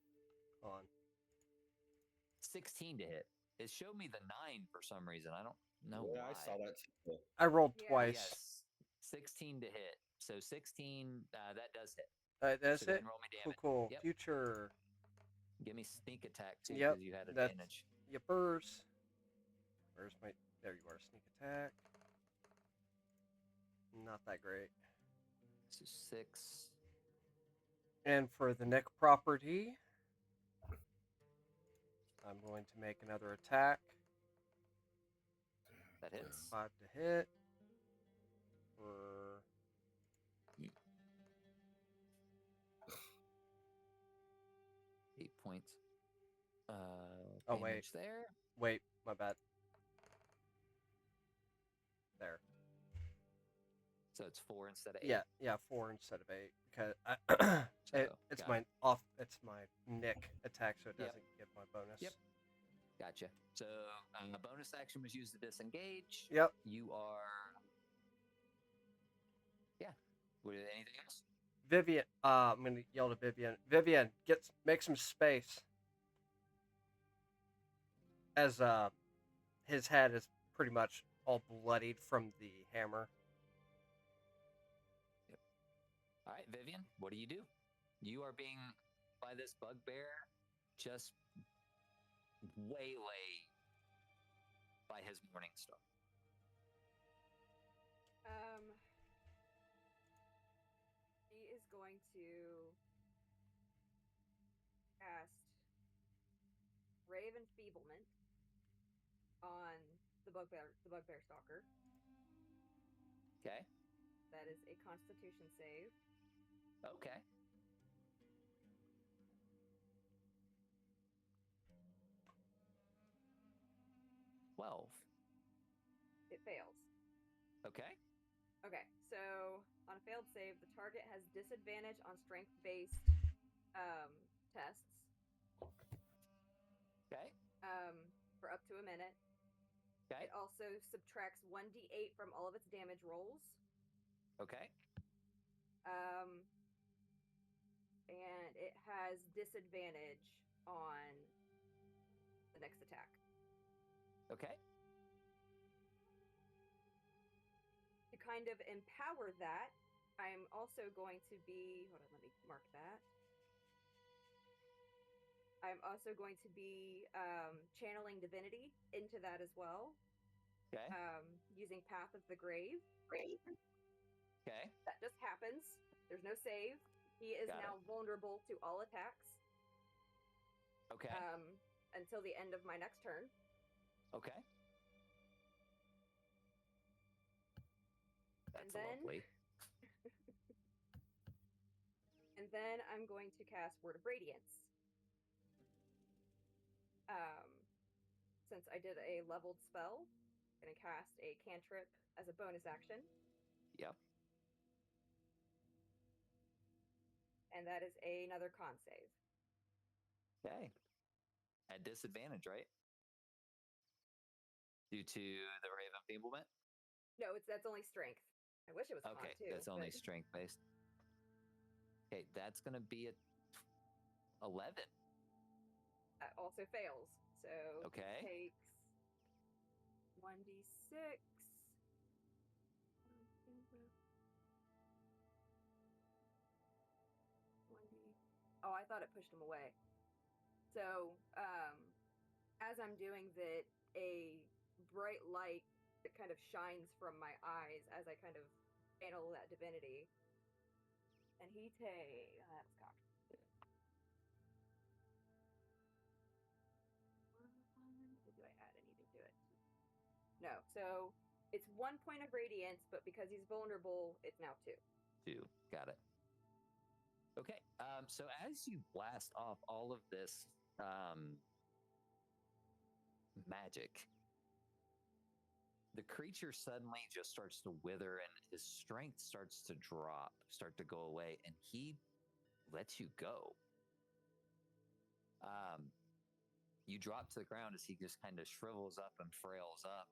Hold on. 16 to hit. It showed me the 9 for some reason. I don't know why. I saw that too. I rolled Yeah. twice. Yes. 16 to hit. So 16, that does hit. That's So go ahead it? and roll me damage. Cool. Yep. Future. Give me sneak attack too, Yep, because you had that's- advantage. Yippers. Where's my... There you are. Sneak attack. Not that great. So 6. And for the neck property, I'm going to make another attack. That hits. 5 to hit. For... 8 points. Oh, wait. Damage there. Wait, my bad. There. So it's 4 instead of 8. Yeah, 4 instead of 8. Because it's got my it. it's my nick attack, so it doesn't get my bonus. Yep. Gotcha. So a bonus action was used to disengage. Yep. You are. Yeah. With anything else? Vivian, I'm gonna yell to Vivian. Vivian, make some space. As his head is pretty much all bloodied from the hammer. Yep. All right, Vivian, what do? You are being by this bugbear just waylaid by his morning star. He is going to cast Rave Enfeeblement on the bugbear stalker. Okay. That is a Constitution save. Okay. It fails. Okay. Okay, so on a failed save, the target has disadvantage on strength-based tests. Okay. For up to a minute. Okay. It also subtracts 1d8 from all of its damage rolls. Okay. And it has disadvantage on the next attack. Okay. To kind of empower that, I'm also going to be... Hold on, let me mark that. I'm also going to be channeling divinity into that as well. Okay. Using Path of the Grave. Okay. That just happens. There's no save. He is now vulnerable to all attacks. Okay. Until the end of my next turn. Okay. That's then, lovely. And then I'm going to cast Word of Radiance. Since I did a leveled spell, I'm going to cast a cantrip as a bonus action. Yep. And that is another con save. Okay. At disadvantage, right? Due to the Rave Enfeeblement? No, that's only strength. I wish it was con too. That's only strength based. Okay, that's going to be a 11. That also fails. So Okay. Takes 1d6. Oh, I thought it pushed him away. So, as I'm doing that, a bright light that kind of shines from my eyes as I kind of channel that divinity. And he that's cocked. Do I add anything to it? No. So it's 1 point of radiance, but because he's vulnerable, it's now 2. 2. Got it. Okay. So as you blast off all of this magic, the creature suddenly just starts to wither and his strength starts to start to go away, and he lets you go. You drop to the ground as he just kind of shrivels up and frails up.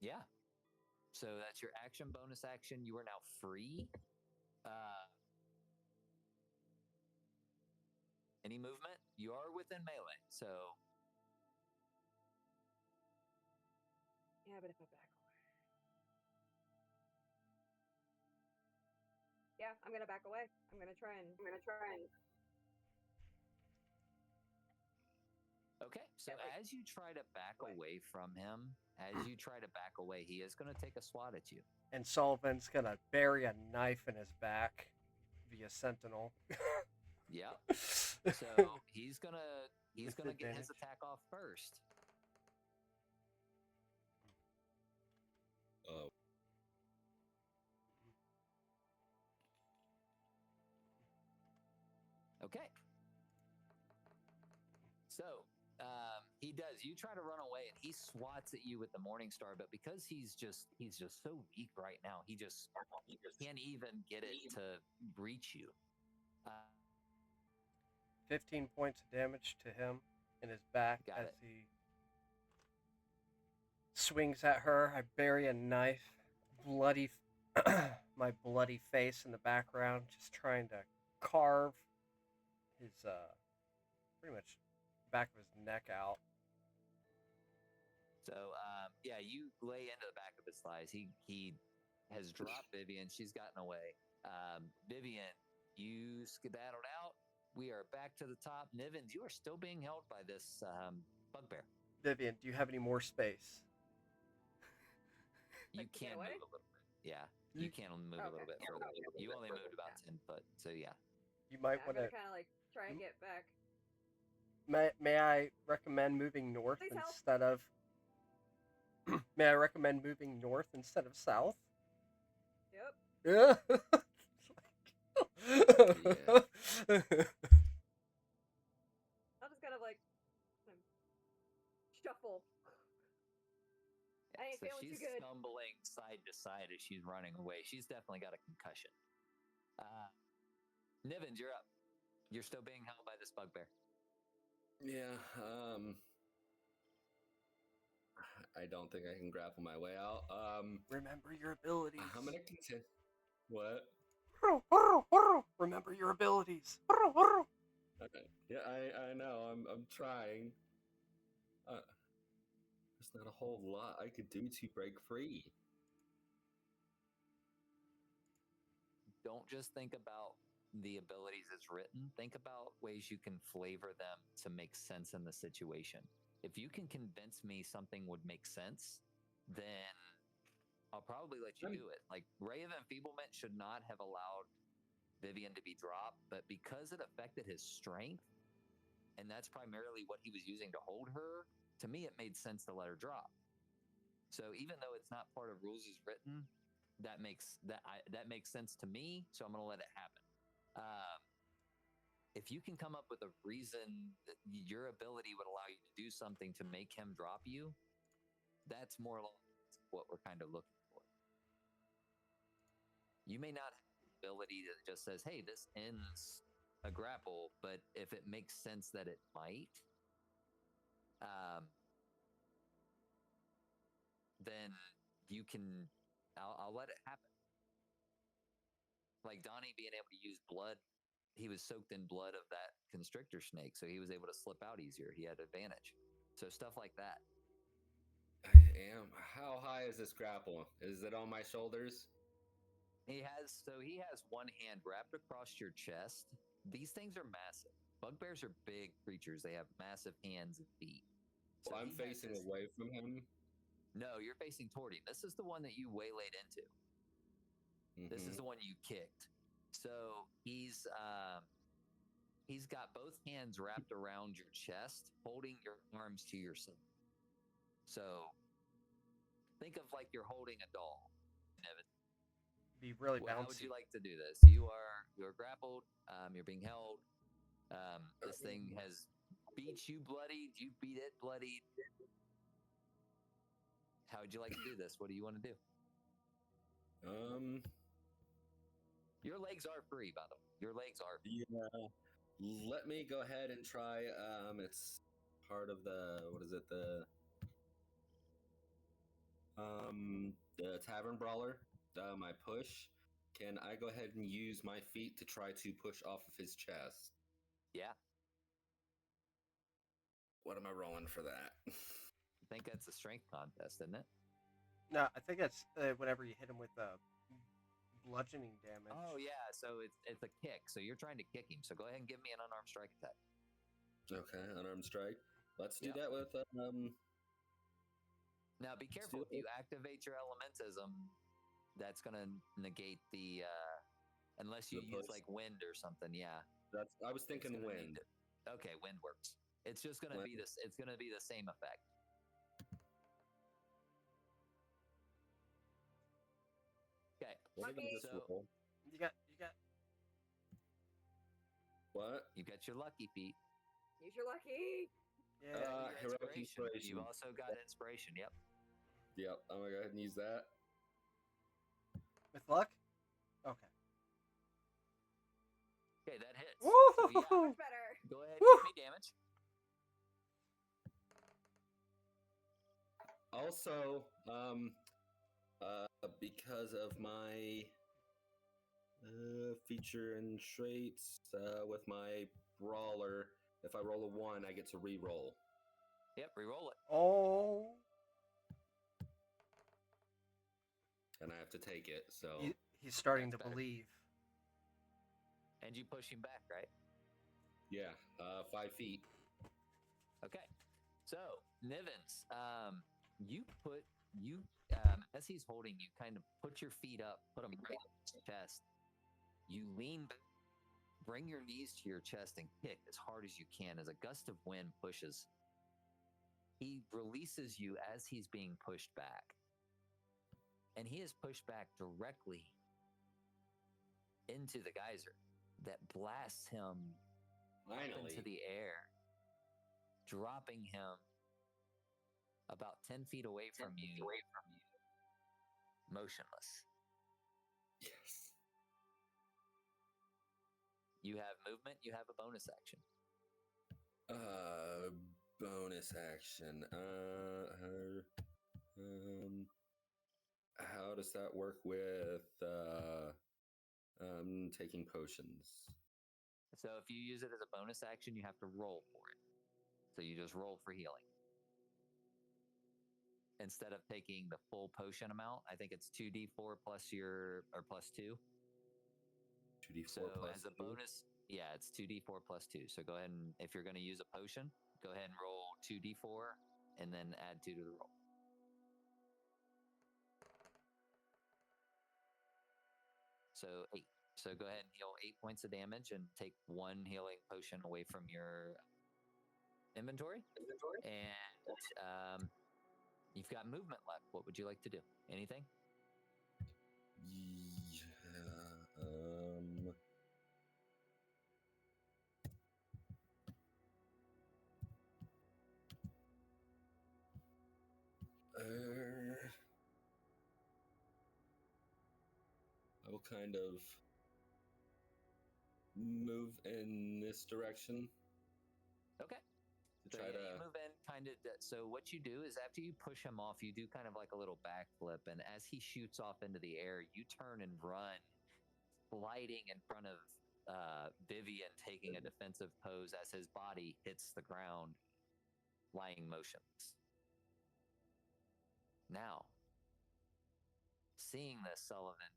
Yeah. So that's your action, bonus action. You are now free. Any movement? You are within melee, so. Yeah, but if I back away. Yeah, I'm gonna back away. I'm gonna try and. Okay, so as you try to back away from him, he is going to take a swat at you. And Sullivan's gonna bury a knife in his back via sentinel. Yep. So he's gonna get his attack off first. Oh. Okay. So he does. You try to run away, and he swats at you with the Morning Star. But because he's just so weak right now, he just can't even get it to reach you. 15 points of damage to him in his back as he swings at her. I bury a knife, my bloody face in the background, just trying to carve his pretty much back of his neck out. So yeah, you lay into the back of his thighs. He has dropped Vivian. She's gotten away. Vivian, you skedaddled out. We are back to the top. Nivens, you are still being held by this bugbear. Vivian, do you have any more space? You can move a little bit. Yeah, you can move a little bit further. You only moved about 10 foot, so yeah. You might want to kind of like try and get back. May I recommend moving north instead of? May I recommend moving north instead of south? Yep. Yeah. I'll just kind of like shuffle. I ain't so feeling she's too good. stumbling side to side as she's running away. She's definitely got a concussion. Nivens, you're up. You're still being held by this bugbear. Yeah. I don't think I can grapple my way out. Remember your abilities. I'm gonna continue. What? Remember your abilities. Okay. Yeah, I know. I'm trying. There's not a whole lot I could do to break free. Don't just think about the abilities as written. Think about ways you can flavor them to make sense in the situation. If you can convince me something would make sense, then I'll probably let you do it. Like, Ray of Enfeeblement should not have allowed Vivian to be dropped, but because it affected his strength, and that's primarily what he was using to hold her, to me it made sense to let her drop. So even though it's not part of rules as written, that makes sense to me, so I'm going to let it happen. If you can come up with a reason that your ability would allow you to do something to make him drop you, that's more along what we're kind of looking for. You may not have the ability that just says, hey, this ends a grapple, but if it makes sense that it might, then you can, I'll let it happen. Like Donnie being able to use blood, he was soaked in blood of that constrictor snake, so he was able to slip out easier. He had advantage. So stuff like that. I am. How high is this grapple? Is it on my shoulders? He has one hand wrapped across your chest. These things are massive. Bugbears are big creatures. They have massive hands and feet. So I'm he has facing this- away from him. No, you're facing toward him. This is the one that you waylaid into. This is the one you kicked. So he's got both hands wrapped around your chest, holding your arms to your side. So think of like you're holding a doll. Be really bouncy. How would you like to do this? You're grappled. You're being held. This thing has beat you bloodied. You beat it bloodied. How would you like to do this? What do you want to do? Your legs are free, by the way. Your legs are free. Yeah. Let me go ahead and try. It's part of the the tavern brawler. My push. Can I go ahead and use my feet to try to push off of his chest? Yeah. What am I rolling for that? I think that's a strength contest, isn't it? No, I think that's whenever you hit him with bludgeoning damage. Oh yeah, so it's a kick. So you're trying to kick him. So go ahead and give me an unarmed strike attack. Okay, unarmed strike. Let's do Yeah. that with Now be careful if you activate your elementism, that's gonna negate the unless you The use push? like wind or something. Yeah. I was thinking It's gonna wind. Okay, wind works. It's just gonna be this. It's gonna be the same effect. Okay. What did I just So roll? You got What? you got your lucky feet. Use your lucky. yeah. Your Heroic inspiration. You've also got inspiration. Yep. Yep, I'm gonna go ahead and use that. With luck. Okay. Okay, that hits. So, yeah, Woo! Much better. go ahead, Woo! give me damage. Also, because of my feature and traits with my brawler, if I roll a 1, I get to re-roll. Yep, re-roll it. Oh. And I have to take it, so... He's starting That's to better. believe. And you push him back, right? Yeah, 5 feet. Okay. So, Nivens, as he's holding you, kind of put your feet up, put them right on his chest. You lean back, bring your knees to your chest and kick as hard as you can as a gust of wind pushes. He releases you as he's being pushed back. And he is pushed back directly into the geyser that blasts him up into the air, dropping him about 10 feet away from you, motionless. Yes. You have movement, you have a bonus action. Bonus action. How does that work with taking potions? So if you use it as a bonus action, you have to roll for it. So you just roll for healing. Instead of taking the full potion amount, I think it's 2d4 plus 2. 2d4 So plus as a 2? bonus, yeah, it's 2d4 plus 2. So go ahead and, if you're going to use a potion, go ahead and roll 2d4 and then add 2 to the roll. So 8. So go ahead and heal 8 points of damage and take 1 healing potion away from your inventory. And you've got movement left. What would you like to do? Anything? I will kind of move in this direction. Okay. To So try yeah, to... you move in kind of. So what you do is after you push him off, you do kind of like a little backflip, and as he shoots off into the air, you turn and run, gliding in front of Vivian, taking a defensive pose as his body hits the ground, lying motionless. Now, seeing this, Sullivan,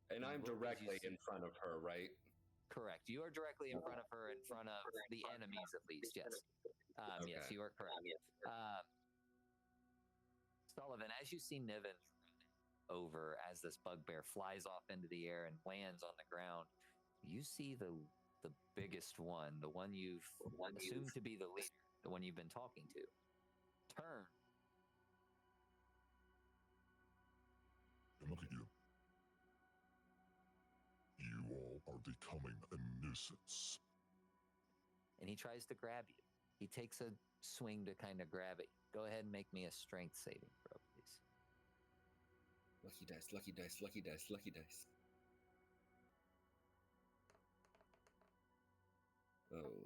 And I'm What would you directly see? in front of her, right? Correct. You are directly in front of her, in front of the enemies, at least. Yes. Yes, Okay. you are correct. Sullivan, as you see Niven over as this bugbear flies off into the air and lands on the ground, you see the biggest one, the one you've assumed to be the leader, the one you've been talking to, turn. And look at you. You all are becoming a nuisance. And he tries to grab you. He takes a swing to kind of grab it. Go ahead and make me a strength saving throw, please. Lucky dice, lucky dice, lucky dice, lucky dice. Oh.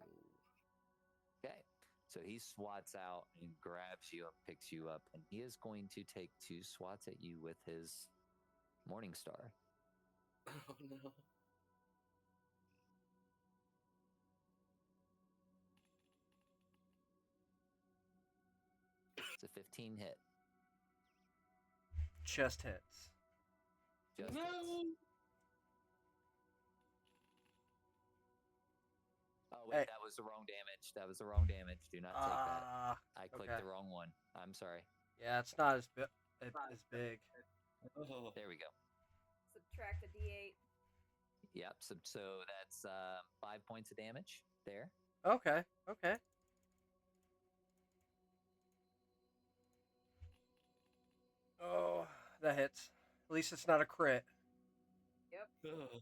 Okay. So he swats out and grabs you and picks you up, and he is going to take 2 swats at you with his Morning Star. Oh no. It's a 15 hit. Just hits. Just No. hits. Oh, wait, Hey. that was the wrong damage. That was the wrong damage. Do not take that. I clicked okay. the wrong one. I'm sorry. Yeah, it's not as big. Oh. There we go. Subtract a d8. Yep. So that's 5 points of damage there. Okay. Oh, that hits. At least it's not a crit. Yep. Oh.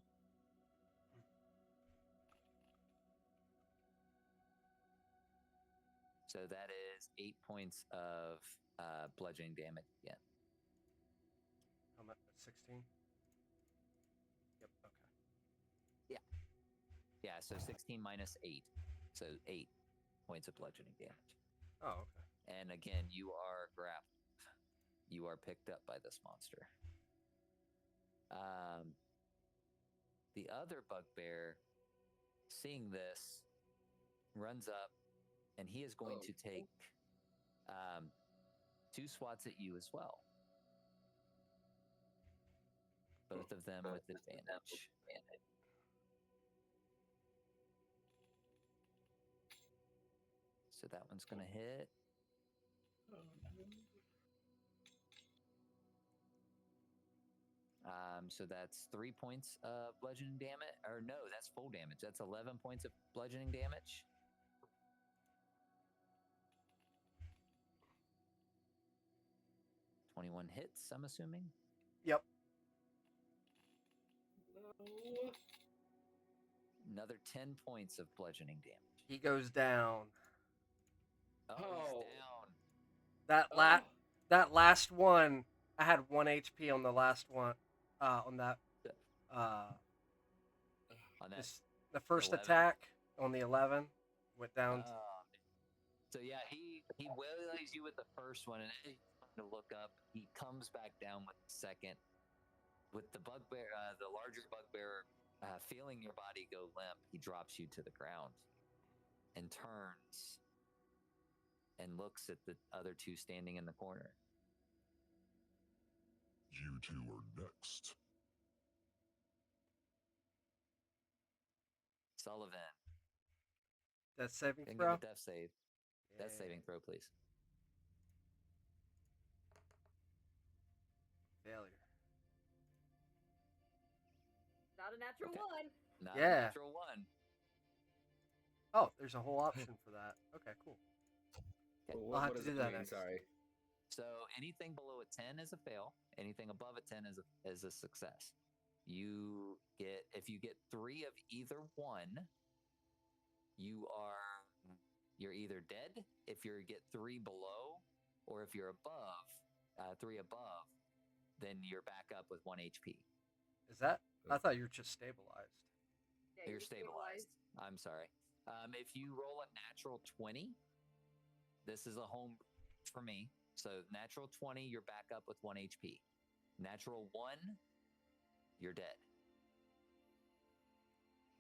So that is 8 points of bludgeoning damage again. I'm at 16. Yep. Okay. Yeah. So 16 minus 8. So 8 points of bludgeoning damage. Oh, okay. And again, you are grappled. You are picked up by this monster. The other bugbear, seeing this, runs up, and he is going to take 2 swats at you as well. Both of them with advantage. So that one's going to hit. So that's 3 points of bludgeoning damage. Or no, that's full damage. That's 11 points of bludgeoning damage. $21 hits, I'm assuming. Yep. Another 10 points of bludgeoning damage. He goes down. Oh, Oh. he's down. That last one, I had 1 HP on the last one. On that. On that. The first 11. attack on the 11 went down. So yeah, he waylays you with the first one, and as you to look up, he comes back down with the second. With the bugbear, the larger bugbear, feeling your body go limp, he drops you to the ground and turns and looks at the other 2 standing in the corner. You 2 are next. Sullivan. Death saving Then throw? give a death save. Yeah. Death saving throw, please. Failure. Not a natural Okay. one. Not Yeah. a natural 1. Oh, there's a whole option for that. Okay, cool. Okay. I'll have What to does do that that mean? next. Sorry. So anything below a 10 is a fail. Anything above a 10 is a success. If you get 3 of either one, you're either dead. If you get 3 below, or if you're above 3 above, then you're back up with 1 HP. Is that? I thought you were just stabilized. Yeah, You're stabilized. I'm sorry. If you roll a natural 20, this is a home for me. So natural 20, you're back up with 1 HP. Natural 1, you're dead.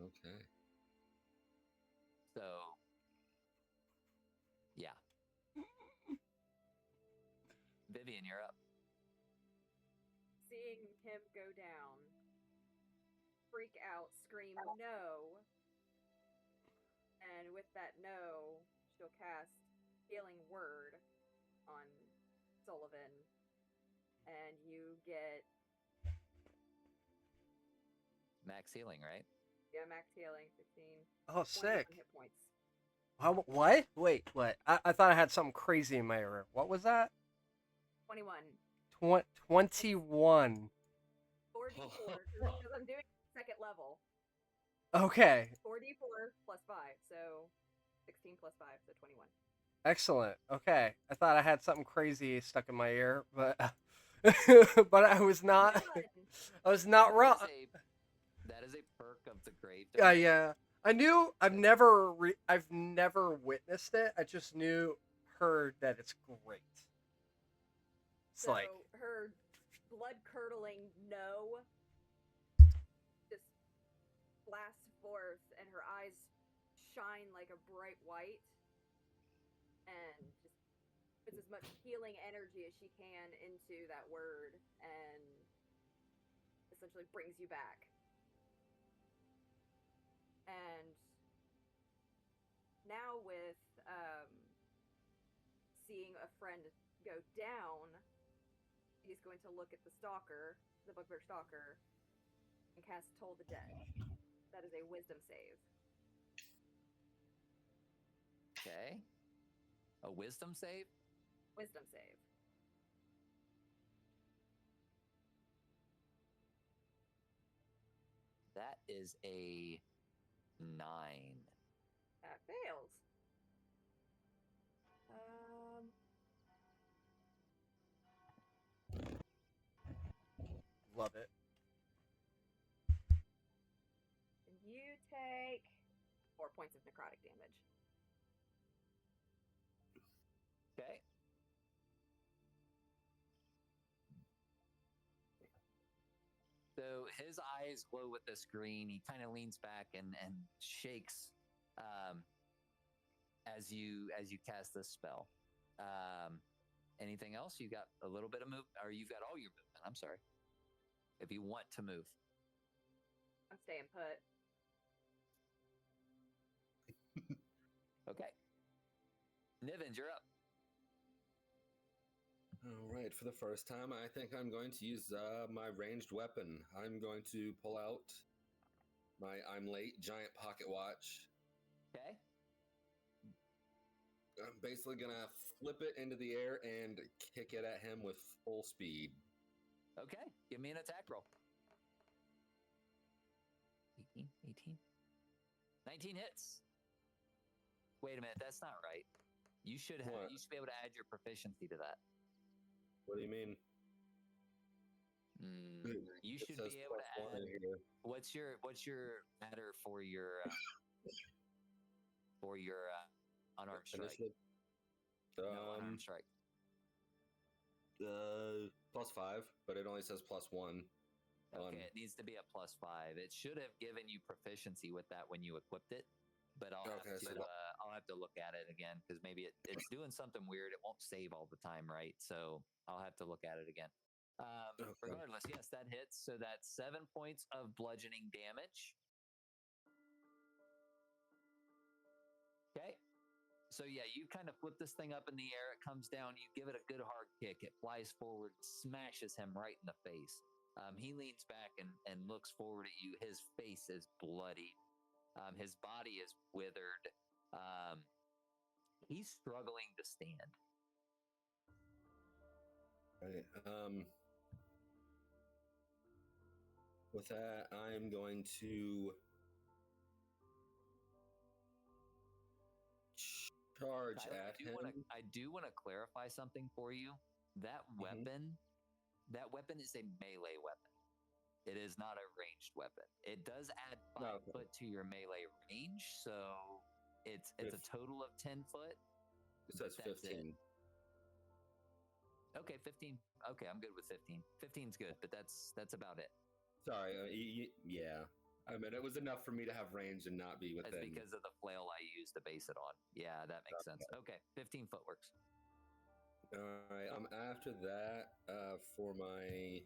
Okay. So, yeah. Vivian, you're up. Seeing him go down, freak out, scream no, and with that no, she'll cast Healing Word on Sullivan, and you get Max healing, right? max healing, 15. Oh, 21 sick. hit points. What? Wait, what? I thought I had something crazy in my ear. What was that? 21. 21. 4d4, because I'm doing second level. Okay. 4d4 plus 5, so 16 plus 5, so 21. Excellent. Okay. I thought I had something crazy stuck in my ear, but but I was not. I was not wrong. That is a perk of the grave. Yeah. I knew. I've never witnessed it. I just heard that it's great. It's so like her blood-curdling no just blasts forth, and her eyes shine like a bright white, and just puts as much healing energy as she can into that word, and essentially brings you back. And now with seeing a friend go down, he's going to look at the stalker, the bugbear stalker, and cast Toll the Dead. That is a wisdom save. Okay. A wisdom save? Wisdom save. That is a 9. That fails. love it. And you take 4 points of necrotic damage. Okay. So his eyes glow with this green. He kind of leans back and shakes as you cast this spell. Anything else? You got a little bit of movement, or you've got all your movement. I'm sorry. If you want to move. I'm staying put. Okay. Nivens, you're up. All right, for the first time, I think I'm going to use my ranged weapon. I'm going to pull out my I'm late giant pocket watch. Okay. I'm basically gonna flip it into the air and kick it at him with full speed. Okay. Give me an attack roll. 18, 19 hits. Wait a minute, that's not right. You should be able to add your proficiency to that. What do you mean? You should be able to add. What's your matter for your unarmed strike? No, unarmed strike. +5, but it only says +1. Okay, it needs to be a +5. It should have given you proficiency with that when you equipped it, but I'll have to look at it again because maybe it's doing something weird. It won't save all the time, right? So I'll have to look at it again. Regardless, yes, that hits. So that's 7 points of bludgeoning damage. Okay. So yeah, you kind of flip this thing up in the air. It comes down. You give it a good hard kick. It flies forward, smashes him right in the face. He leans back and looks forward at you. His face is bloody. His body is withered. He's struggling to stand. Right. With that, I'm going to charge at him. I do want to clarify something for you. That weapon is a melee weapon. It is not a ranged weapon. It does add 5 foot to your melee range, so it's a total of 10 foot. It says 15. Okay, 15. Okay, I'm good with 15. 15's good, but that's about it. Sorry, yeah. I mean, it was enough for me to have range and not be within. That's because of the flail I used to base it on. Yeah, that makes sense. Okay, 15 foot works. All right, after that, for my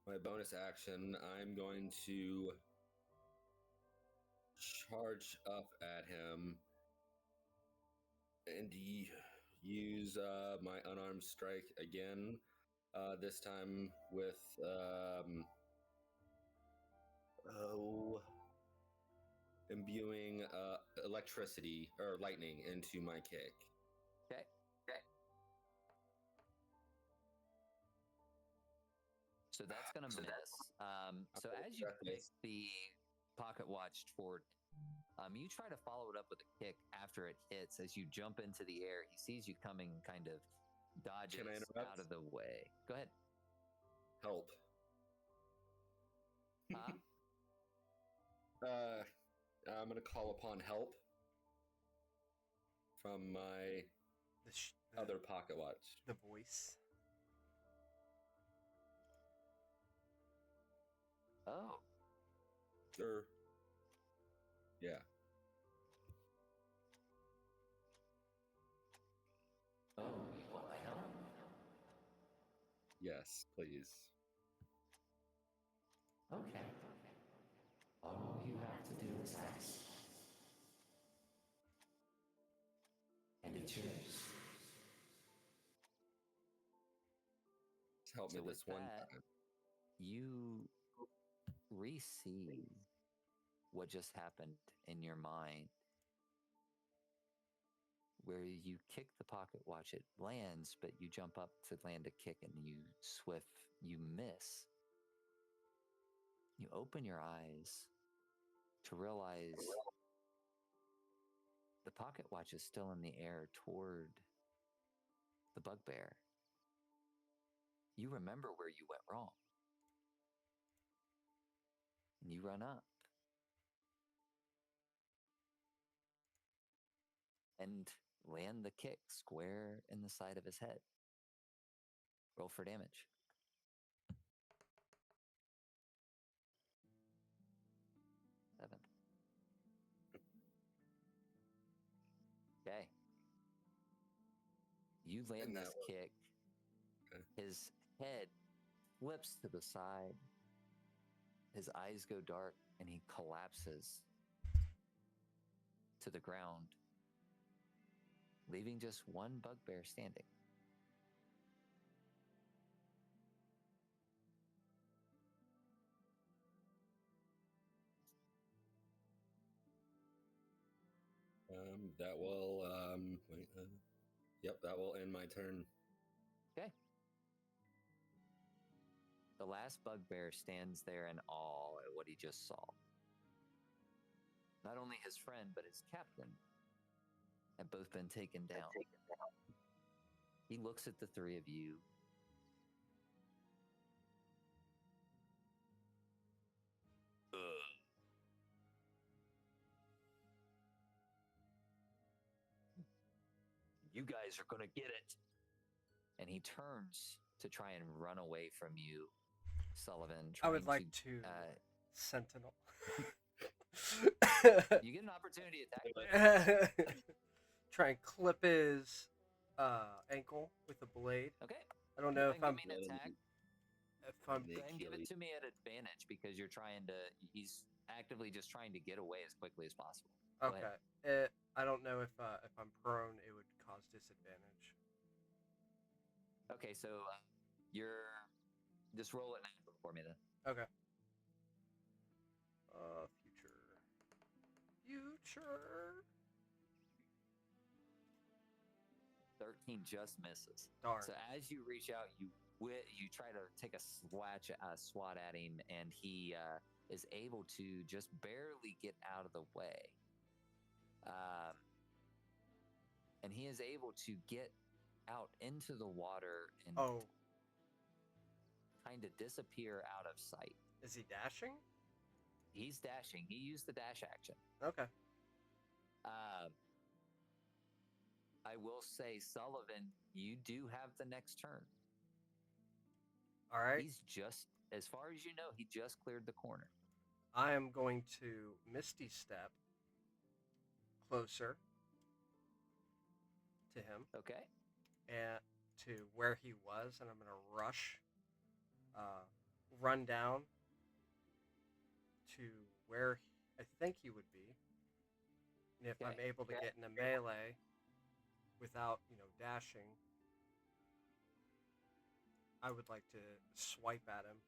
my bonus action, I'm going to charge up at him and use my unarmed strike again. This time with imbuing electricity or lightning into my kick. Okay. So that's going to miss. So as you kick the pocket watch toward, you try to follow it up with a kick after it hits. As you jump into the air, he sees you coming, kind of dodges out of the way. Go ahead. Help. Huh? I'm going to call upon help from my other pocket watch. The voice. Oh. Sure. Yeah. Oh, what the hell? Yes, please. Okay. All you have to do is ask. And it's yours. Help me So this with one that, time. You re-see what just happened in your mind, where you kick the pocket watch, it lands, but you jump up to land a kick and you miss. You open your eyes to realize the pocket watch is still in the air toward the bugbear. You remember where you went wrong. And you run up. And land the kick square in the side of his head. Roll for damage. 7. Okay. You land this kick. Okay. His head flips to the side. His eyes go dark and he collapses to the ground, leaving just one bugbear standing. That will yep, that will end my turn. Okay. The last bugbear stands there in awe at what he just saw. Not only his friend, but his captain have both been taken down. He looks at the three of you. You guys are going to get it. And he turns to try and run away from you, Sullivan. I would like to sentinel. You get an opportunity attack. Try and clip his ankle with a blade. Okay. I don't know if I'm. Give me an attack. If I'm. Go ahead and give it to me at advantage because you're trying to. He's actively just trying to get away as quickly as possible. Okay. I don't know if I'm prone, it would cause disadvantage. Okay, so you're just roll it now for me then. Okay. Future. 13 just misses. Darn. So as you reach out, you try to take a swat at him, and he is able to just barely get out of the way. And he is able to get out into the water and kind of disappear out of sight. Is he dashing? He's dashing. He used the dash action. Okay. I will say, Sullivan, you do have the next turn. All right. He's just, as far as you know, he just cleared the corner. I am going to Misty Step closer to him. Okay. And to where he was, and I'm going to rush run down to where I think he would be. And if I'm Okay. able to get in a melee without, dashing, I would like to swipe at him.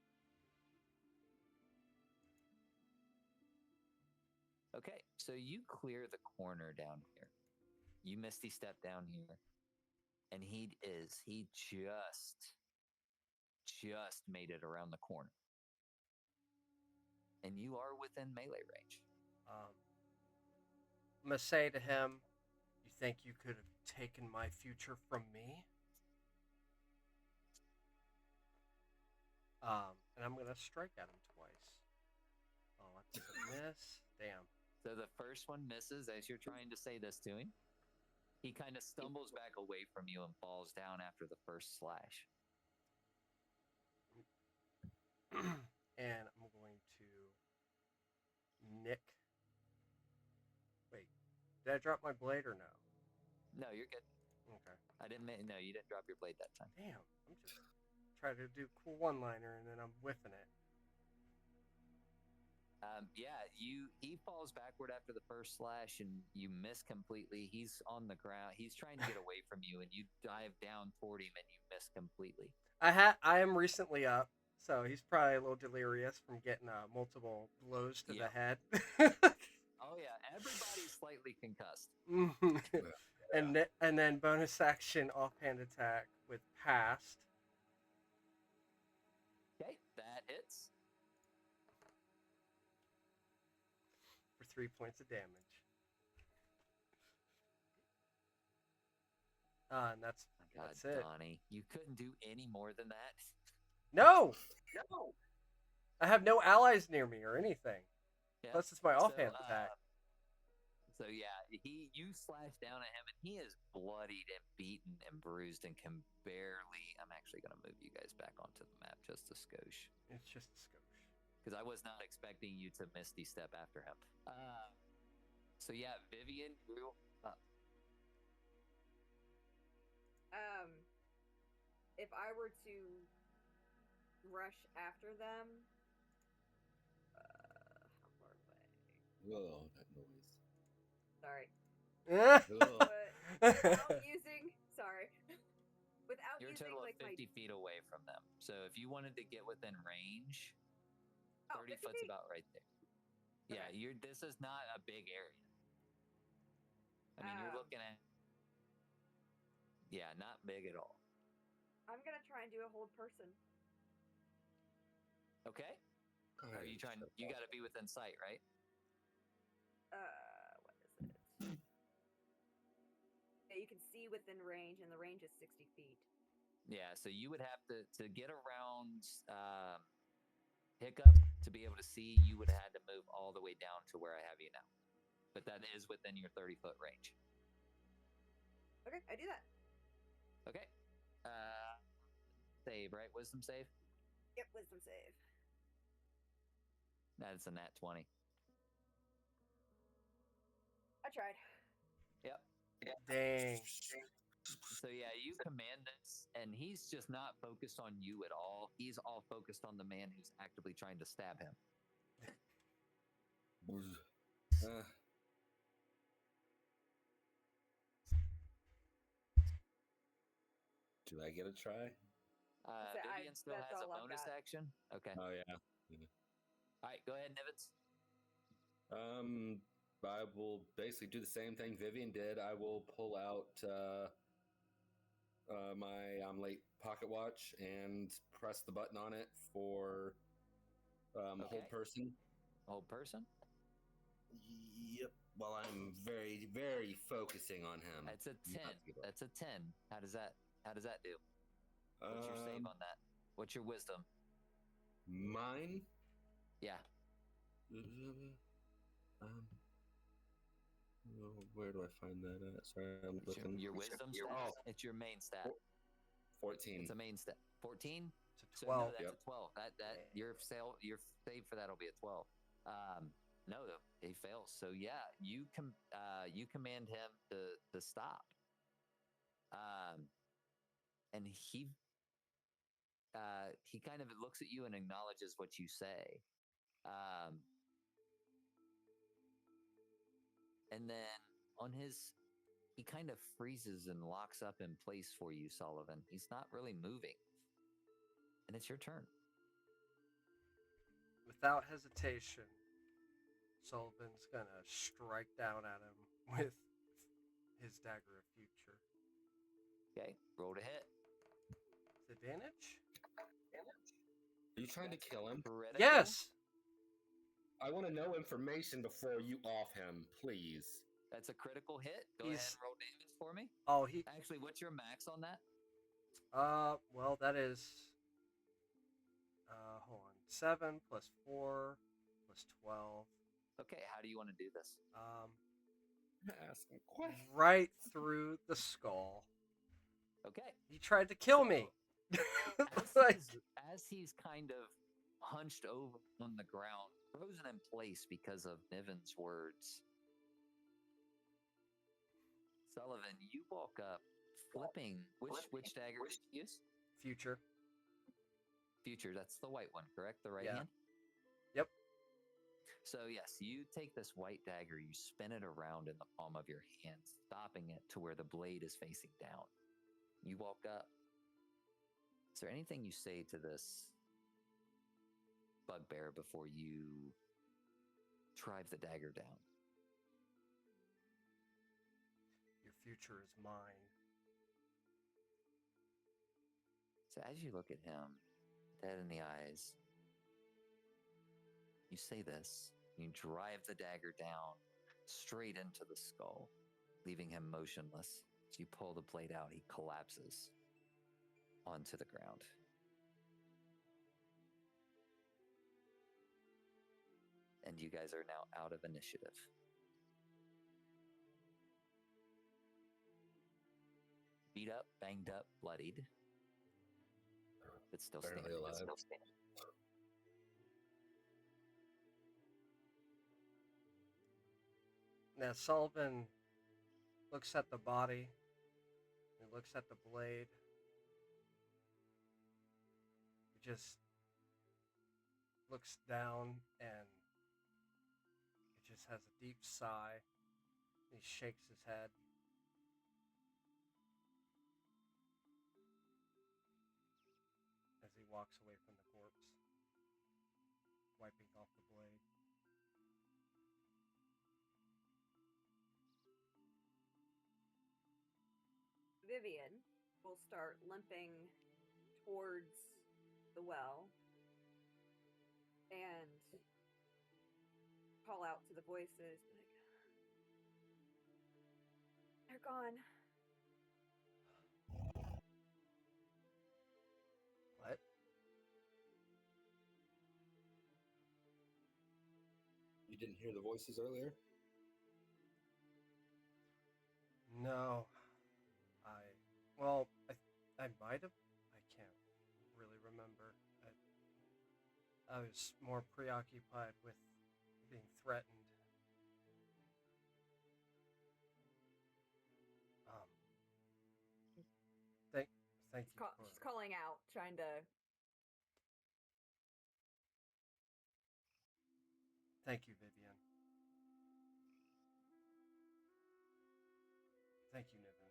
Okay, so you clear the corner down here. You misty step down here, and he just made it around the corner. And you are within melee range. I'm going to say to him, you think you could have taken my future from me? And I'm going to strike at him twice. Oh, that's a miss. Damn. So the first one misses as you're trying to say this to him. He kind of stumbles back away from you and falls down after the first slash. And I'm going to nick. Wait, did I drop my blade or no? No, you're good. Okay. No, you didn't drop your blade that time. Damn, I'm just trying to do cool one-liner and then I'm whiffing it. He falls backward after the first slash and you miss completely. He's on the ground. He's trying to get away from you and you dive down toward him and you miss completely. I am recently up, so he's probably a little delirious from getting multiple blows to the head. Oh yeah, everybody's slightly concussed. And then bonus action offhand attack with past. Okay, that hits. For 3 points of damage. And that's it. Donnie, you couldn't do any more than that. No. I have no allies near me or anything. Yeah. Plus, it's my offhand attack. So yeah, you slash down at him, and he is bloodied and beaten and bruised and can barely. I'm actually going to move you guys back onto the map just a skosh. It's just a skosh. Because I was not expecting you to misty step after him. So yeah, Vivian, you up. If I were to rush after them, how far away? Oh, that noise. Sorry. Without You're a using total of like 50 feet away from them. So if you wanted to get within range, 30 foot's feet. about right there. Yeah, this is not a big area. I mean, you're looking at not big at all. I'm gonna try and do a hold person. Okay. Are you trying? You got to be within sight, right? What is it? Yeah, you can see within range, and the range is 60 feet. Yeah, so you would have to get around Hiccup to be able to see. You would have had to move all the way down to where I have you now, but that is within your 30-foot range. Okay, I do that. Okay. Save, right? Wisdom save? Yep, wisdom save. That's a nat 20. I tried. Yep. Dang. So yeah, you command this, and he's just not focused on you at all. He's all focused on the man who's actively trying to stab him. Do I get a try? Vivian still has a bonus action. Okay. Oh yeah. All right, go ahead, Nivens. I will basically do the same thing Vivian did. I will pull out my late pocket watch and press the button on it for hold person. Hold person? Yep. While I'm very, very focusing on him. That's a 10. That's a 10. How does that do? What's your save on that? What's your wisdom? Mine? Yeah. Where do I find that at? Sorry, I'm looking. Your wisdom stat? It's your main stat. 14. It's a main stat. 14? It's a 12. So no, that's a 12. Your save for that'll be a 12. No, he fails. So yeah, you command him to stop. And he kind of looks at you and acknowledges what you say. And then he kind of freezes and locks up in place for you, Sullivan. He's not really moving. And it's your turn. Without hesitation, Sullivan's gonna strike down at him with his dagger of future. Okay, roll to hit. Advantage? Are you trying to kill him? Critical. Yes! I want to know information before you off him, please. That's a critical hit. Go ahead and roll damage for me. Oh, Actually, what's your max on that? Well, that is... hold on. 7 plus 4 plus 12. Okay, how do you want to do this? Ask a question. Right through the skull. Okay. He tried to kill me. As he's kind of hunched over on the ground, frozen in place because of Niven's words, Sullivan, you walk up, flipping. Which dagger did you use? Future. Future, that's the white one, correct? The right Yeah. hand? Yep. So, yes, you take this white dagger, you spin it around in the palm of your hand, stopping it to where the blade is facing down. You walk up. Is there anything you say to this bugbear before you drive the dagger down? Your future is mine. So as you look at him, dead in the eyes, you say this, you drive the dagger down straight into the skull, leaving him motionless. As you pull the blade out, he collapses onto the ground. And you guys are now out of initiative. Beat up, banged up, bloodied, but still standing. Barely alive. Now, Sullivan looks at the body. He looks at the blade. He just looks down and he just has a deep sigh. He shakes his head. As he walks away from the corpse, wiping off the blade. Vivian will start limping towards the well and call out to the voices, like, they're gone. What? You didn't hear the voices earlier? No. I might have. I can't really remember. I was more preoccupied with being threatened. Thank you. She's calling out, trying to. Thank you, Vivian. Thank you, Nivens.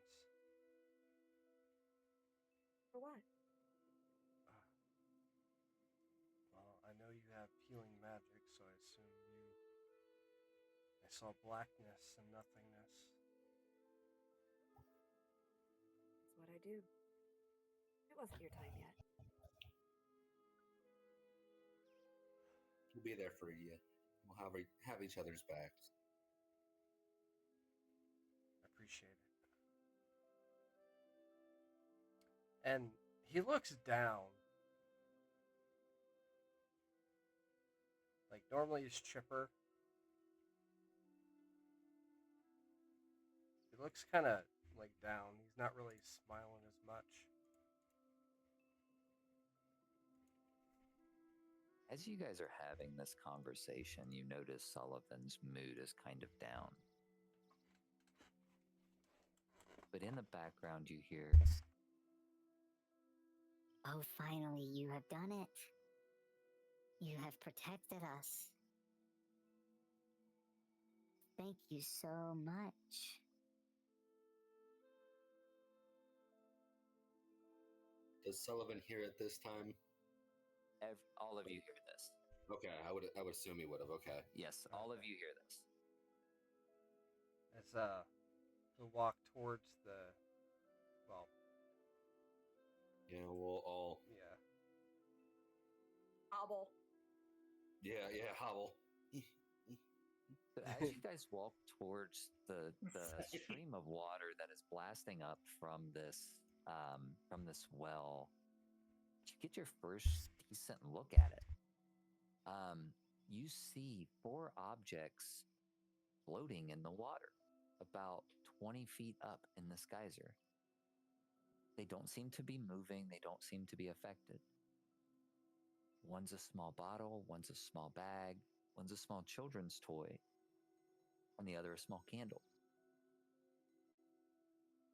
For what? Well, I know you have healing magic, so I assume I saw blackness and nothingness. That's what I do. It wasn't your time yet. We'll be there for you. We'll have each other's backs. I appreciate it. And he looks down. Like, normally he's chipper. He looks kind of, like, down. He's not really smiling as much. As you guys are having this conversation, you notice Sullivan's mood is kind of down. But in the background, you hear Oh, finally, you have done it. You have protected us. Thank you so much. Does Sullivan hear it this time? All of you hear this. Okay, I would assume he would have. Okay. Yes, all of you hear this. As we walk towards the, well, Yeah, we'll all. yeah. Hobble. Yeah, hobble. So as you guys walk towards the stream of water that is blasting up from this well, you get your first decent look at it. You see 4 objects floating in the water, about 20 feet up in this geyser. They don't seem to be moving. They don't seem to be affected. One's a small bottle, one's a small bag, one's a small children's toy, and the other a small candle.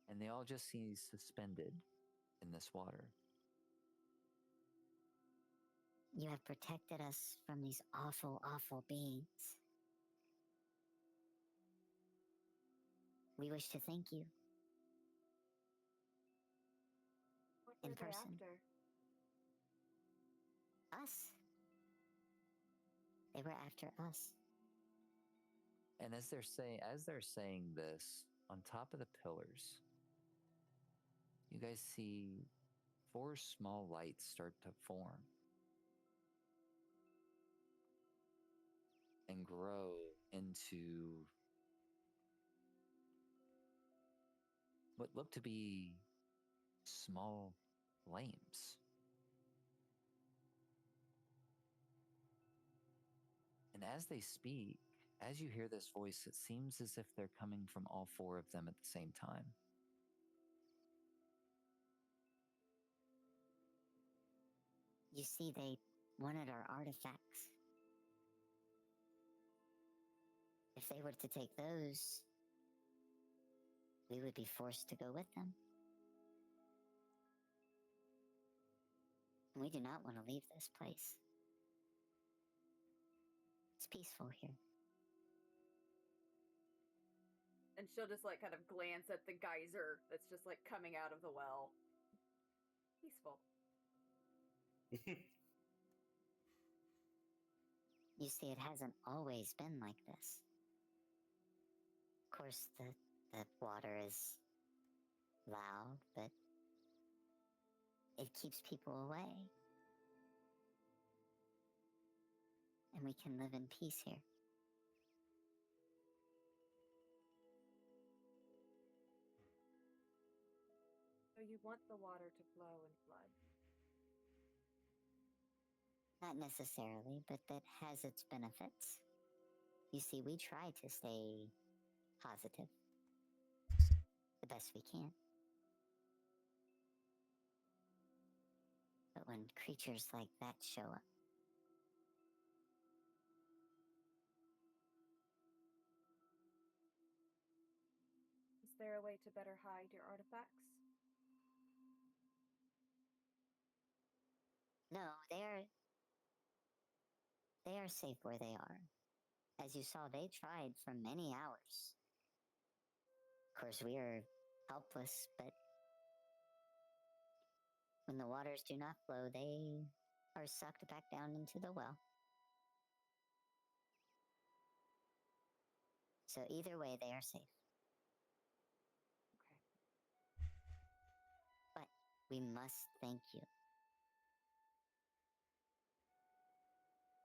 And they all just seem suspended in this water. You have protected us from these awful, awful beings. We wish to thank you. What In were they person. after? Us. They were after us. And as they're saying this, on top of the pillars, you guys see 4 small lights start to form and grow into what look to be small flames. And as they speak, as you hear this voice, it seems as if they're coming from all 4 of them at the same time. You see, they wanted our artifacts. If they were to take those, we would be forced to go with them. And we do not want to leave this place. It's peaceful here. And she'll just like kind of glance at the geyser that's just like coming out of the well. Peaceful. You see, it hasn't always been like this. Of course, the water is loud, but it keeps people away. And we can live in peace here. So you want the water to flow and flood? Not necessarily, but that has its benefits. You see, we try to stay positive the best we can. But when creatures like that show up, Is there a way to better hide your artifacts? no, they are safe where they are. As you saw, they tried for many hours. Of course, we are helpless, but when the waters do not flow, they are sucked back down into the well. So either way, they are safe. Okay. But we must thank you.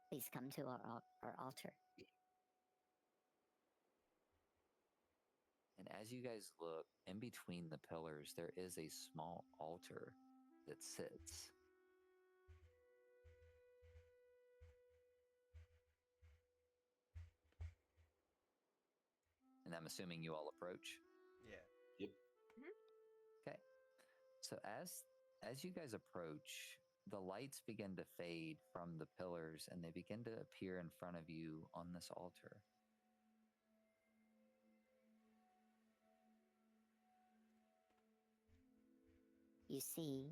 Please come to our altar. And as you guys look, in between the pillars, there is a small altar that sits. And I'm assuming you all approach. Yeah. Yep. Okay. So as you guys approach, the lights begin to fade from the pillars and they begin to appear in front of you on this altar. You see,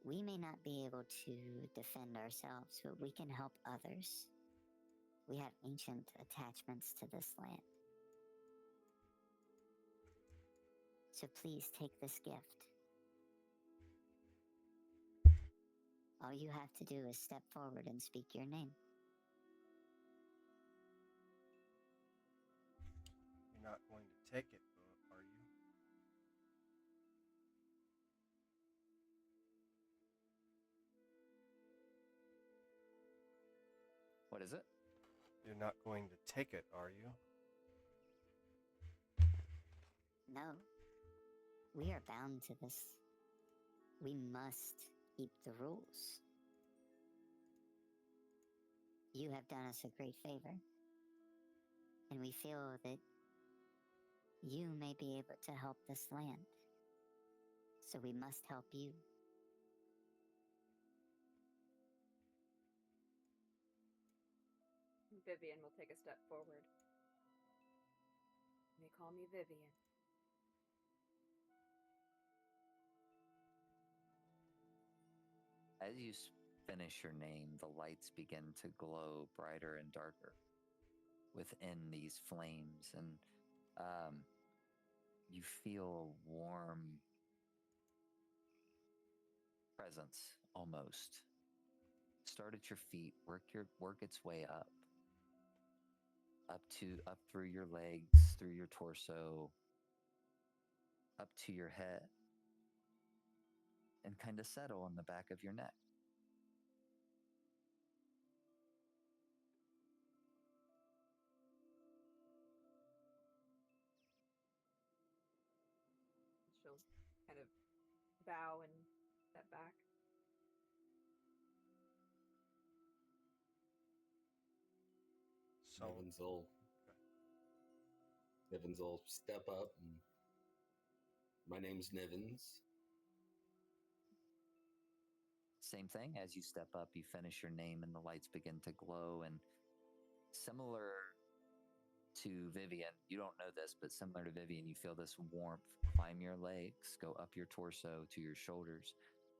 We may not be able to defend ourselves, but we can help others. We have ancient attachments to this land. So please take this gift. All you have to do is step forward and speak your name. You're not going to take it, are you? What is it? You're not going to take it, are you? No. We are bound to this. We must keep the rules. You have done us a great favor, and we feel that you may be able to help this land. So we must help you. Vivian will take a step forward. You may call me Vivian. As you finish your name, the lights begin to glow brighter and darker within these flames, and you feel a warm presence almost. Start at your feet, work its way up through your legs, through your torso, up to your head, and kind of settle on the back of your neck. She'll kind of bow and step back. So, Nivens will step up, and my name's Nivens. Same thing, as you step up, you finish your name and the lights begin to glow, and similar to Vivian, you don't know this, but similar to Vivian, you feel this warmth climb your legs, go up your torso to your shoulders.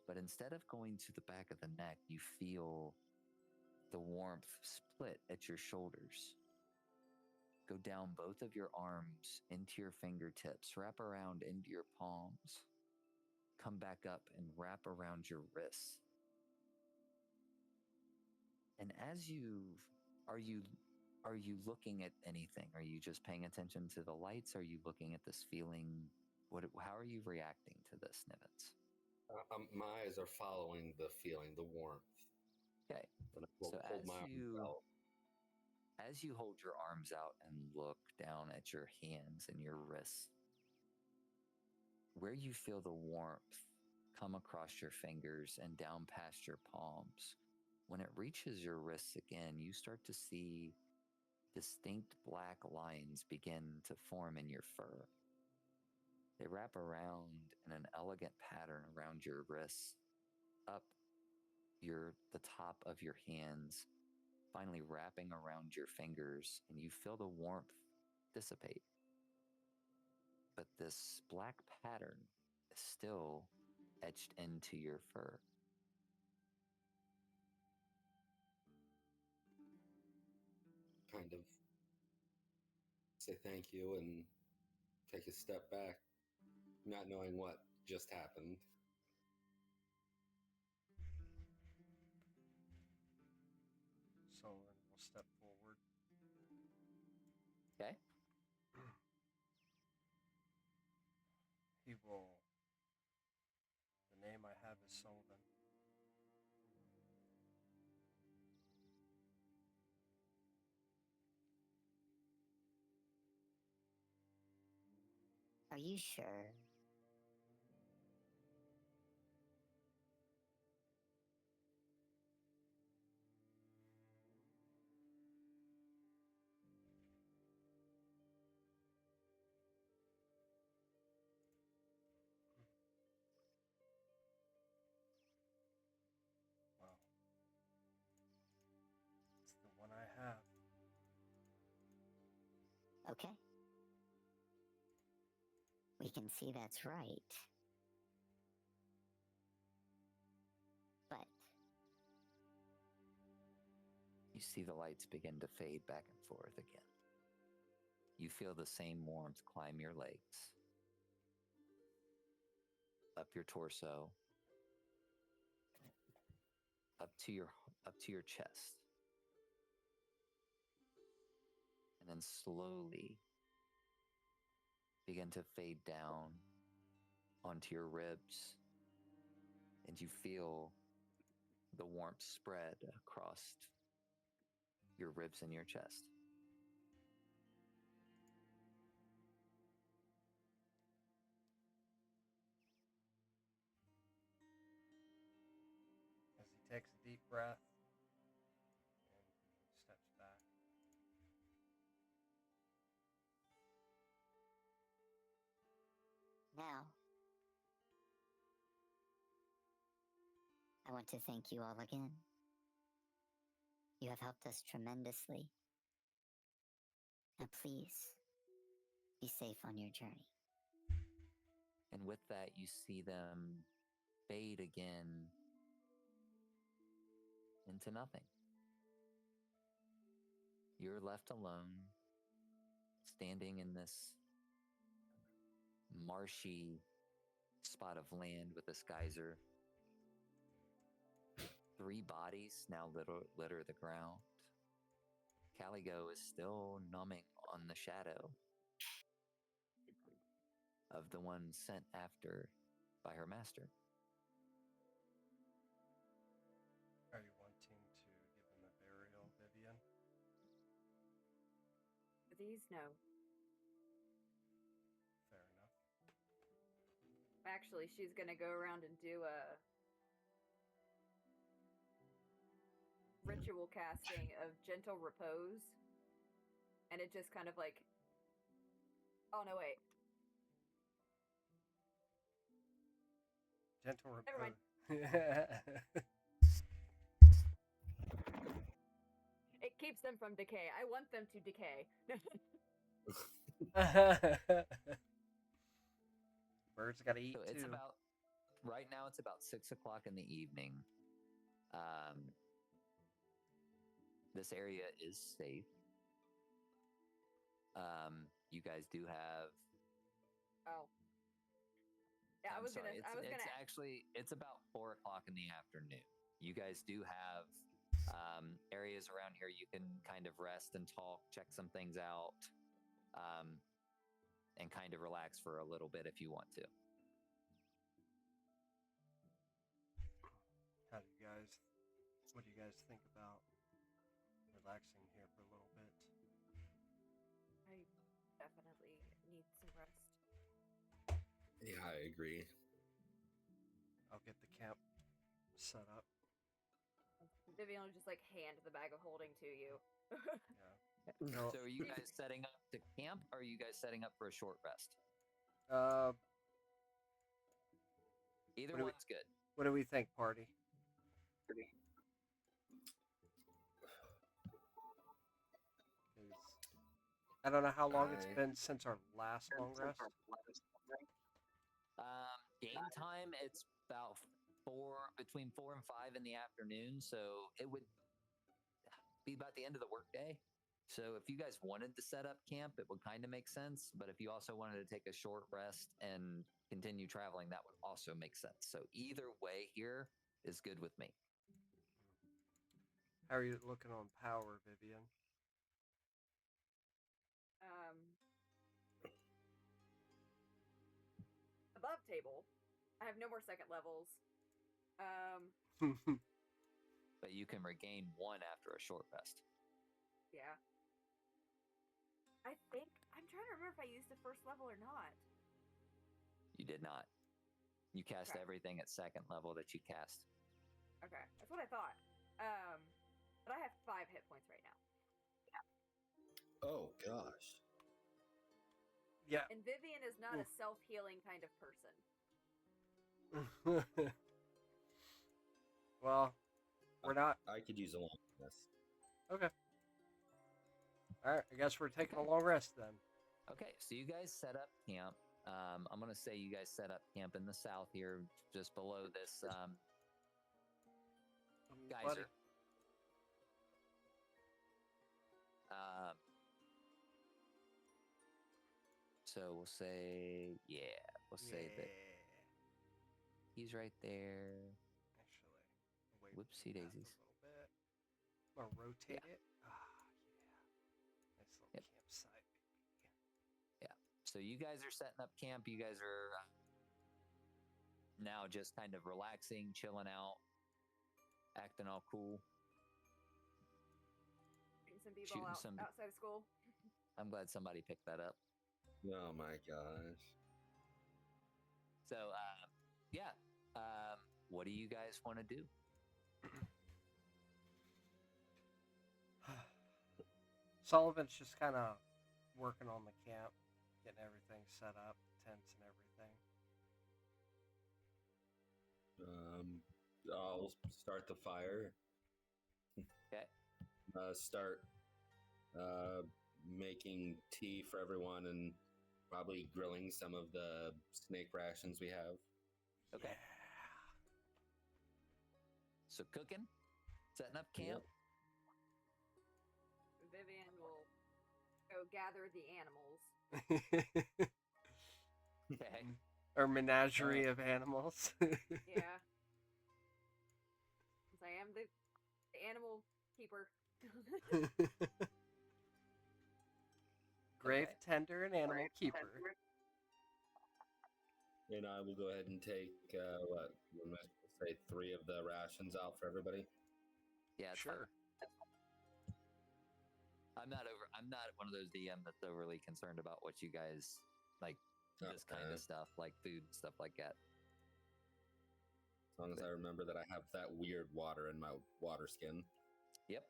But instead of going to the back of the neck, you feel the warmth split at your shoulders. Go down both of your arms into your fingertips, wrap around into your palms, come back up and wrap around your wrists. And are you looking at anything? Are you just paying attention to the lights? Are you looking at this feeling? How are you reacting to this, Nivens? My eyes are following the feeling, the warmth. Okay. And I will hold my arms out. As you hold your arms out and look down at your hands and your wrists, where you feel the warmth come across your fingers and down past your palms, when it reaches your wrists again, you start to see distinct black lines begin to form in your fur. They wrap around in an elegant pattern around your wrists, up the top of your hands, finally wrapping around your fingers, and you feel the warmth dissipate. But this black pattern is still etched into your fur. Kind of say thank you and take a step back, not knowing what just happened. Sullivan will step forward. Okay? He will. The name I have is Sullivan. Are you sure? Well, it's the one I have. Okay. We can see that's right. You see the lights begin to fade back and forth again. You feel the same warmth climb your legs, up your torso, up to your chest. And then slowly begin to fade down onto your ribs, and you feel the warmth spread across your ribs and your chest. As he takes a deep breath and he steps back. Now, I want to thank you all again. You have helped us tremendously. Now please, be safe on your journey. And with that, you see them fade again into nothing. You're left alone, standing in this marshy spot of land with this geyser. 3 bodies now litter the ground. Caligo is still numbing on the shadow of the one sent after by her master. Are you wanting to give him a burial, Vivian? These, no. Fair enough. Actually, she's gonna go around and do a ritual casting of gentle repose. And it just kind of like... Oh, no, wait. Gentle Never mind. repose. It keeps them from decay. I want them to decay. Birds gotta eat So it's too. right now it's about 6 o'clock in the evening. This area is safe. You guys do have... Oh. Yeah, I'm sorry. It's about 4 o'clock in the afternoon. You guys do have areas around here you can kind of rest and talk, check some things out, and kind of relax for a little bit if you want to. What do you guys think about relaxing here for a little bit? I definitely need some rest. Yeah, I agree. I'll get the camp set up. Vivian will just like hand the bag of holding to you. Yeah. So are you guys setting up to camp, or are you guys setting up for a short rest? Either one's good. What do we think, party? I don't know how long it's been since our last long rest. Game time, it's about between 4 and 5 in the afternoon, so it would be about the end of the workday. So if you guys wanted to set up camp, it would kind of make sense. But if you also wanted to take a short rest and continue traveling, that would also make sense. So either way here is good with me. How are you looking on power, Vivian? Above table. I have no more second levels. But you can regain 1 after a short rest. Yeah. I'm trying to remember if I used the first level or not. You did not. You cast everything at second level that you cast. Okay, that's what I thought. But I have 5 hit points right now. Oh gosh. Yeah. And Vivian is not a self-healing kind of person. Well, we're not. I could use a long rest. Okay. All right. I guess we're taking a long rest then. Okay, so you guys set up camp. I'm going to say you guys set up camp in the south here, just below this geyser. So we'll say, say that he's right there. Actually, wait. Whoopsie daisies. A little bit. I'm gonna rotate it. Ah, yeah. Nice little campsite, baby. Yeah. So you guys are setting up camp. You guys are now just kind of relaxing, chilling out, acting all cool. Shooting some b-ball outside of school. I'm glad somebody picked that up. Oh my gosh. So, what do you guys want to do? Sullivan's just kind of working on the camp, getting everything set up, tents and everything. I'll start the fire. Okay. Start making tea for everyone and probably grilling some of the snake rations we have. Okay. Yeah. So cooking, setting up camp. Yep. Vivian will go gather the animals. Okay. Or menagerie of animals. Yeah. I am the animal keeper. Grave tender and animal keeper. And I will go ahead and take, say 3 of the rations out for everybody. Yeah, it's sure. Fine. I'm not one of those DM that's overly concerned about what you guys like, this kind of stuff, like food and stuff like that. As long as I remember that I have that weird water in my water skin. Yep.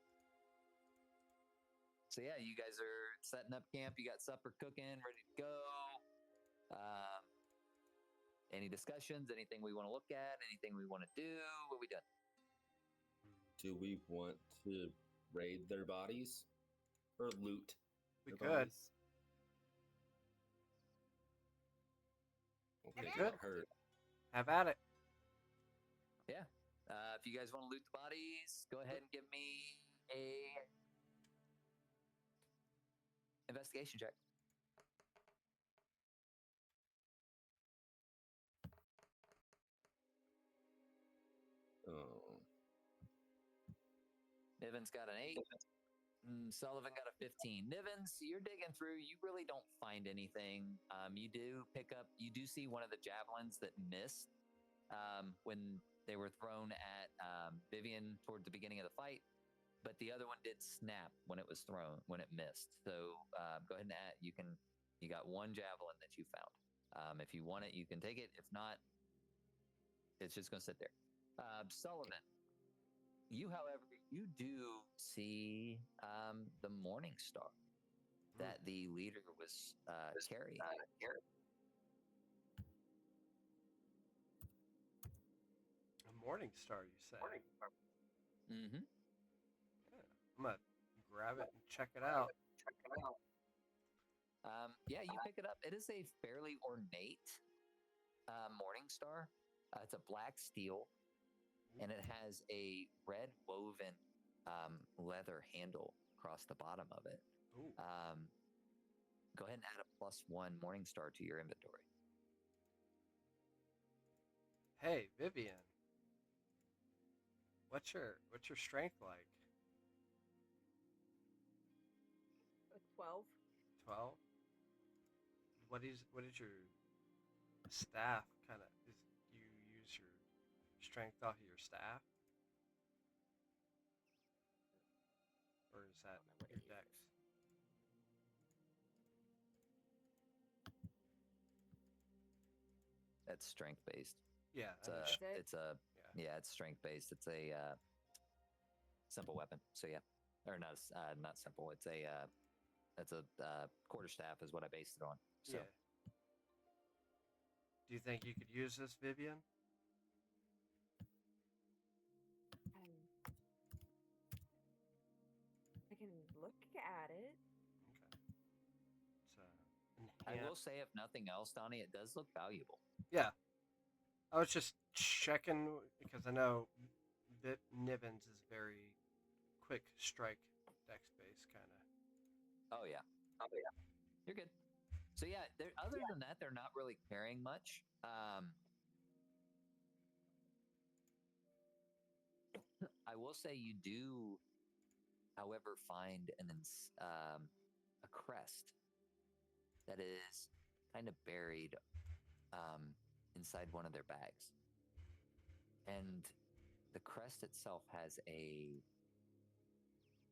So yeah, you guys are setting up camp. You got supper cooking, ready to go. Any discussions? Anything we want to look at? Anything we want to do? What we done? Do we want to raid their bodies or loot? We their could. Bodies? Okay, Good. Have at it. Yeah. If you guys want to loot the bodies, go ahead and give me a investigation check. Oh. Niven's got an 8. Sullivan got a 15. Nivens, you're digging through. You really don't find anything. You do see one of the javelins that missed when they were thrown at Vivian toward the beginning of the fight, but the other one did snap when it was thrown, when it missed. So go ahead and add, you got one javelin that you found. If you want it, you can take it. If not, it's just going to sit there. Sullivan, you, however, you do see the Morning Star that the leader was carrying. A morning star, you say? Mm-hmm. Yeah. I'm going to grab it and check it out. Yeah, you pick it up. It is a fairly ornate Morning Star. It's a black steel, and it has a red woven leather handle across the bottom of it. Go ahead and add a +1 Morning Star to your inventory. Hey, Vivian. What's your strength like? 12. 12? What is your staff kind of? You use your strength off of your staff? Or is that your dex? That's strength based. Yeah, it's strength based. It's a simple weapon. So yeah, or not simple. It's a quarterstaff is what I based it on. So. Yeah. Do you think you could use this, Vivian? I can look at it. Okay. I will say, if nothing else, Donnie, it does look valuable. Yeah. I was just checking because I know Nivens is very quick strike dex based kind of. Oh yeah. You're good. So yeah, other than that, they're not really carrying much. I will say you do, however, find a crest that is kind of buried inside one of their bags, and the crest itself has a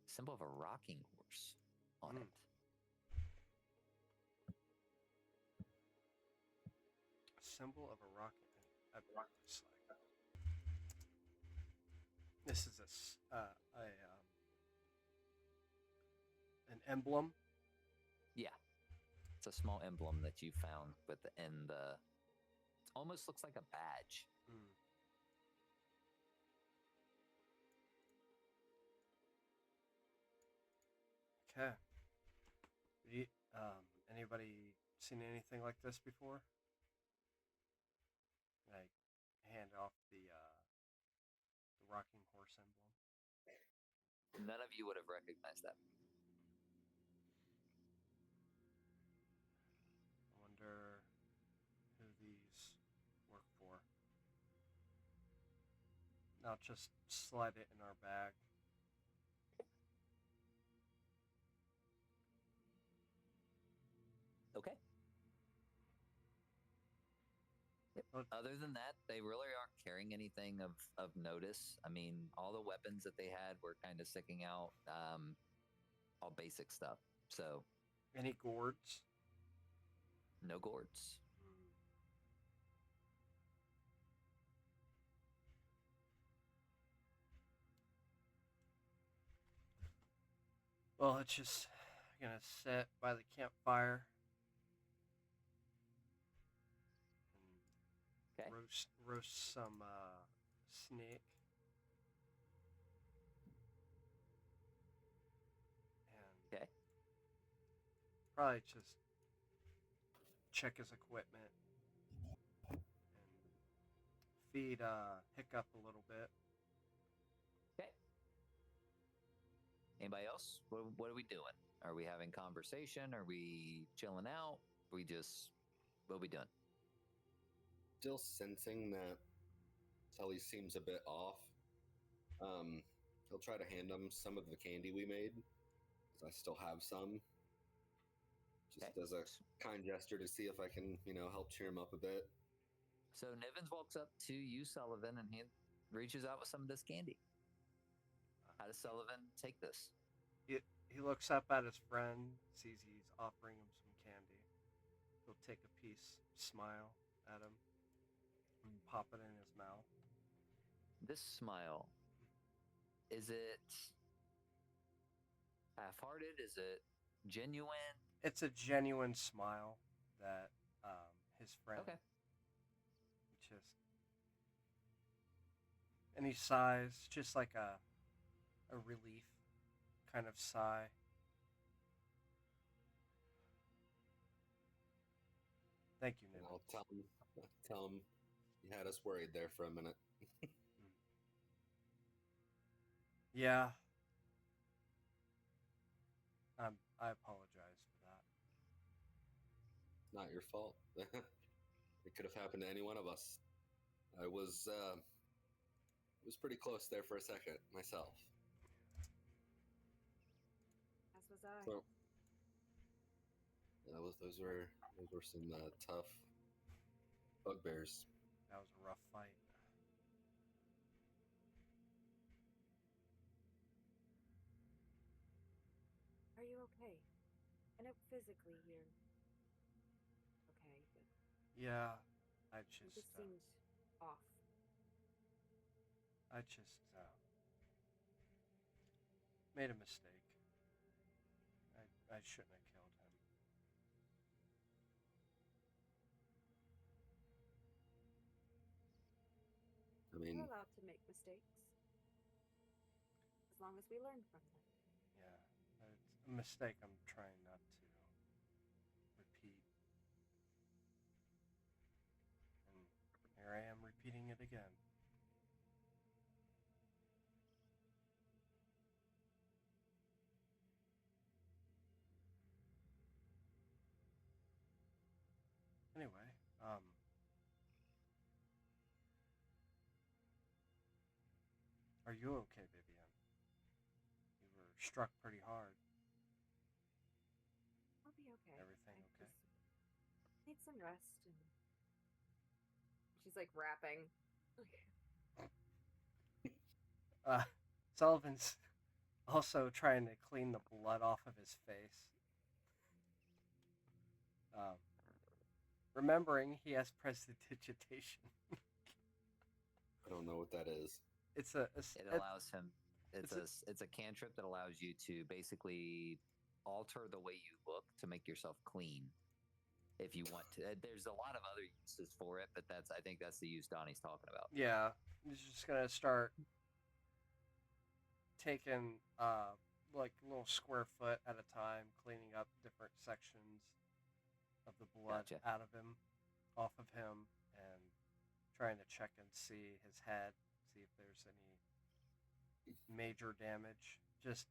symbol of a rocking horse on it. Symbol of a rocket. This is an emblem. Yeah, it's a small emblem that you found within the. It almost looks like a badge. Okay. Anybody seen anything like this before? Like, hand off the rocking horse emblem. None of you would have recognized that. I wonder who these work for. I'll just slide it in our bag. Okay. Other than that, they really aren't carrying anything of notice. I mean, all the weapons that they had were kind of sticking out, all basic stuff. So, any gourds? No gourds. Well, it's just gonna sit by the campfire. Okay. Roast some snake. And okay. Probably just check his equipment and feed Hiccup a little bit. Okay. Anybody else? What are we doing? Are we having conversation? Are we chilling out? What are we doing? Still sensing that Sully seems a bit off. He'll try to hand him some of the candy we made, because I still have some. Just as a kind gesture to see if I can, help cheer him up a bit. So Nivens walks up to you, Sullivan, and he reaches out with some of this candy. How does Sullivan take this? He looks up at his friend, sees he's offering him some candy. He'll take a piece, smile at him, and pop it in his mouth. This smile, is it half-hearted? Is it genuine? It's a genuine smile that his friend and he sighs, just like a relief kind of sigh. Thank you, Nick. I'll tell him you had us worried there for a minute. Yeah. I apologize for that. Not your fault. It could have happened to any one of us. I was pretty close there for a second myself. As was I. So, those were some tough bugbears. That was a rough fight. Are you okay? I know physically you're okay, but yeah, I it just seemed off. I just made a mistake. I shouldn't have killed him. I mean, we're allowed to make mistakes as long as we learn from them. Yeah, it's a mistake I'm trying not to repeat. And here I am repeating it again. you okay, Vivian? You were struck pretty hard. I'll be okay. Everything I okay? just need some rest. And she's like wrapping. Sullivan's also trying to clean the blood off of his face. Remembering he has prestidigitation. I don't know what that is. It allows him. It's a cantrip that allows you to basically alter the way you look to make yourself clean. If you want to, there's a lot of other uses for it, but I think that's the use Donnie's talking about. Yeah, he's just gonna start taking like a little square foot at a time, cleaning up different sections of the blood out of him, off of him, and trying to check and see his head, see if there's any major damage. Just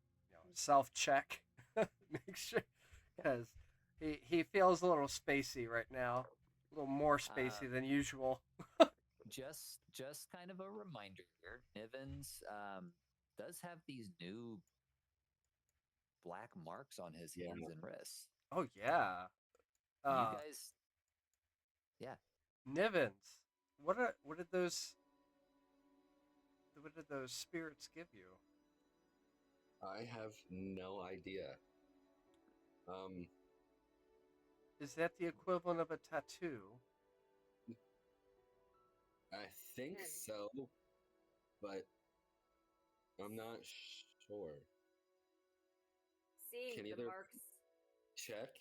self-check, make sure, because he feels a little spacey right now, a little more spacey than usual. Just kind of a reminder here, Nivens does have these new black marks on his hands and wrists. Oh yeah. You guys, yeah. Nivens, what did those spirits give you? I have no idea. Is that the equivalent of a tattoo? I think so, but I'm not sure. Seeing Can the either marks. check?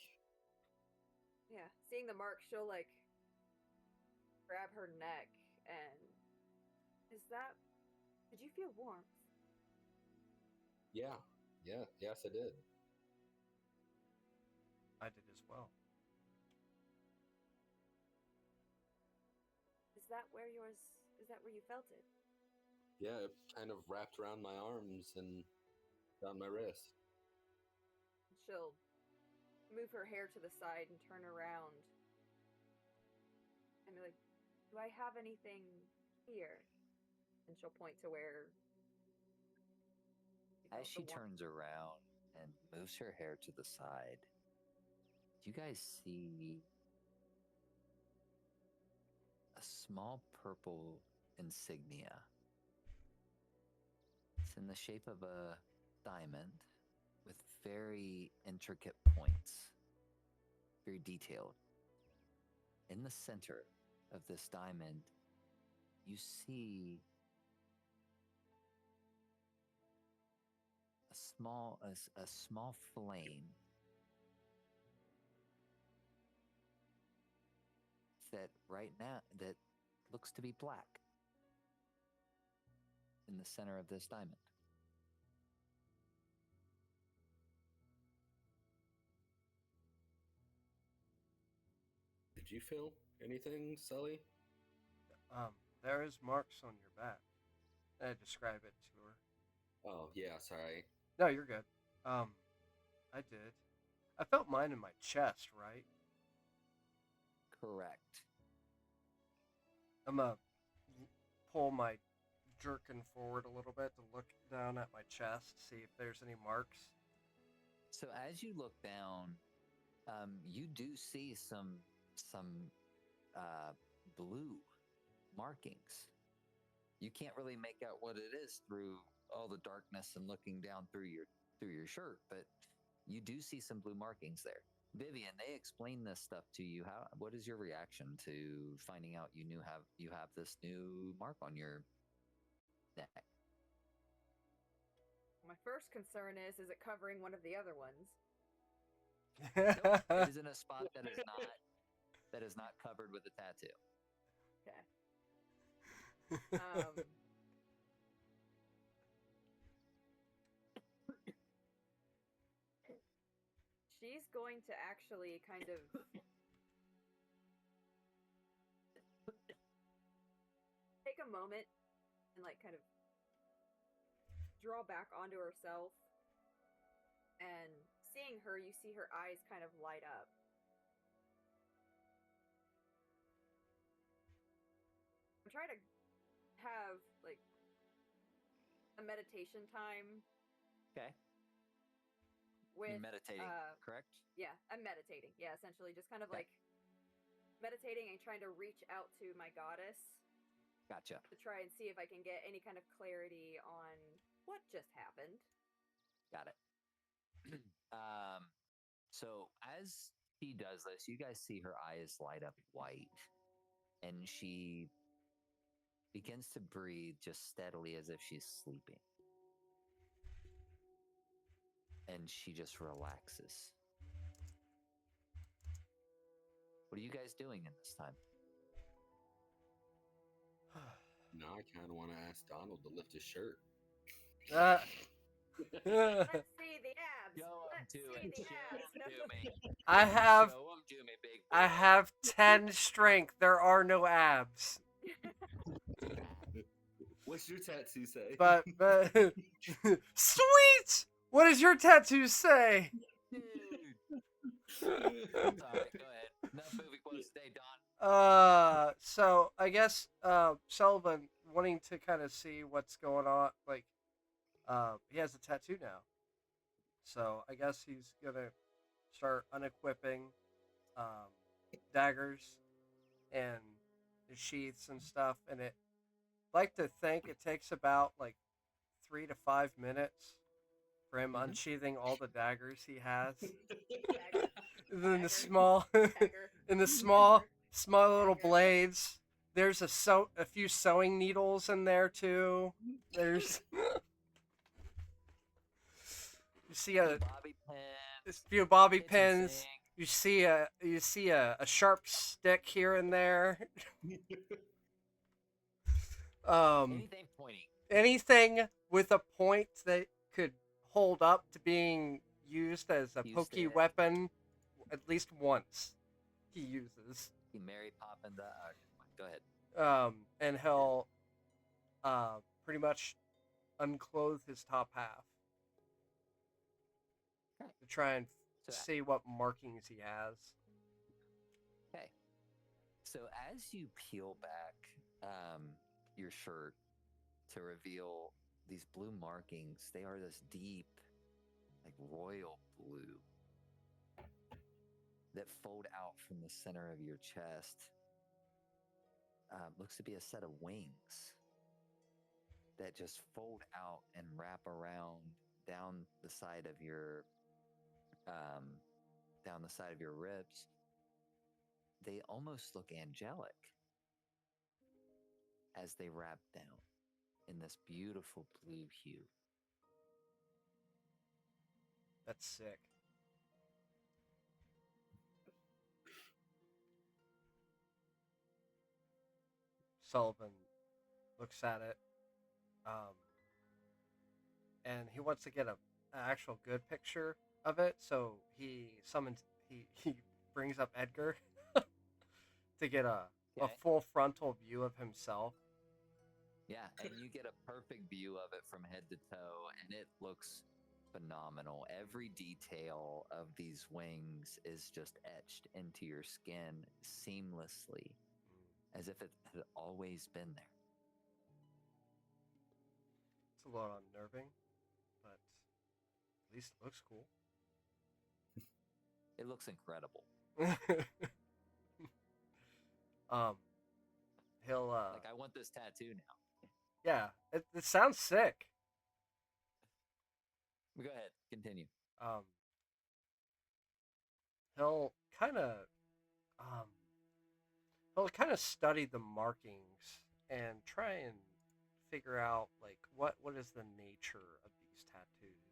Yeah, seeing the marks, she'll like grab her neck and did you feel warmth? Yeah. Yes, I did. I did as well. Is that where you felt it? Yeah, it kind of wrapped around my arms and down my wrist. She'll move her hair to the side and turn around and be like, do I have anything here? And she'll point to where. As she turns around and moves her hair to the side, you guys see a small purple insignia. It's in the shape of a diamond with very intricate points, very detailed. In the center of this diamond, you see a small flame that right now that looks to be black in the center of this diamond. Did you feel anything, Sully? There is marks on your back. I describe it to her. Oh, yeah, sorry. No, you're good. I did. I felt mine in my chest, right? Correct. I'm gonna pull my jerkin forward a little bit to look down at my chest, see if there's any marks. So as you look down, you do see some blue markings. You can't really make out what it is through all the darkness and looking down through your shirt, but you do see some blue markings there. Vivian, they explain this stuff to you. What is your reaction to finding out you have this new mark on your neck? My first concern is it covering one of the other ones? Nope, it is in a spot that is not covered with a tattoo. Okay. She's going to actually kind of take a moment and like kind of draw back onto herself, and seeing her, you see her eyes kind of light up. I'm trying to have like a meditation time. Okay. With You're meditating, correct? Yeah, I'm meditating. Yeah, essentially just kind of Okay. like meditating and trying to reach out to my goddess Gotcha. to try and see if I can get any kind of clarity on what just happened. Got it. So as she does this, you guys see her eyes light up white, and she begins to breathe just steadily as if she's sleeping. And she just relaxes. What are you guys doing in this time? Now I kind of want to ask Donald to lift his shirt. Let's see the abs. Show 'em Let's to see it. the Show 'em abs. to me. I have Show 'em to me, big boy. I have 10 strength. There are no abs. What's your tattoo say? But sweet. What does your tattoo say? Dude. It's all right. Go ahead. Enough movie quotes today, Don. So I guess Sullivan wanting to kind of see what's going on, like he has a tattoo now. So I guess he's gonna start unequipping daggers and the sheaths and stuff, and it like to think it takes about like 3 to 5 minutes for him unsheathing all the daggers he has. Dagger. And then the Dagger. small Dagger. in the small Dagger. little blades. There's a few sewing needles in there too. There's you see a Bobby pins. few bobby kitchen pins. sink. You see a sharp stick here and there. Anything pointing. Anything with a point that could hold up to being used as a Used pokey it. weapon at least once he uses. He Mary Poppins. Go ahead. And he'll pretty much unclothe his top half Okay. to try and So- see what markings he has. Okay. So as you peel back your shirt to reveal these blue markings, they are this deep, like royal blue that fold out from the center of your chest. Looks to be a set of wings that just fold out and wrap around down the side of your ribs. They almost look angelic as they wrap down in this beautiful blue hue. That's sick. Sullivan looks at it, and he wants to get an actual good picture of it. So he brings up Edgar to get a Okay. full frontal view of himself. Yeah, and you get a perfect view of it from head to toe, and it looks phenomenal. Every detail of these wings is just etched into your skin seamlessly, as if it had always been there. It's a little unnerving, but at least it looks cool. It looks incredible. He'll Like, I want this tattoo now. yeah, it sounds sick. Go ahead, continue. He'll kind of study the markings and try and figure out like what is the nature of these tattoos.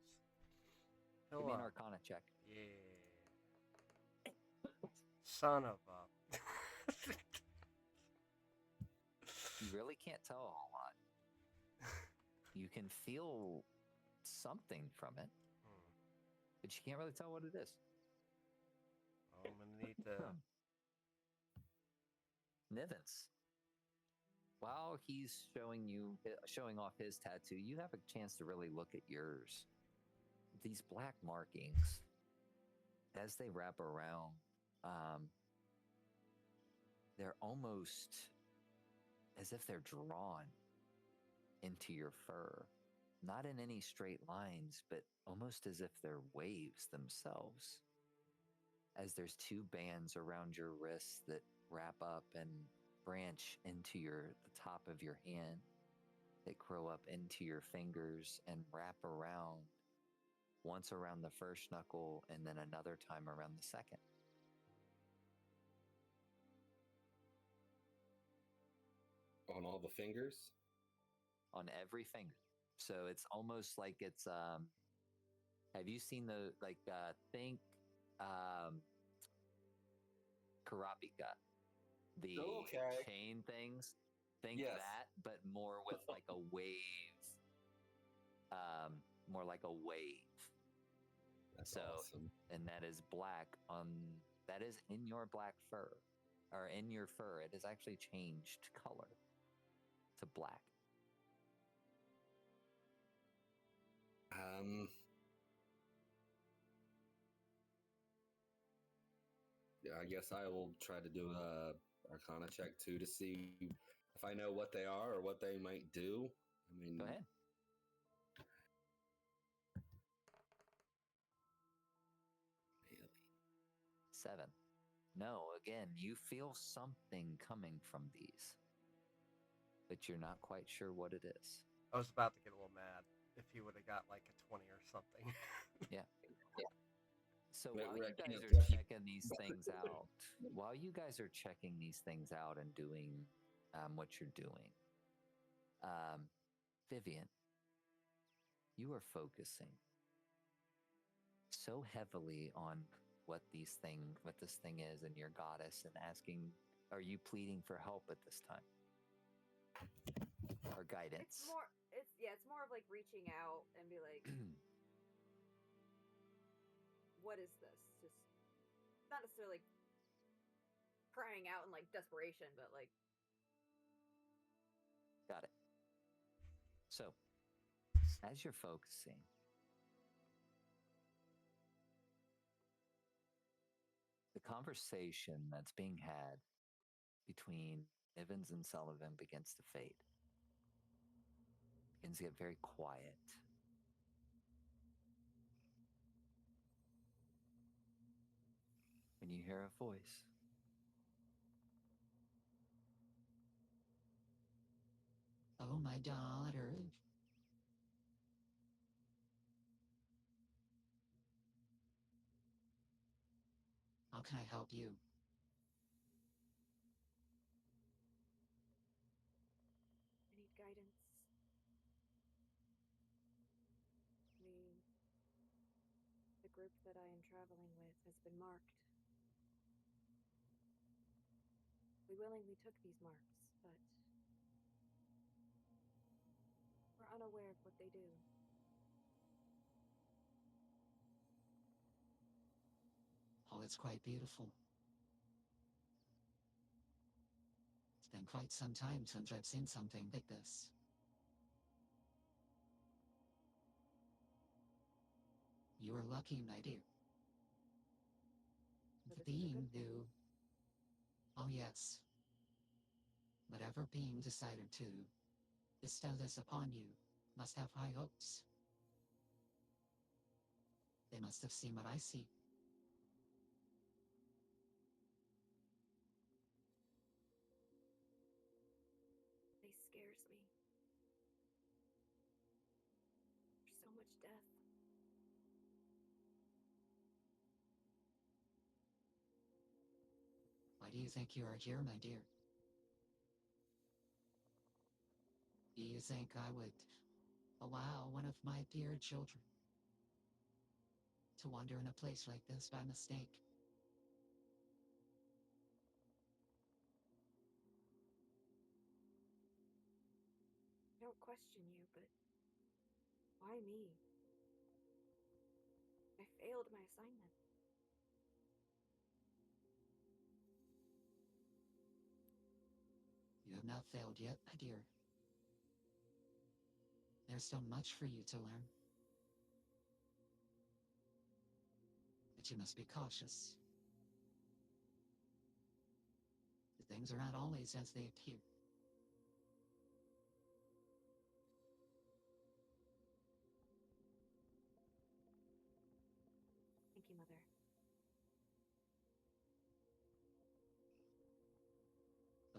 Give me an Arcana check. Yeah. Son of a. You really can't tell a whole lot. You can feel something from it, but you can't really tell what it is. I'm gonna need to. Nivens. While he's showing off his tattoo, you have a chance to really look at yours. These black markings, as they wrap around, they're almost as if they're drawn into your fur. not in any straight lines, but almost as if they're waves themselves. As there's two bands around your wrists that wrap up and branch into the top of your hand, that grow up into your fingers and wrap around, once around the first knuckle and then another time around the second. On all the fingers? On every finger. So it's almost like it's have you seen think Karapika, the chain things? Think Yes. that, but more with like a wave, more like a wave. That's so awesome. And that is that is in your black fur, or in your fur. It has actually changed color to black. Yeah, I guess I will try to do a Arcana check too to see if I know what they are or what they might do. I mean, Go ahead. Really? 7. No, again, you feel something coming from these, but you're not quite sure what it is. I was about to get a little mad if he would have got like a 20 or something. Yeah. So Wait, while you Rick, guys you know, are keep- checking these things out, and doing what you're doing, Vivian, you are focusing so heavily on what this thing is and your goddess, and asking, are you pleading for help at this time? Or guidance? It's more of like reaching out and be like, what is this? Just not necessarily crying out in like desperation, but like. Got it. So, as you're focusing, the conversation that's being had between Evans and Sullivan begins to fade, begins to get very quiet. When you hear a voice, oh, my daughter. How can I help you? I need guidance. The group that I am traveling with has been marked. We willingly took these marks, but we're unaware of what they do. Oh, it's quite beautiful. It's been quite some time since I've seen something like this. You are lucky, my dear. So The this is a being good thing. knew. Oh, yes. Whatever being decided to bestow this upon you must have high hopes. They must have seen what I see. They scares me. There's so much death. Why do you think you are here, my dear? Do you think I would allow one of my dear children to wander in a place like this by mistake? I don't question you, but why me? I failed my assignment. You have not failed yet, my dear. There's still much for you to learn. But you must be cautious. The things are not always as they appear.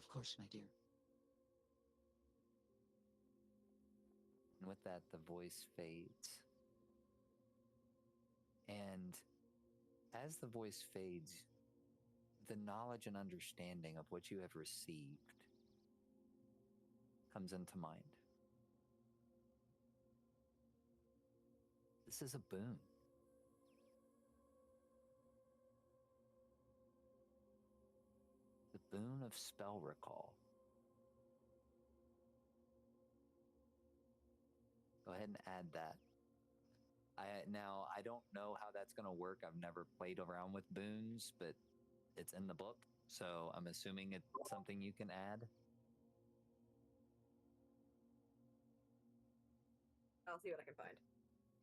Of course, my dear. And with that, the voice fades. And as the voice fades, the knowledge and understanding of what you have received comes into mind. This is a boon. The boon of spell recall. Go ahead and add that. Now, I don't know how that's going to work. I've never played around with boons, but it's in the book, so I'm assuming it's something you can add. I'll see what I can find.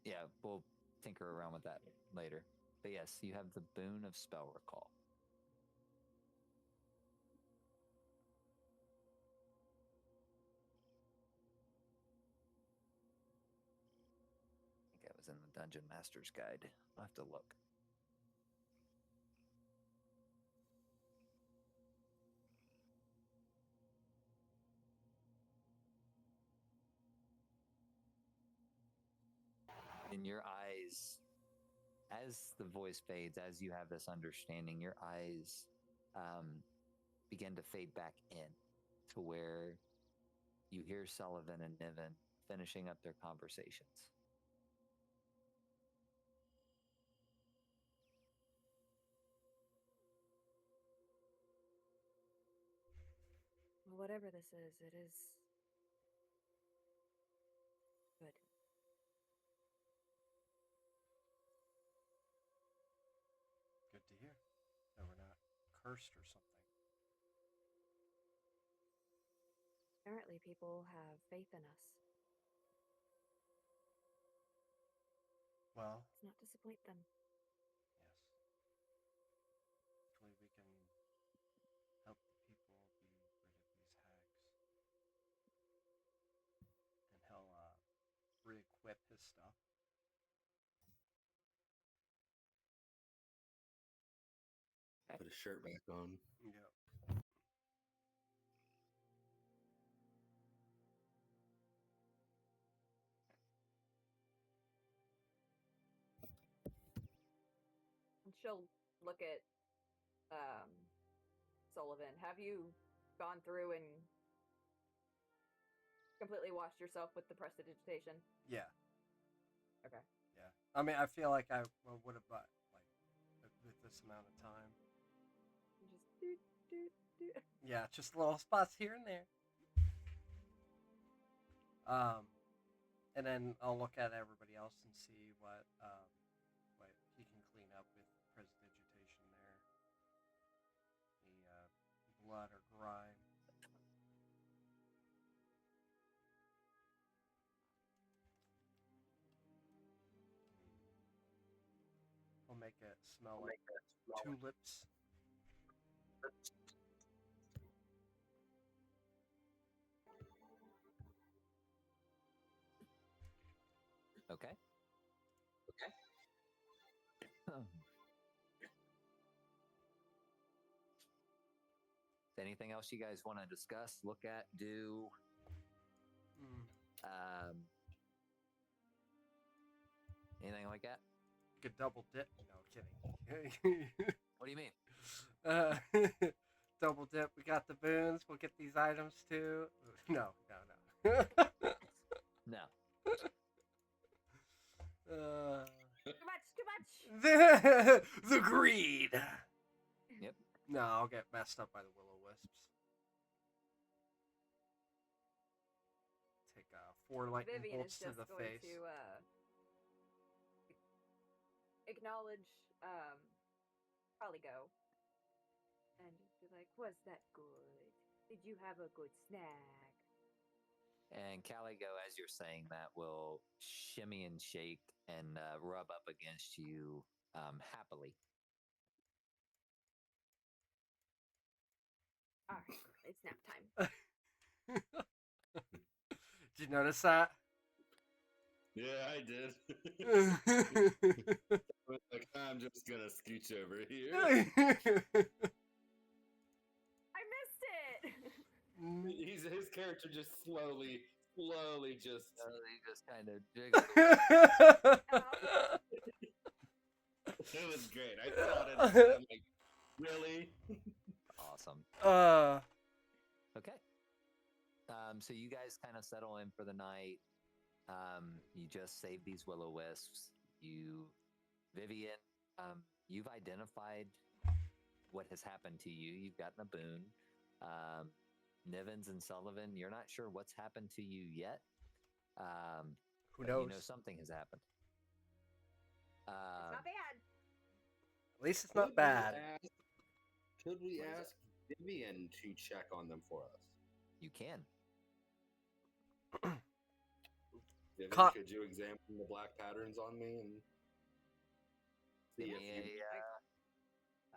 Yeah, we'll tinker around with that later. But yes, you have the boon of spell recall. I think I was in the Dungeon Master's Guide. I'll have to look. In your eyes, as the voice fades, as you have this understanding, your eyes begin to fade back in to where you hear Sullivan and Niven finishing up their conversations. Whatever this is, it is good. Good to hear that we're not cursed or something. Apparently, people have faith in us. Well, Let's not disappoint them. yes. Hopefully we can help the people be rid of these hags. And he'll re-equip his stuff. Put his shirt back on. Yep. And she'll look at Sullivan. Have you gone through and completely washed yourself with the prestidigitation? Yeah. Okay. Yeah. I mean, I feel like I would have, like, with this amount of time. Just do, do, do. Yeah, just little spots here and there. And then I'll look at everybody else and see what he can clean up with prestidigitation there. The blood or grime. I'll make it smell like tulips. Okay. Anything else you guys want to discuss, look at, do? Anything like that? You could double dip. No, kidding. What do you mean? Double dip. We got the boons. We'll get these items too. No. No. Too much. The greed. Yep. No, I'll get messed up by the will-o-wisps. Take 4 lightning Vivian bolts is to just the going face. to acknowledge Caligo and just be like, "Was that good? Did you have a good snack?" And Caligo, as you're saying that, will shimmy and shake and rub up against you happily. All right, it's nap time. Did you notice that? Yeah, I did. Like, I'm just gonna scooch over here. I missed it. his character just slowly just. He just kind of jiggles. It was great. I saw it. And I'm like, really? Awesome. Okay. So you guys kind of settle in for the night. You just saved these will-o-wisps. Vivian, you've identified what has happened to you. You've gotten a boon. Nivens and Sullivan, you're not sure what's happened to you yet. Who knows? You know something has happened. It's not bad. At least it's not bad. Could we ask Vivian to check on them for us? You can. Vivian, could you examine the black patterns on me and see if you...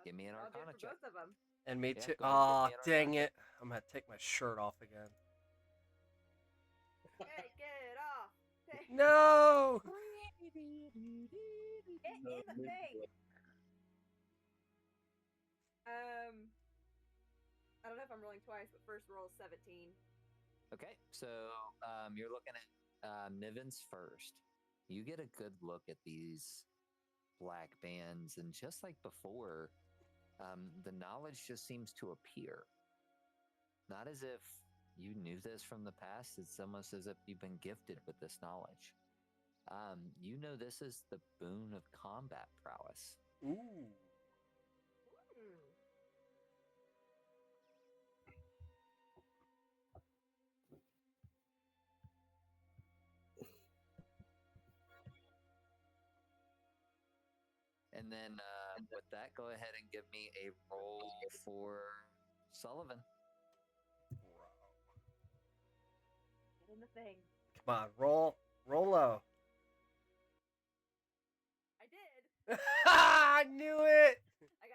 Give me an Arcana check. Both of them. And me Yeah, too. go ahead, Aw, give me an dang it. I'm going to take my shirt off again. Hey, get it off. No! Get in the thing. I don't know if I'm rolling twice, but first roll is 17. Okay, so you're looking at Nivens first. You get a good look at these black bands, and just like before, the knowledge just seems to appear. Not as if you knew this from the past, it's almost as if you've been gifted with this knowledge. You know this is the boon of combat prowess. Ooh. And then with that, go ahead and give me a roll for Sullivan. Get in the thing. Come on, roll low. I did. I knew it! I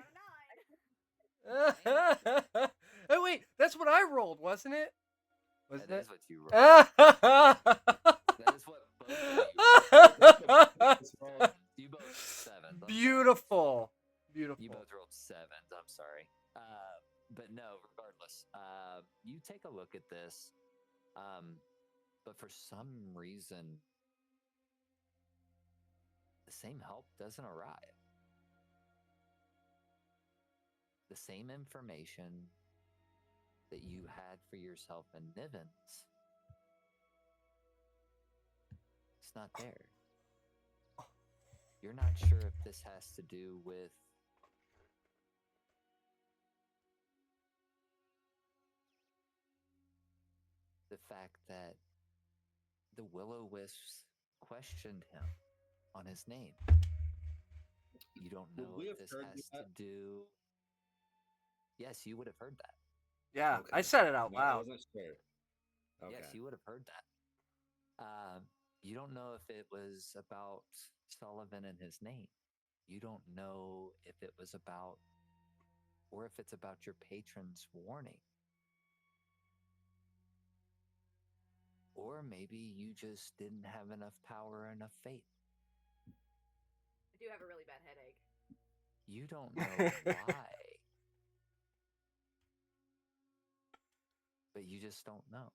got a 9. Oh, wait, that's what I rolled, wasn't it? That is what you rolled. That is what both of you. You both rolled 7. Beautiful. Beautiful. You both rolled 7s. I'm sorry. But no, regardless, you take a look at this. But for some reason, the same help doesn't arrive. The same information that you had for yourself in Nivens, it's not there. You're not sure if this has to do with the fact that the will-o-wisps questioned him on his name. You don't know if this has to do... Yes, you would have heard that. Yeah, Okay. I said it out I loud. wasn't sure. Okay. Yes, you would have heard that. You don't know if it was about Sullivan and his name. You don't know if it was about, or if it's about your patron's warning. Or maybe you just didn't have enough power or enough faith. I do have a really bad headache. You don't know why. But you just don't know.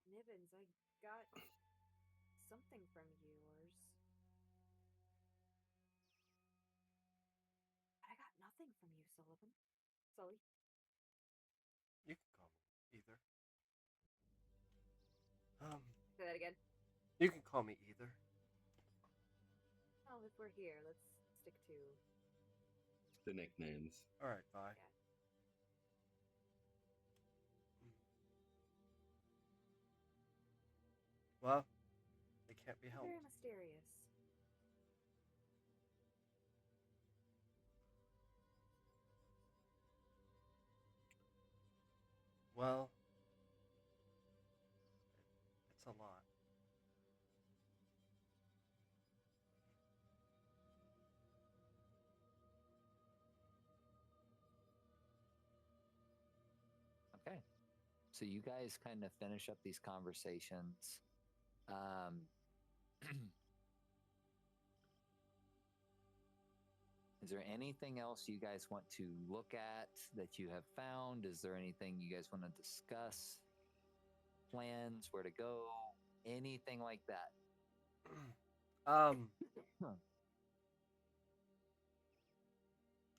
Nivens, I got something from yours. I got nothing from you, Sullivan. Sully? You can call me either. Say that again. You can call me either. Oh, if we're here, let's stick to... The nicknames. All right, bye. Yeah. Well, it can't be helped. Very mysterious. Well, it's a lot. Okay. So you guys kind of finish up these conversations. Is there anything else you guys want to look at that you have found? Is there anything you guys want to discuss? Plans, where to go, anything like that?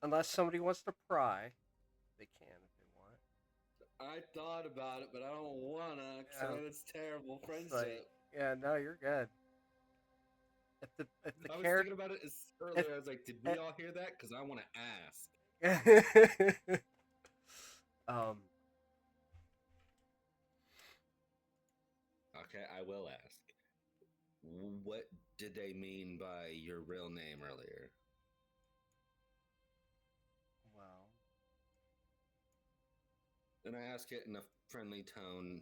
Unless somebody wants to pry, they can if they want. I thought about it, but I don't wanna. Cause I know that's terrible It's friendship. like, yeah, no, you're good. If the I was character, thinking about it earlier. I was like, did we all hear that? Because I want to ask. Okay, I will ask. What did they mean by your real name earlier? well, And I ask it in a friendly tone.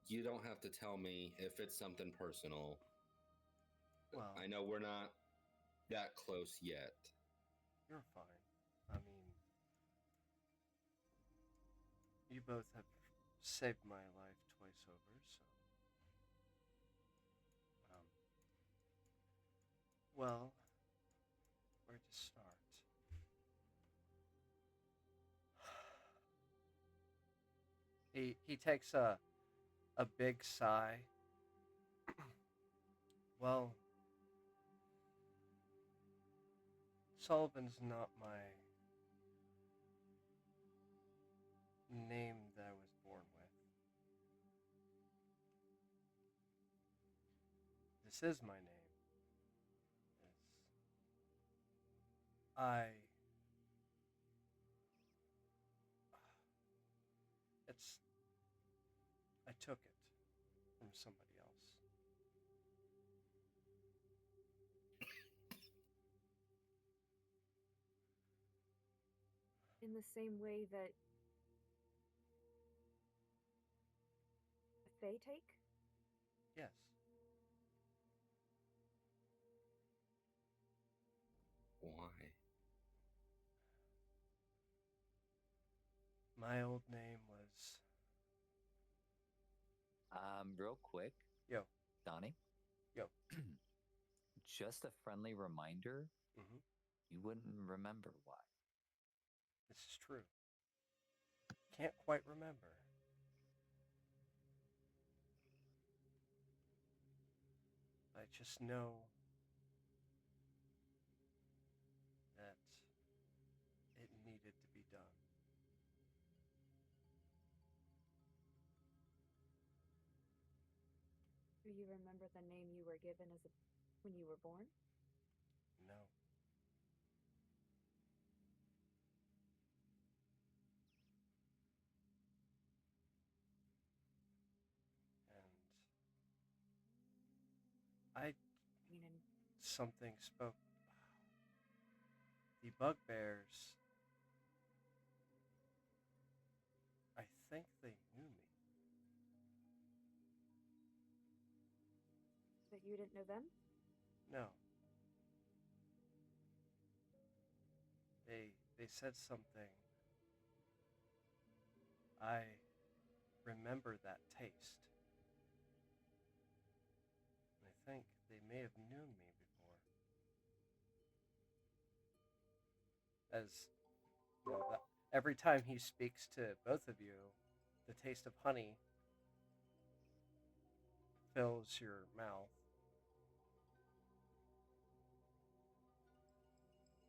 You don't have to tell me if it's something personal. well, I know we're not that close yet. you're fine. I mean, you both have saved my life twice over, so. Well, where to start? He takes a big sigh. Well, Sullivan's not my name that I was born with. This is my name. I took it from somebody else. In the same way that they take? Yes. Why? My old name was. Real quick. Yo. Donnie? Yo. Just a friendly reminder, you wouldn't remember why. This is true. Can't quite remember. I just know that it needed to be done. Do you remember the name you were given when you were born? No. And something spoke. The bugbears, I think they knew me. That you didn't know them? No. They said something. I remember that taste. I think they may have known me before. As you know, every time he speaks to both of you, the taste of honey fills your mouth.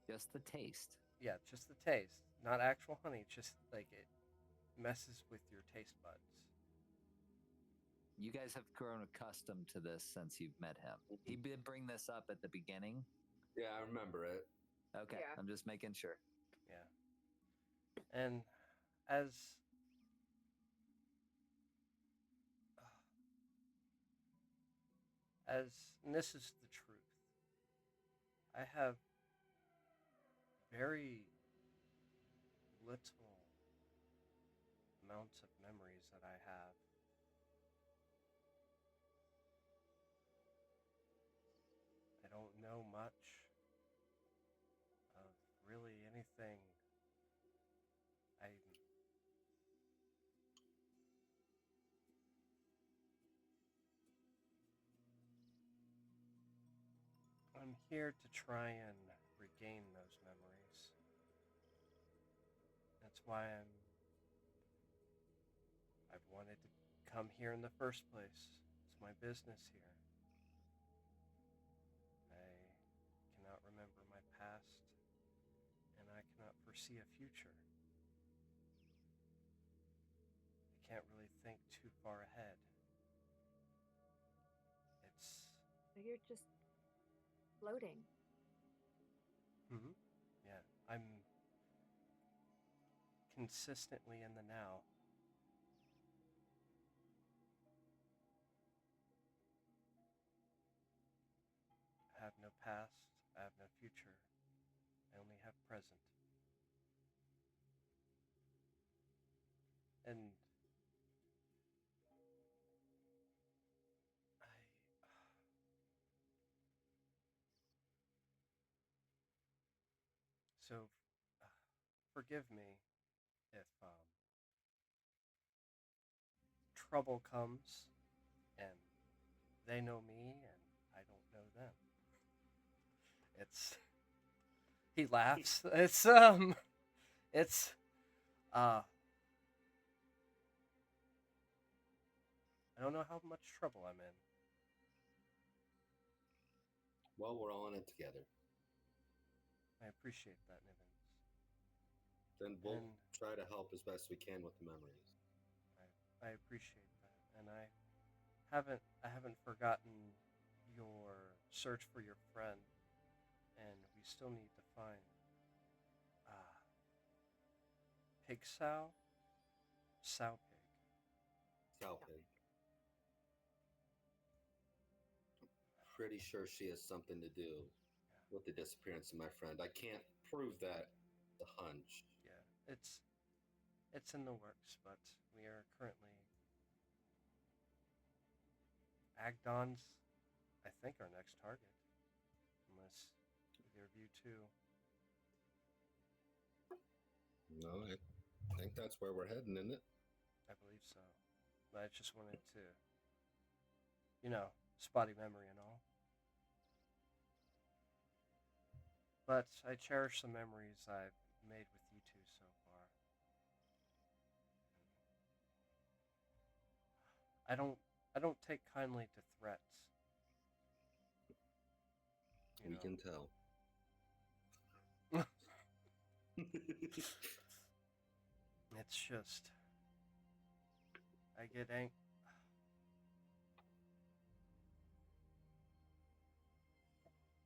Just the taste. Yeah, just the taste. Not actual honey, just like it messes with your taste buds. You guys have grown accustomed to this since you've met him. He did bring this up at the beginning. Yeah, I remember it. Okay, Yeah. I'm just making sure. Yeah. And as and this is the truth, I have very little amounts of memories that I have. I don't know much of really anything. I'm here to try and regain those memories. That's why I've wanted to come here in the first place. It's my business here. I cannot remember my past, and I cannot foresee a future. I can't really think too far ahead. So you're just floating. Yeah, I'm consistently in the now. I have no past, I have no future, I only have present. And I so forgive me if trouble comes and they know me and I don't know them. It's he laughs. It's I don't know how much trouble I'm in. Well, we're all in it together. I appreciate that, Nivens. Then we'll And try to help as best we can with the memories. I appreciate that, and I haven't forgotten your search for your friend, and we still need to find Pig Sow, Sow Pig. Sow Pig. Pretty sure she has something to do with the disappearance of my friend. I can't prove that. The hunch. Yeah, it's in the works, but we are currently Agdon's, I think, our next target, unless either of you two. No, I think that's where we're heading, isn't it? I believe so. But I just wanted to, spotty memory and all. But I cherish the memories I've made with you two so far. I don't take kindly to threats. We can tell. It's just I get angry.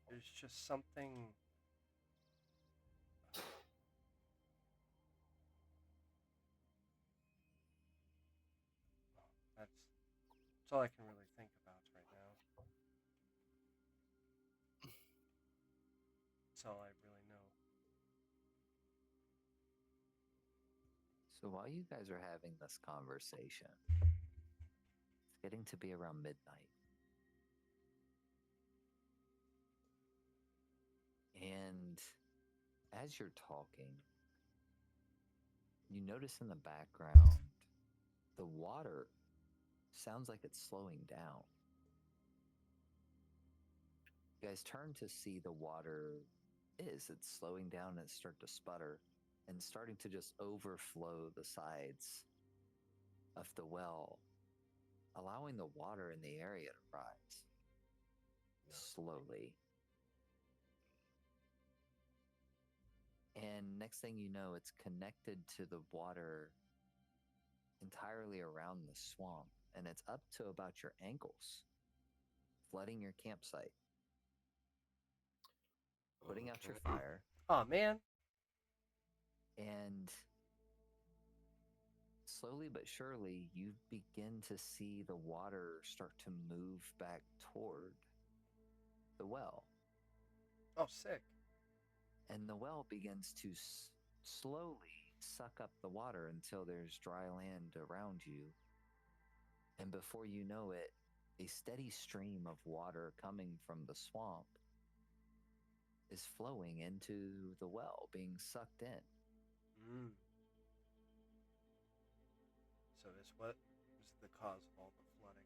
There's just something. That's all I can really think about right now. That's all I really know. So while you guys are having this conversation, it's getting to be around midnight. And as you're talking, you notice in the background the water sounds like it's slowing down. You guys turn to see the water it's slowing down and it's starting to sputter and starting to just overflow the sides of the well, allowing the water in the area to rise slowly. And next thing you know, it's connected to the water entirely around the swamp, and it's up to about your ankles, flooding your campsite, putting out your fire. Oh, man. And slowly but surely, you begin to see the water start to move back toward the well. Oh, sick. And the well begins to slowly suck up the water until there's dry land around you. And before you know it, a steady stream of water coming from the swamp is flowing into the well, being sucked in. So this what is the cause of all the flooding?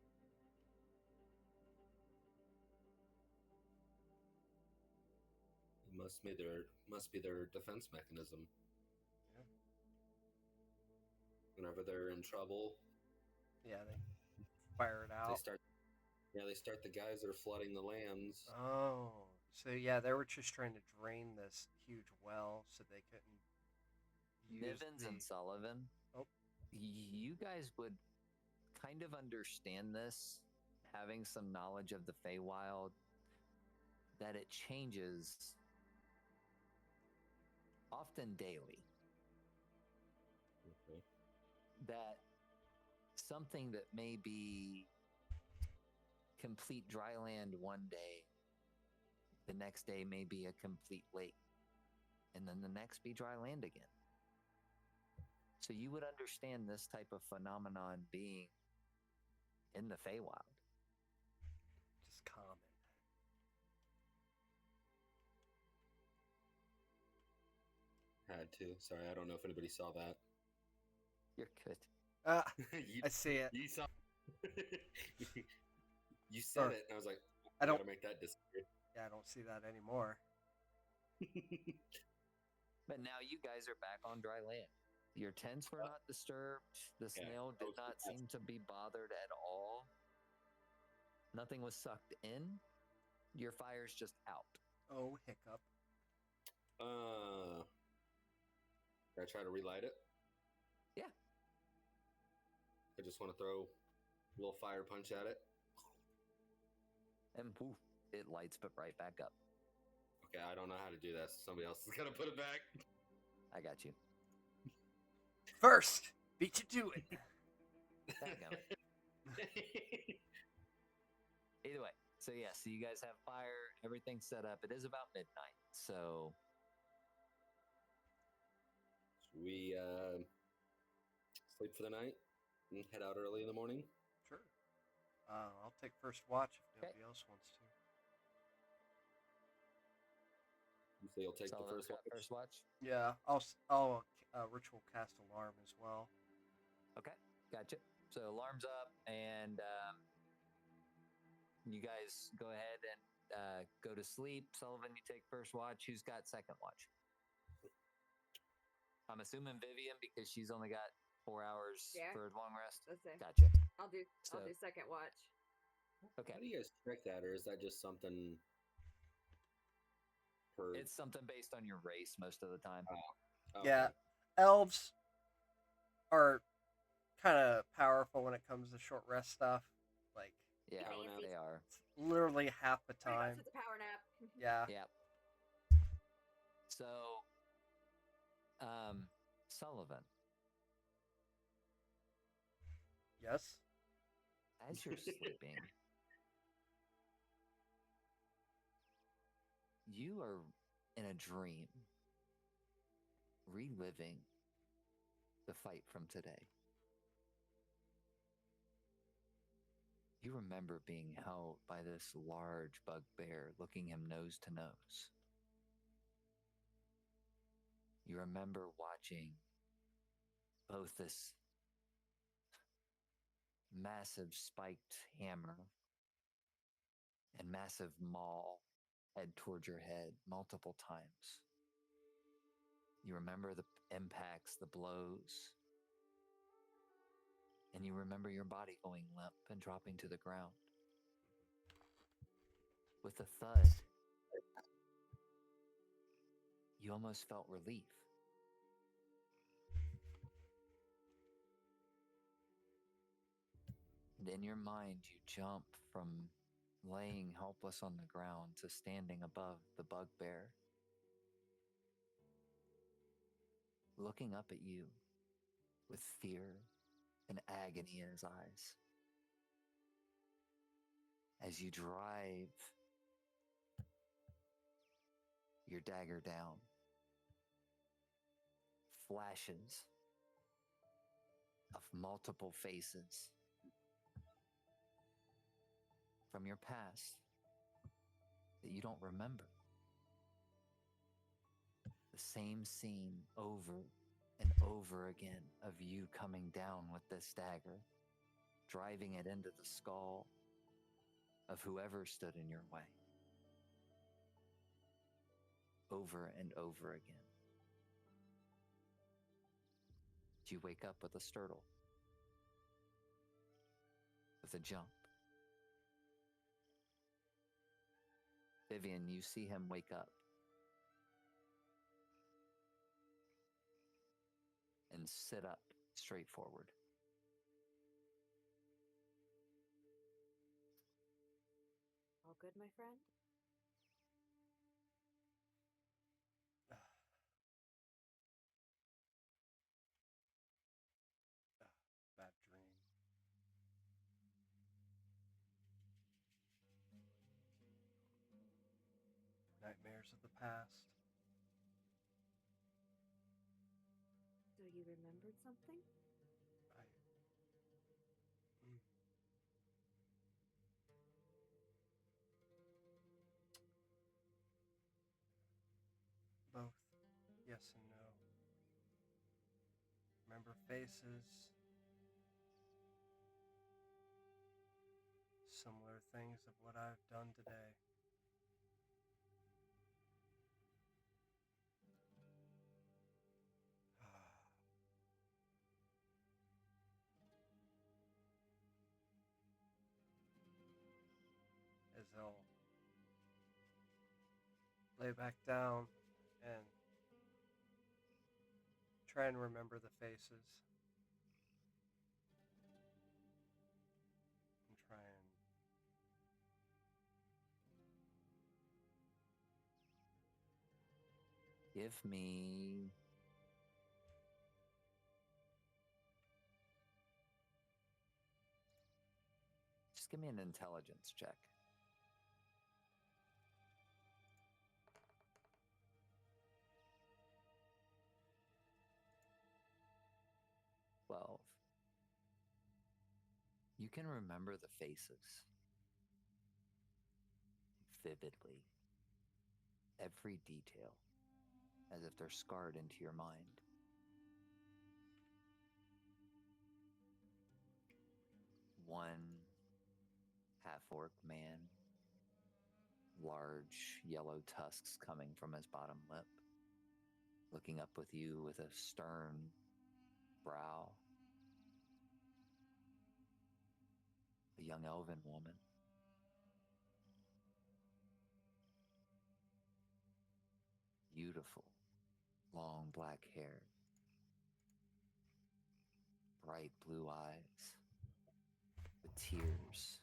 Must be their defense mechanism. Yeah. Whenever they're in trouble, Yeah, they fire it they out. start. Yeah, they start the guys that are flooding the lands. Oh, so yeah, they were just trying to drain this huge well so they couldn't use Nivens the. and Sullivan, Oh. you guys would kind of understand this, having some knowledge of the Feywild, that it changes often daily. Okay. That something that may be complete dry land one day, the next day may be a complete lake, and then the next be dry land again. So you would understand this type of phenomenon being in the Feywild. Just common. Had to. Sorry, I don't know if anybody saw that. You're good. you, I see it. you saw. You said Or- it, and I was like, I don't. gotta make that disappear. Yeah, I don't see that anymore. But now you guys are back on dry land. Your tents were not disturbed. The snail did not seem to be bothered at all. Nothing was sucked in. Your fire's just out. Oh, hiccup. Can I try to relight it? Yeah. I just want to throw a little fire punch at it. And poof, it lights but right back up. Okay, I don't know how to do that. So somebody else is gonna put it back. I got you. First, beat you to it. Dadgummit. Either way, so yeah, so you guys have fire, everything's set up. It is about midnight, so Should we sleep for the night and head out early in the morning? Sure. I'll take first watch if Okay. nobody else wants to. You say you'll take Sullivan's the first got watch? first watch. Yeah, I'll ritual cast alarm as well. Okay, gotcha. So alarm's up, and you guys go ahead and go to sleep. Sullivan, you take first watch. Who's got second watch? I'm assuming Vivian, because she's only got 4 hours Yeah. for a long rest. Let's say. Gotcha. I'll do So- second watch. Okay. How do you guys check that, or is that just something per? It's something based on your race most of the time. Okay. Yeah, elves are kind of powerful when it comes to short rest stuff. Like, Yeah, Power nap. they are. it's literally half the 20 bucks time. is a power nap. Yeah. Yep. So, Sullivan, Yes. as you're sleeping, you are in a dream, reliving the fight from today. You remember being held by this large bugbear, looking him nose to nose. You remember watching both this massive spiked hammer and massive maul head towards your head multiple times. You remember the impacts, the blows, and you remember your body going limp and dropping to the ground. With a thud, you almost felt relief. And in your mind, you jump from laying helpless on the ground to standing above the bugbear, looking up at you with fear and agony in his eyes. As you drive your dagger down, flashes of multiple faces from your past that you don't remember. The same scene over and over again of you coming down with this dagger, driving it into the skull of whoever stood in your way. over and over again. You wake up with a startle, with a jump. Vivian, you see him wake up and sit up straight forward. All good, my friend? Bad dream. Nightmares of the past. So you remembered something? Mm. Both yes and no. Remember faces. Similar things of what I've done today. As he'll lay back down and try and remember the faces. And try and Give me just give me an intelligence check. 12. You can remember the faces vividly, every detail, as if they're scarred into your mind. One half-orc man, large yellow tusks coming from his bottom lip, looking up with you with a stern brow. A young elven woman. Beautiful, long black hair, bright blue eyes, with tears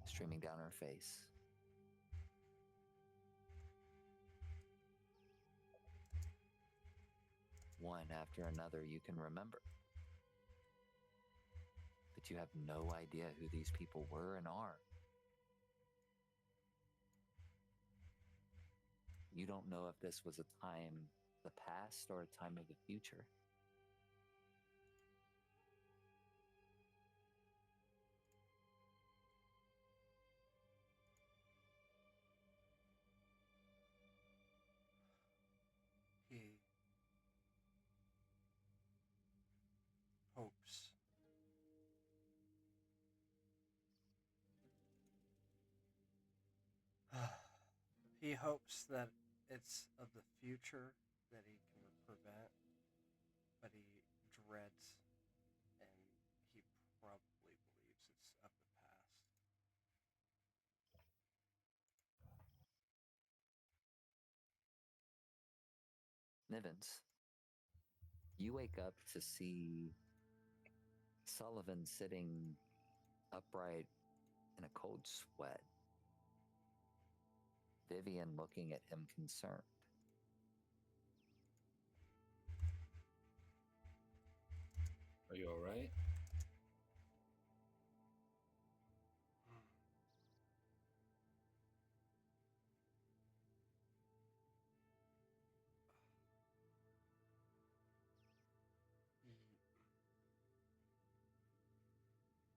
streaming down her face. One after another you can remember, but you have no idea who these people were and are. You don't know if this was a time of the past or a time of the future. he hopes he hopes that it's of the future that he can prevent, but he dreads and he probably believes it's of the past. Nivens, you wake up to see Sullivan sitting upright in a cold sweat. Vivian looking at him concerned. Are you all right?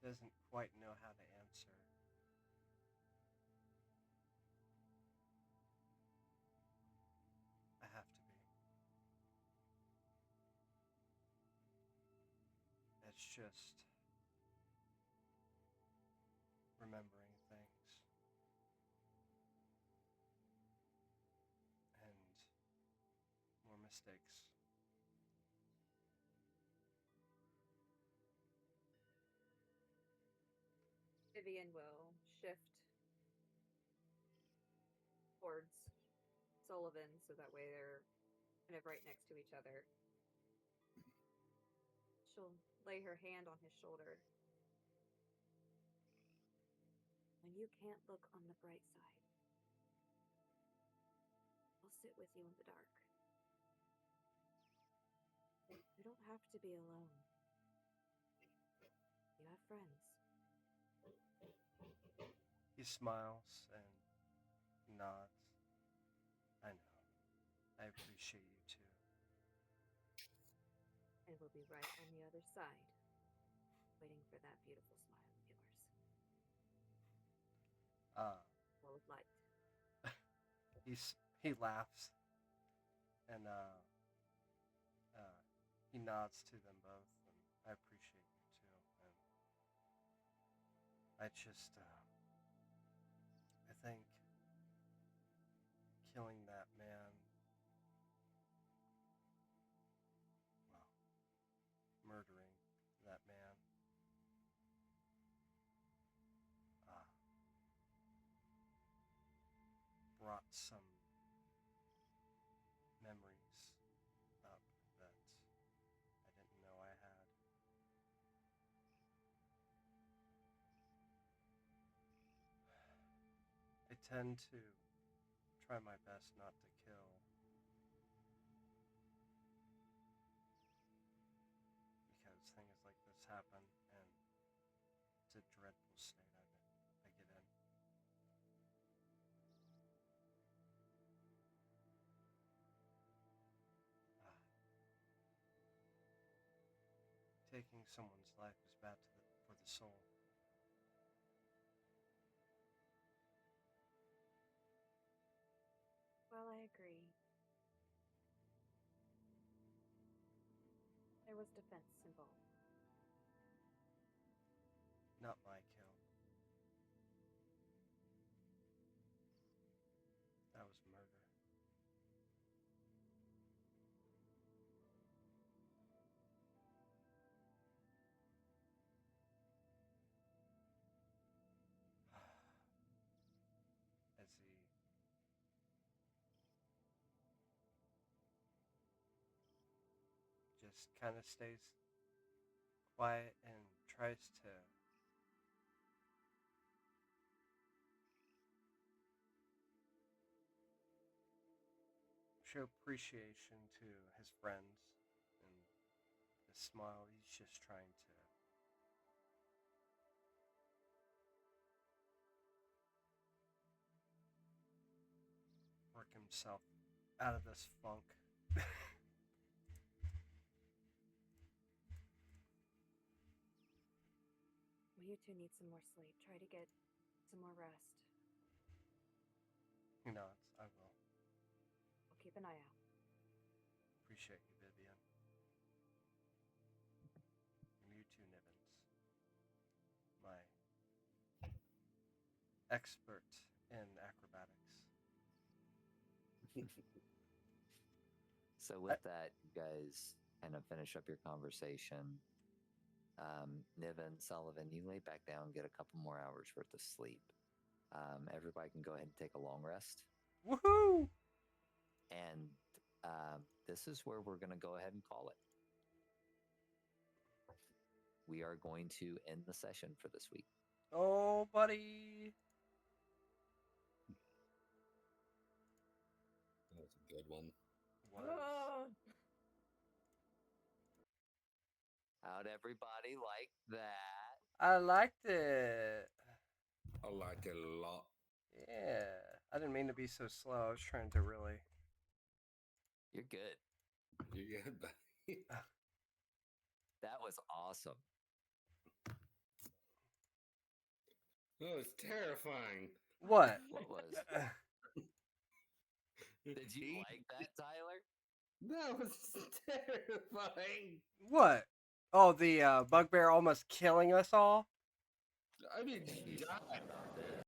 He doesn't quite know how to answer. I have to be. It's just remembering things. And mystics. Vivian will shift towards Sullivan so that way they're kind of right next to each other. She'll lay her hand on his shoulder. When you can't look on the bright side, I'll sit with you in the dark. You don't have to be alone. You have friends. He smiles and nods. I know. I appreciate you too. And we'll be right on the other side, waiting for that beautiful smile of yours. Full of light. He laughs and he nods to them both, and I appreciate you too. And I just I think killing that man, well, murdering that man, brought some memories up that I didn't know I had. I tend to try my best not to kill, because things like this happen, and it's a dreadful state I get in. Taking someone's life is bad for the soul. Well, I agree. There was defense involved. Not my kill. That was murder. As he just kind of stays quiet and tries to show appreciation to his friends, and his smile, he's just trying to work himself out of this funk. Well, you two need some more sleep. Try to get some more rest. He nods. I will. We'll keep an eye out. Appreciate you, Vivian. And you too, Nivens. My expert in acrobatics. So with that, you guys kind of finish up your conversation. Niven, Sullivan, you lay back down, get a couple more hours worth of sleep. Everybody can go ahead and take a long rest. Woohoo! And this is where we're going to go ahead and call it. We are going to end the session for this week. Oh, buddy. That was a good one. How'd everybody like that? I liked it. I liked it a lot. Yeah. I didn't mean to be so slow. I was trying to really... You're good. You're good, buddy. That was awesome. Oh, it's terrifying. What? What was? Did you like that, Tyler? That was terrifying. What? Oh, the bugbear almost killing us all? I mean, she died.